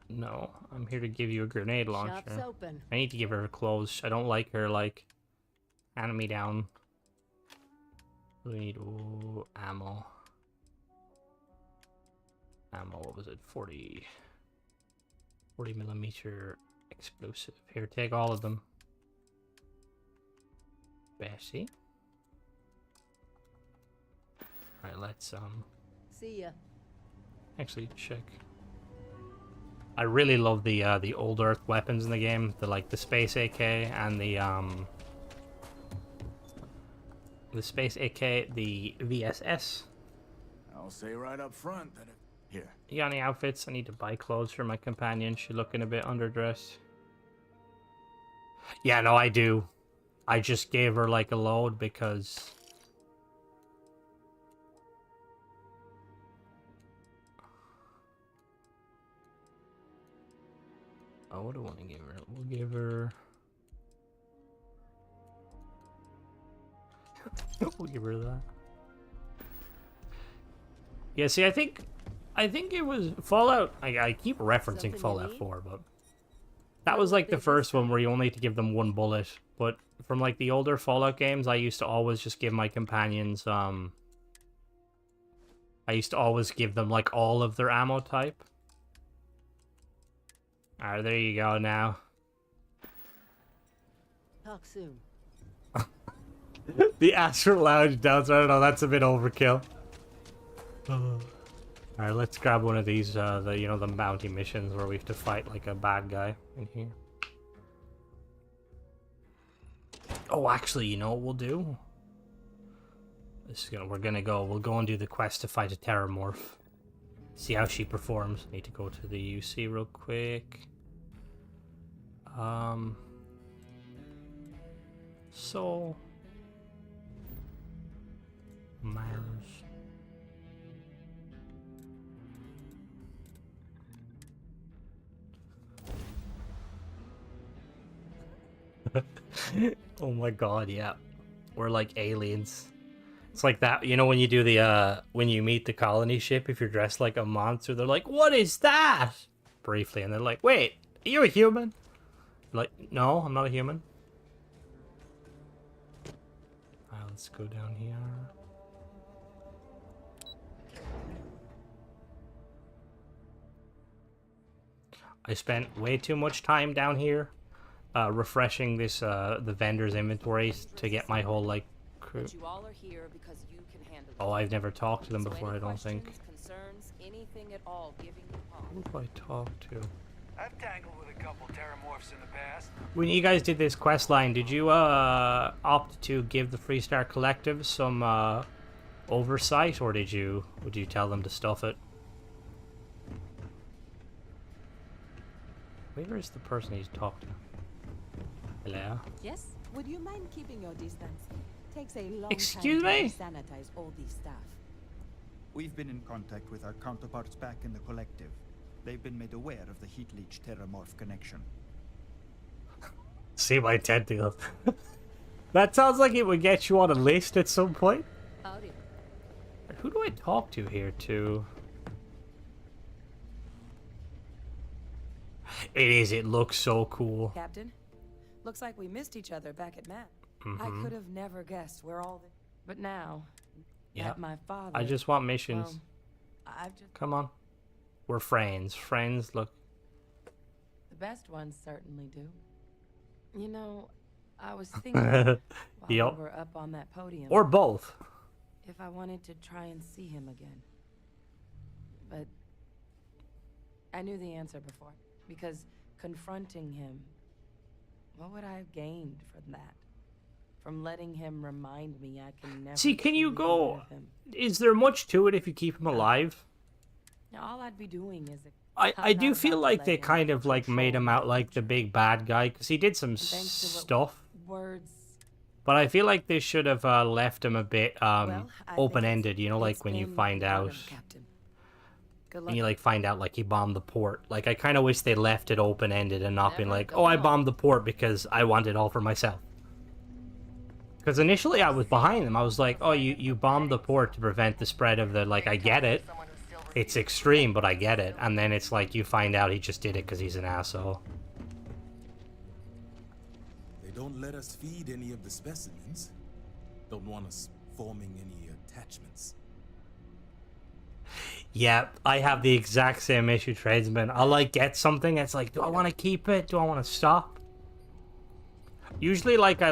No. I'm here to give you a grenade launcher. Shop's open. I need to give her clothes. I don't like her, like, handing me down. We need, ooh, ammo. Ammo, what was it? 40 millimeter explosive. Here, take all of them. Bessie. Alright, let's, See ya. actually check. I really love the old Earth weapons in the game. The Space AK and the Space AK, the VSS. I'll say right up front that here. You got any outfits? I need to buy clothes for my companion. She's looking a bit underdressed. Yeah, no, I do. I just gave her like a load because... Oh, what do I want to give her? We'll give her... we'll give her that. Yeah, see, I think it was Fallout... I keep referencing Fallout 4, but... That was like the first one where you only had to give them one bullet. But from like the older Fallout games, I used to always just give my companions, I used to always give them like all of their ammo type. Alright, there you go now. Talk soon. The Astral Lounge downstairs. I don't know, that's a bit overkill. Alright, let's grab one of these, the bounty missions where we have to fight like a bad guy in here. Oh, actually, you know what we'll do? We'll go and do the quest to fight a Terramorph. See how she performs. Need to go to the UC real quick. So Mars. Oh my god, yeah. We're like aliens. It's like that, you know, when you do the, when you meet the colony ship, if you're dressed like a monster, they're like, what is that? Briefly, and they're like, wait, are you a human? Like, no, I'm not a human. Alright, let's go down here. I spent way too much time down here refreshing this the vendor's inventories to get my whole like crew. You all are here because you can handle Oh, I've never talked to them before, I don't think. Concerns, anything at all, giving you pause. Who do I talk to? I've tangled with a couple Terramorphs in the past. When you guys did this quest line, did you opt to give the Freestar Collective some oversight, or would you tell them to stuff it? Where is the person he's talked to? Hello? Yes? Would you mind keeping your distance? Takes takes a long Excuse time me? to sanitize all these staff. We've been in contact with our counterparts back in the collective. They've been made aware of the heat leech terramorph connection. See my tentacles. That sounds like it would get you on a list at some point. Howdy. Who do I talk to here, too? It is. It looks so cool. Captain, looks like we missed each other back at MAP. I Mhm. could have never guessed where all the... But now, Yeah. that my father... I just want missions. Well, I've just... Come on. We're friends. Friends, look. The best ones certainly do. You know, I was thinking while Yup. we were up on that podium. Or both. If I wanted to try and see him again. But I knew the answer before. Because confronting him, what would I have gained from that? From letting him remind me I can never... See, can you truly go... get rid of him. Is there much to it if you keep him alive? Now, all I'd be doing is... I do not feel about to like let they him kind of like made him out like the big bad guy because he did some Thanks to what stuff, words... but I feel like they should have left him a bit Well, I think open-ended. You know, like it's when you been find out, honor, Captain. Good when you luck. like find out like he bombed the port. Like I kind of wish they left it open-ended and not been Never like, go oh, I wrong. bombed the port because I want it all for myself. Because initially I was behind them. I was like, oh, you bombed the port to prevent the spread of the, like, I get it. It's extreme, but I get it. And then it's like you find out he just did it because he's an asshole. They don't let us feed any of the specimens. Don't want us forming any attachments. Yeah, I have the exact same issue, tradesman. I'll like get something, it's like, do I want to keep it? Do I want to stop? Usually, like, I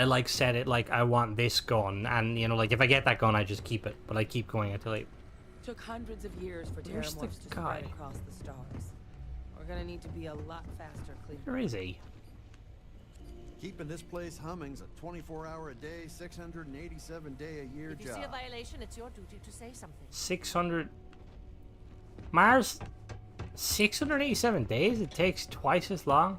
like set it like I want this gun, and you know, like if I get that gun, I just keep it. But I keep going until I... Took hundreds of years for Where's the terramorphs to guy? spread across the stars. We're gonna need to be a lot faster cleaning. Where is he? Keeping this place humming's a 24-hour-a-day, 687-day-a-year If you job. see a violation, it's your duty to say something. 600... Mars... 687 days? It takes twice as long?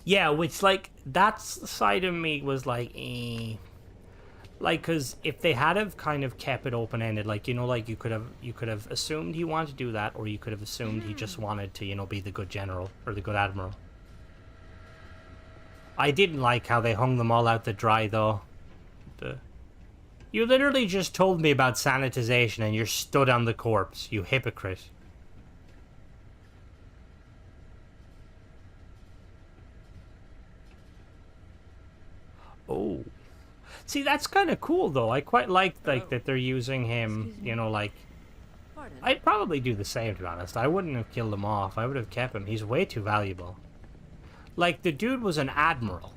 Yeah, which, like, that side of me was like, eh. Like, because if they had have kind of kept it open-ended, like, you know, like, you could have assumed he wanted to do that, or you could have assumed he just wanted to, you know, be the good general, or the good admiral. I didn't like how they hung them all out to dry, though. You literally just told me about sanitization, and you're stood on the corpse, you hypocrite. Oh. See, that's kind of cool, though. I quite like that they're using him, you know, like... Pardon. I'd probably do the same, to be honest. I wouldn't have killed him off. I would have kept him. He's way too valuable. Like, the dude was an admiral.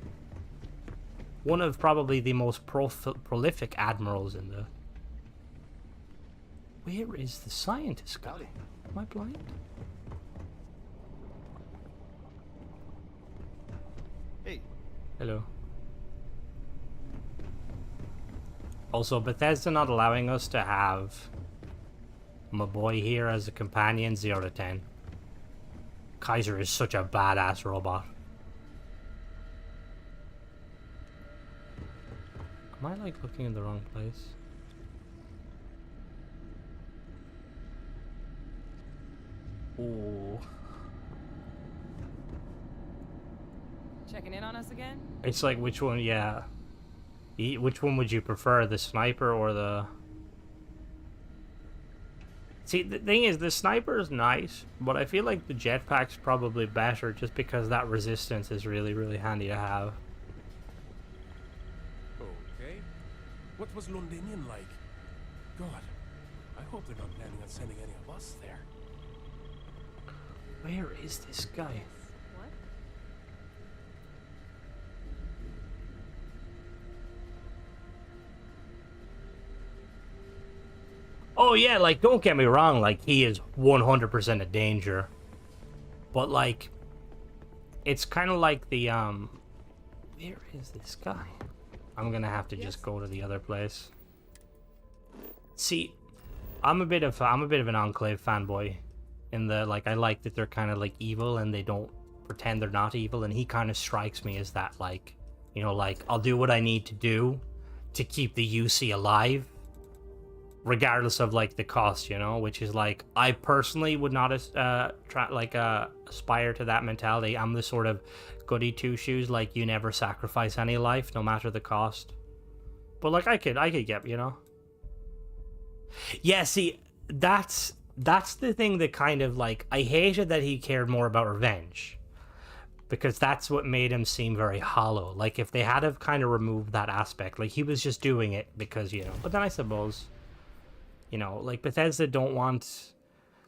One of probably the most prolific admirals in the... Where is the scientist guy? Am I blind? Hey. Hello. Also, Bethesda not allowing us to have my boy here as a companion, 0 to 10. Kaiser is such a badass robot. Am I, like, looking in the wrong place? Ooh. Checking in on us again? It's like, which one, yeah. Which one would you prefer, the sniper or the... See, the thing is, the sniper is nice, but I feel like the jetpack's probably better just because that resistance is really, really handy to have. Okay. What was Londinian like? God, I hope they're not planning on sending any of us there. Where is this guy? Oh yeah, like, don't get me wrong, like, he is 100% a danger. But, like, it's kind of like the, where is this guy? I'm gonna have to just go to the other place. See, I'm a bit of an Enclave fanboy. In the, like, I like that they're kind of, like, evil and they don't pretend they're not evil, and he kind of strikes me as that, like, you know, like, I'll do what I need to do to keep the UC alive, regardless of, like, the cost, you know, which is, like, I personally would not aspire to that mentality. I'm the sort of goody two-shoes, like, you never sacrifice any life, no matter the cost. But, like, I could get, you know. Yeah, see, that's the thing that kind of, like, I hated that he cared more about revenge, because that's what made him seem very hollow. Like, if they had have kind of removed that aspect, like, he was just doing it because, you know. But then I suppose, you know, like, Bethesda don't want,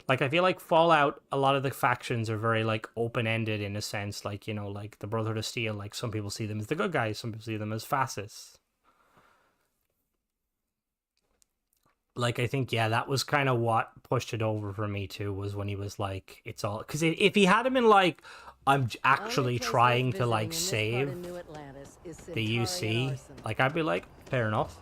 like, I feel like Fallout, a lot of the factions are very, like, open-ended in a sense, like, you know, like, the Brotherhood of Steel, like, some people see them as the good guys, some people see them as fascists. Like, I think, yeah, that was kind of what pushed it over for me, too, was when he was like, it's all... Because if he had been like, I'm actually trying to, like, save the UC, like, I'd be like, fair enough.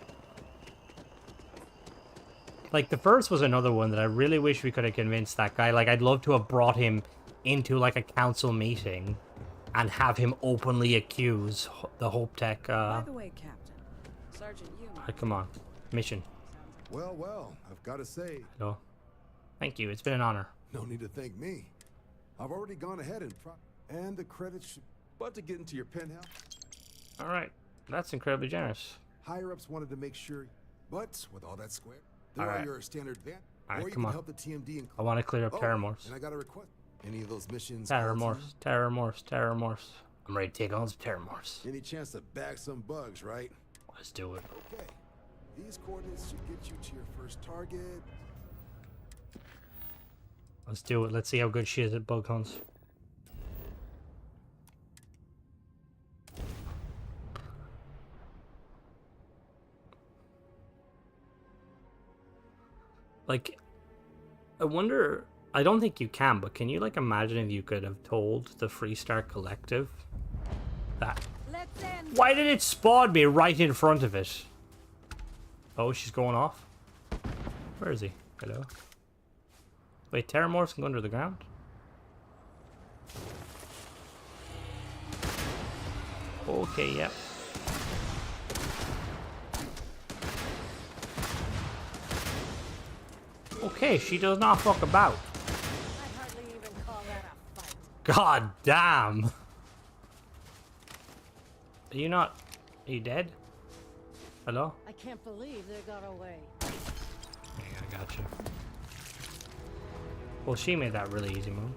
Like, the first was another one that I really wish we could have convinced that guy. Like, I'd love to have brought him into, like, a council meeting and have him openly accuse the Hope Tech, By the way, Captain, Sergeant Alright, come on. Mission. Well, I've got to say... Hello. Thank you, it's been an honor. No need to thank me. I've already gone ahead and the credits should... But to get into your penthouse... Alright, that's incredibly generous. Higher-ups wanted to make sure... But, with all that square, there All are right. your standard van... Alright, or you come can on. help the TMD and... I want to clear up Terror Morse. And I got a request. Any of those missions... Terror Morse, Terror Morse, Terror Morse. I'm ready to take on some Terror Morse. Any chance to bag some bugs, right? Let's do it. Okay. These coordinates should get you to your first target. Let's do it. Let's see how good she is at bug hunts. Like, I wonder... I don't think you can, but can you, like, imagine if you could have told the Freestar Collective that... Why did it spawn me right in front of it? Oh, she's going off? Where is he? Hello? Wait, Terramorphs can go under the ground? Okay, yep. Okay, she does not fuck about. God damn! Are you not... Are you dead? Hello? I can't believe they got away. Yeah, I gotcha. Well, she made that really easy move.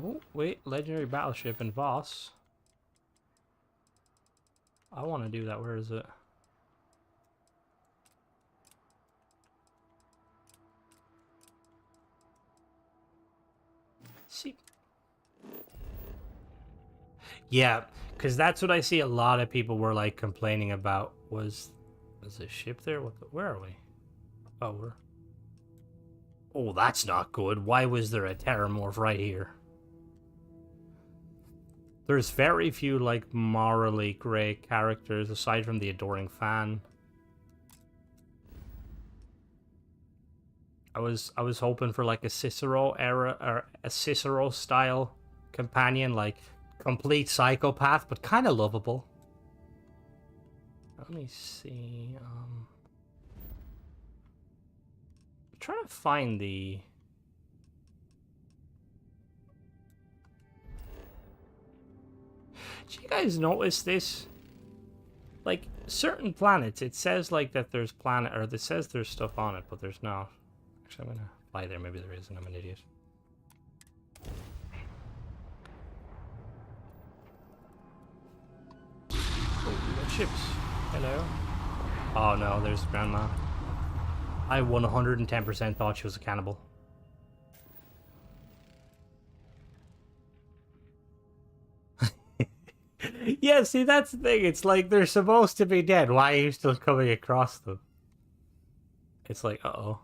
Oh, wait. Legendary Battleship and Voss. I want to do that. Where is it? See. Yeah, because that's what I see a lot of people were like complaining about was a ship there? Where are we? Oh, we're... Oh, that's not good. Why was there a Terramorph right here? There's very few like morally grey characters aside from the Adoring Fan. I was hoping for like a Cicero era or a Cicero style companion, like complete psychopath, but kind of lovable. Let me see. I'm trying to find the... Did you guys notice this? Like, certain planets, it says like that there's planet, or it says there's stuff on it, but there's not. Actually, I'm gonna fly there. Maybe there isn't. I'm an idiot. Oh, we got ships. Hello. Oh no, there's Grandma. I 110% thought she was a cannibal. Yeah, see, that's the thing. It's like they're supposed to be dead. Why are you still coming across them? It's like, uh-oh.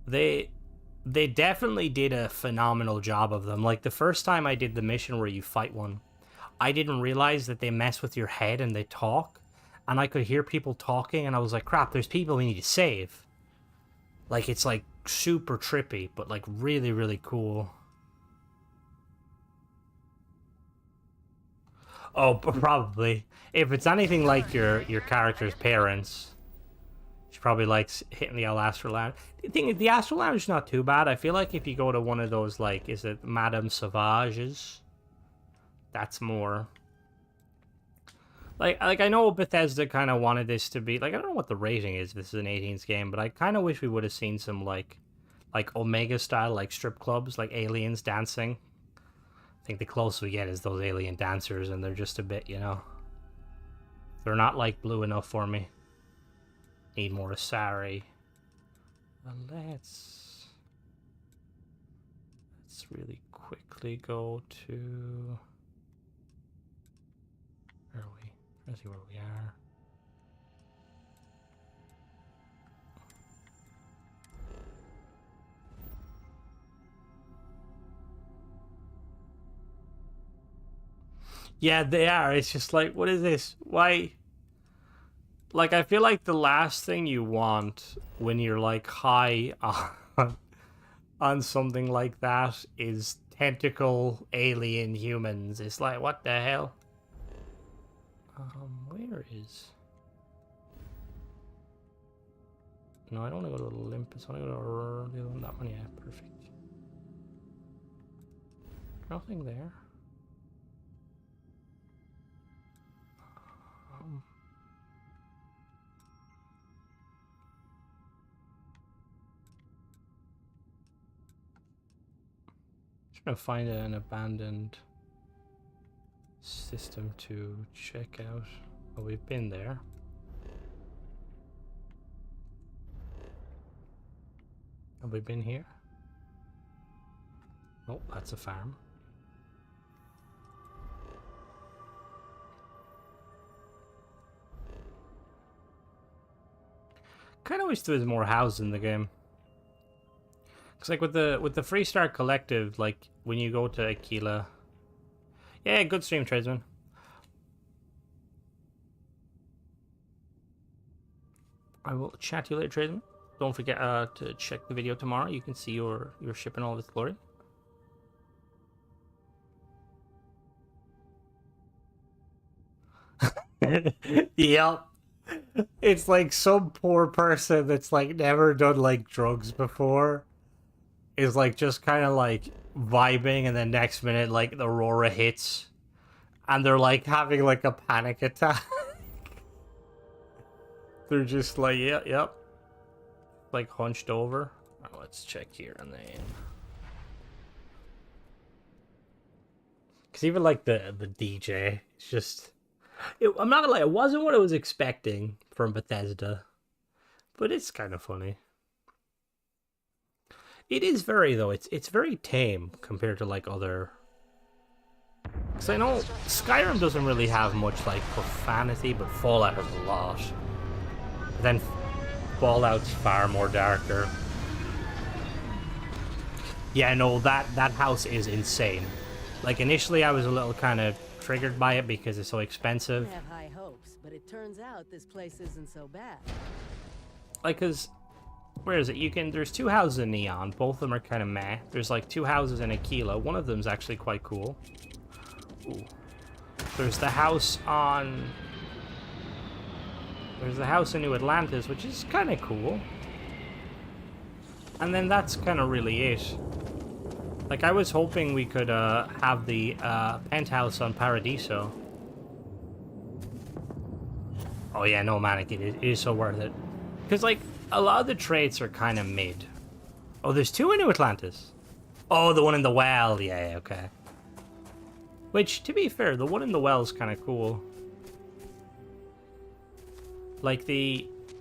They definitely did a phenomenal job of them. Like, the first time I did the mission where you fight one, I didn't realize that they mess with your head and they talk. and I could hear people talking, and I was like, crap, there's people we need to save. Like, it's like super trippy, but like really, really cool. Oh, probably. If it's anything like your character's parents, she probably likes hitting the old Astral Lounge. The thing is, the Astral Lounge is not too bad. I feel like if you go to one of those, like, is it Madame Sauvage's? That's more... Like I know Bethesda kind of wanted this to be... Like, I don't know what the rating is. This is an 18s game, but I kind of wish we would have seen some, like Omega-style, like, strip clubs, like aliens dancing. I think the closest we get is those alien dancers, and they're just a bit, you know... They're not, like, blue enough for me. Need more Asari. Let's really quickly go to... Where are we? Let's see where we are. Yeah, they are. It's just like, what is this? Why? Like, I feel like the last thing you want when you're, like, high on something like that is tentacle alien humans. It's like, what the hell? Where is... No, I don't want to go to Olympus. I want to go to the other one. That one, yeah, perfect. Nothing there. Trying to find an abandoned system to check out. Oh, we've been there. Have we been here? Oh, that's a farm. Kind of wish there was more houses in the game. Cause like with the Freestar Collective, like when you go to Aquila, yeah, good stream, tradesman. I will chat to you later, tradesman. Don't forget to check the video tomorrow. You can see your ship in all of its glory. Yep. It's like some poor person that's like never done like drugs before is like just kind of like vibing, and then next minute like the Aurora hits and they're like having like a panic attack. They're just like, yep. Like hunched over. Oh, let's check here and then. Cause even like the DJ, it's just... I'm not gonna lie, it wasn't what I was expecting from Bethesda, but it's kind of funny. It is very, though, it's very tame compared to like other... Because I know Skyrim doesn't really have much like profanity, but Fallout has a lot. But then Fallout's far more darker. Yeah, no, that house is insane. Like initially I was a little kind of triggered by it because it's so expensive. I have high hopes, but it turns out this place isn't so bad. Like, cause where is it? There's two houses in Neon. Both of them are kind of meh. There's like two houses in Aquila. One of them's actually quite cool. Ooh. There's the house on... There's the house in New Atlantis, which is kind of cool. And then that's kind of really it. Like, I was hoping we could have the penthouse on Paradiso. Oh yeah, no, man, it is so worth it. Because, like, a lot of the traits are kind of mid. Oh, there's two in New Atlantis. Oh, the one in the well. Yeah, okay. Which, to be fair, the one in the well is kind of cool. Like,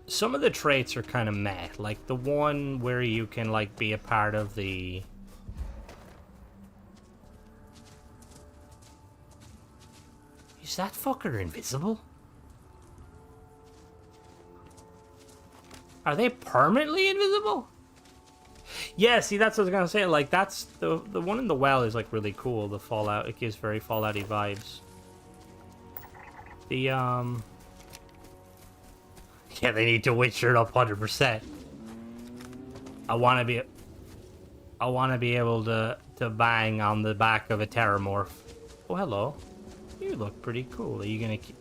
some of the traits are kind of meh. Like, the one where you can, like, be a part of the... Is that fucker invisible? Are they permanently invisible? Yeah, see, that's what I was gonna say. Like, that's the one in the well is like really cool. The Fallout, it gives very Fallout-y vibes. The Yeah, they need to Witcher it up 100%. I want to be able to bang on the back of a Terramorph. Oh, hello. You look pretty cool. Are you gonna keep...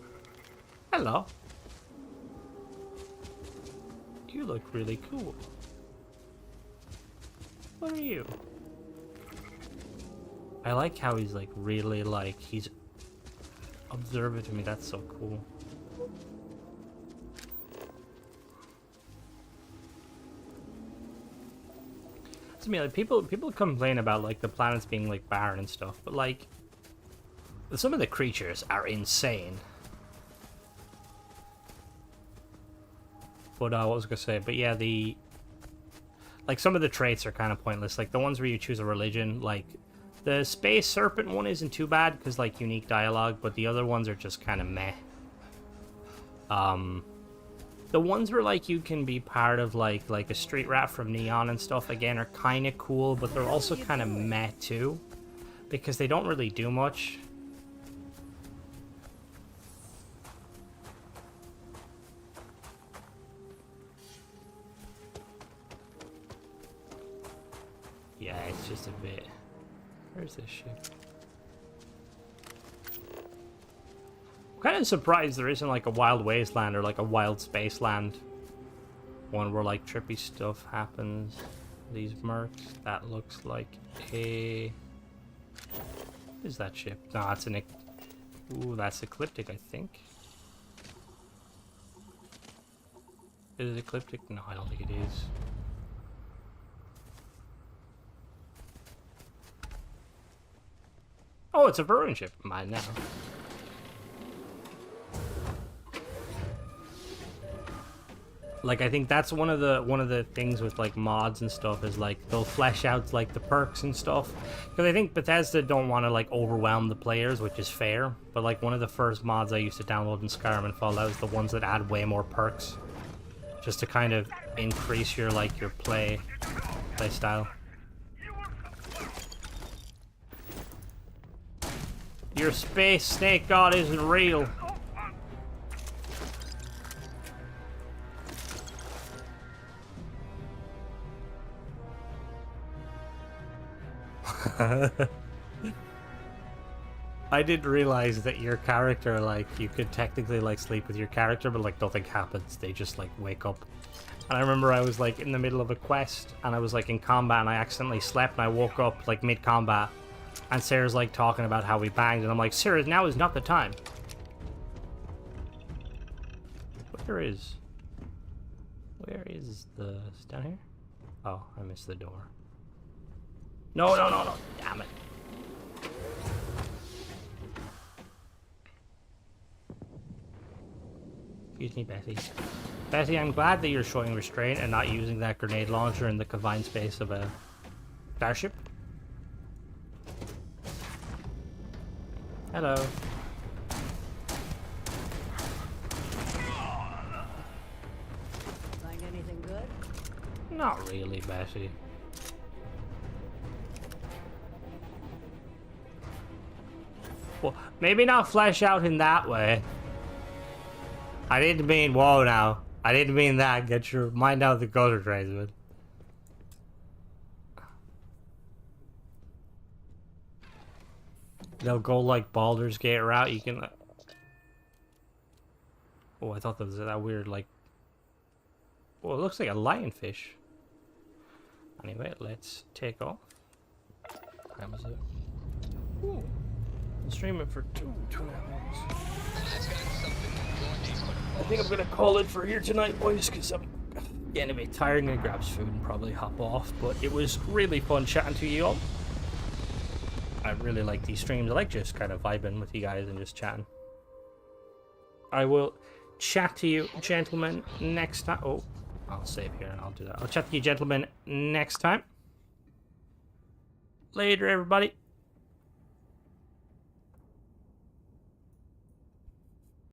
Hello. You look really cool. What are you? I like how he's like really like he's observant to me. That's so cool. To me, like people complain about like the planets being like barren and stuff, but like some of the creatures are insane. But what was I gonna say? But yeah, like some of the traits are kind of pointless. Like the ones where you choose a religion, like the space serpent one isn't too bad because like unique dialogue, but the other ones are just kind of meh. The ones where like you can be part of like a street rat from Neon and stuff again are kind of cool, but they're also kind of meh too because they don't really do much. Yeah, it's just a bit... Where's this ship? I'm kind of surprised there isn't like a wild wasteland or like a wild space land. One where like trippy stuff happens. These mercs, that looks like a... What is that ship? No, it's an... Ooh, that's Ecliptic, I think. Is it Ecliptic? No, I don't think it is. Oh, it's a Varun ship. Mine now. Like, I think that's one of the things with like mods and stuff is like they'll flesh out like the perks and stuff. Because I think Bethesda don't want to like overwhelm the players, which is fair. But like one of the first mods I used to download in Skyrim and Fallout is the ones that add way more perks, just to kind of increase your like your play style. Your space snake god isn't real. I didn't realize that your character, like, you could technically, like, sleep with your character, but, like, nothing happens. They just, like, wake up. And I remember I was, like, in the middle of a quest, and I was, like, in combat, and I accidentally slept, and I woke up, like, mid-combat. And Sarah's, like, talking about how we banged, and I'm like, Sarah, now is not the time. Where is the... Is it down here? Oh, I missed the door. No, no, no, no. Damn it. Excuse me, Bessie. Bessie, I'm glad that you're showing restraint and not using that grenade launcher in the confined space of a starship. Hello. Find anything good? Not really, Bessie. Well, maybe not flesh out in that way. I didn't mean, whoa now. I didn't mean that. Get your mind out of the gutter, Traceman. They'll go like Baldur's Gate route. You can... Oh, I thought that was that weird, like... Oh, it looks like a lionfish. Anyway, let's take off. What time is it? Ooh. I'm streaming for 2.5 hours. I think I'm gonna call it for here tonight, boys, because I'm getting a bit tired. I'm gonna grab some food and probably hop off. But it was really fun chatting to you all. I really like these streams. I like just kind of vibing with you guys and just chatting. I will chat to you, gentlemen, next time. Oh, I'll save here and I'll do that. I'll chat to you, gentlemen, next time. Later, everybody.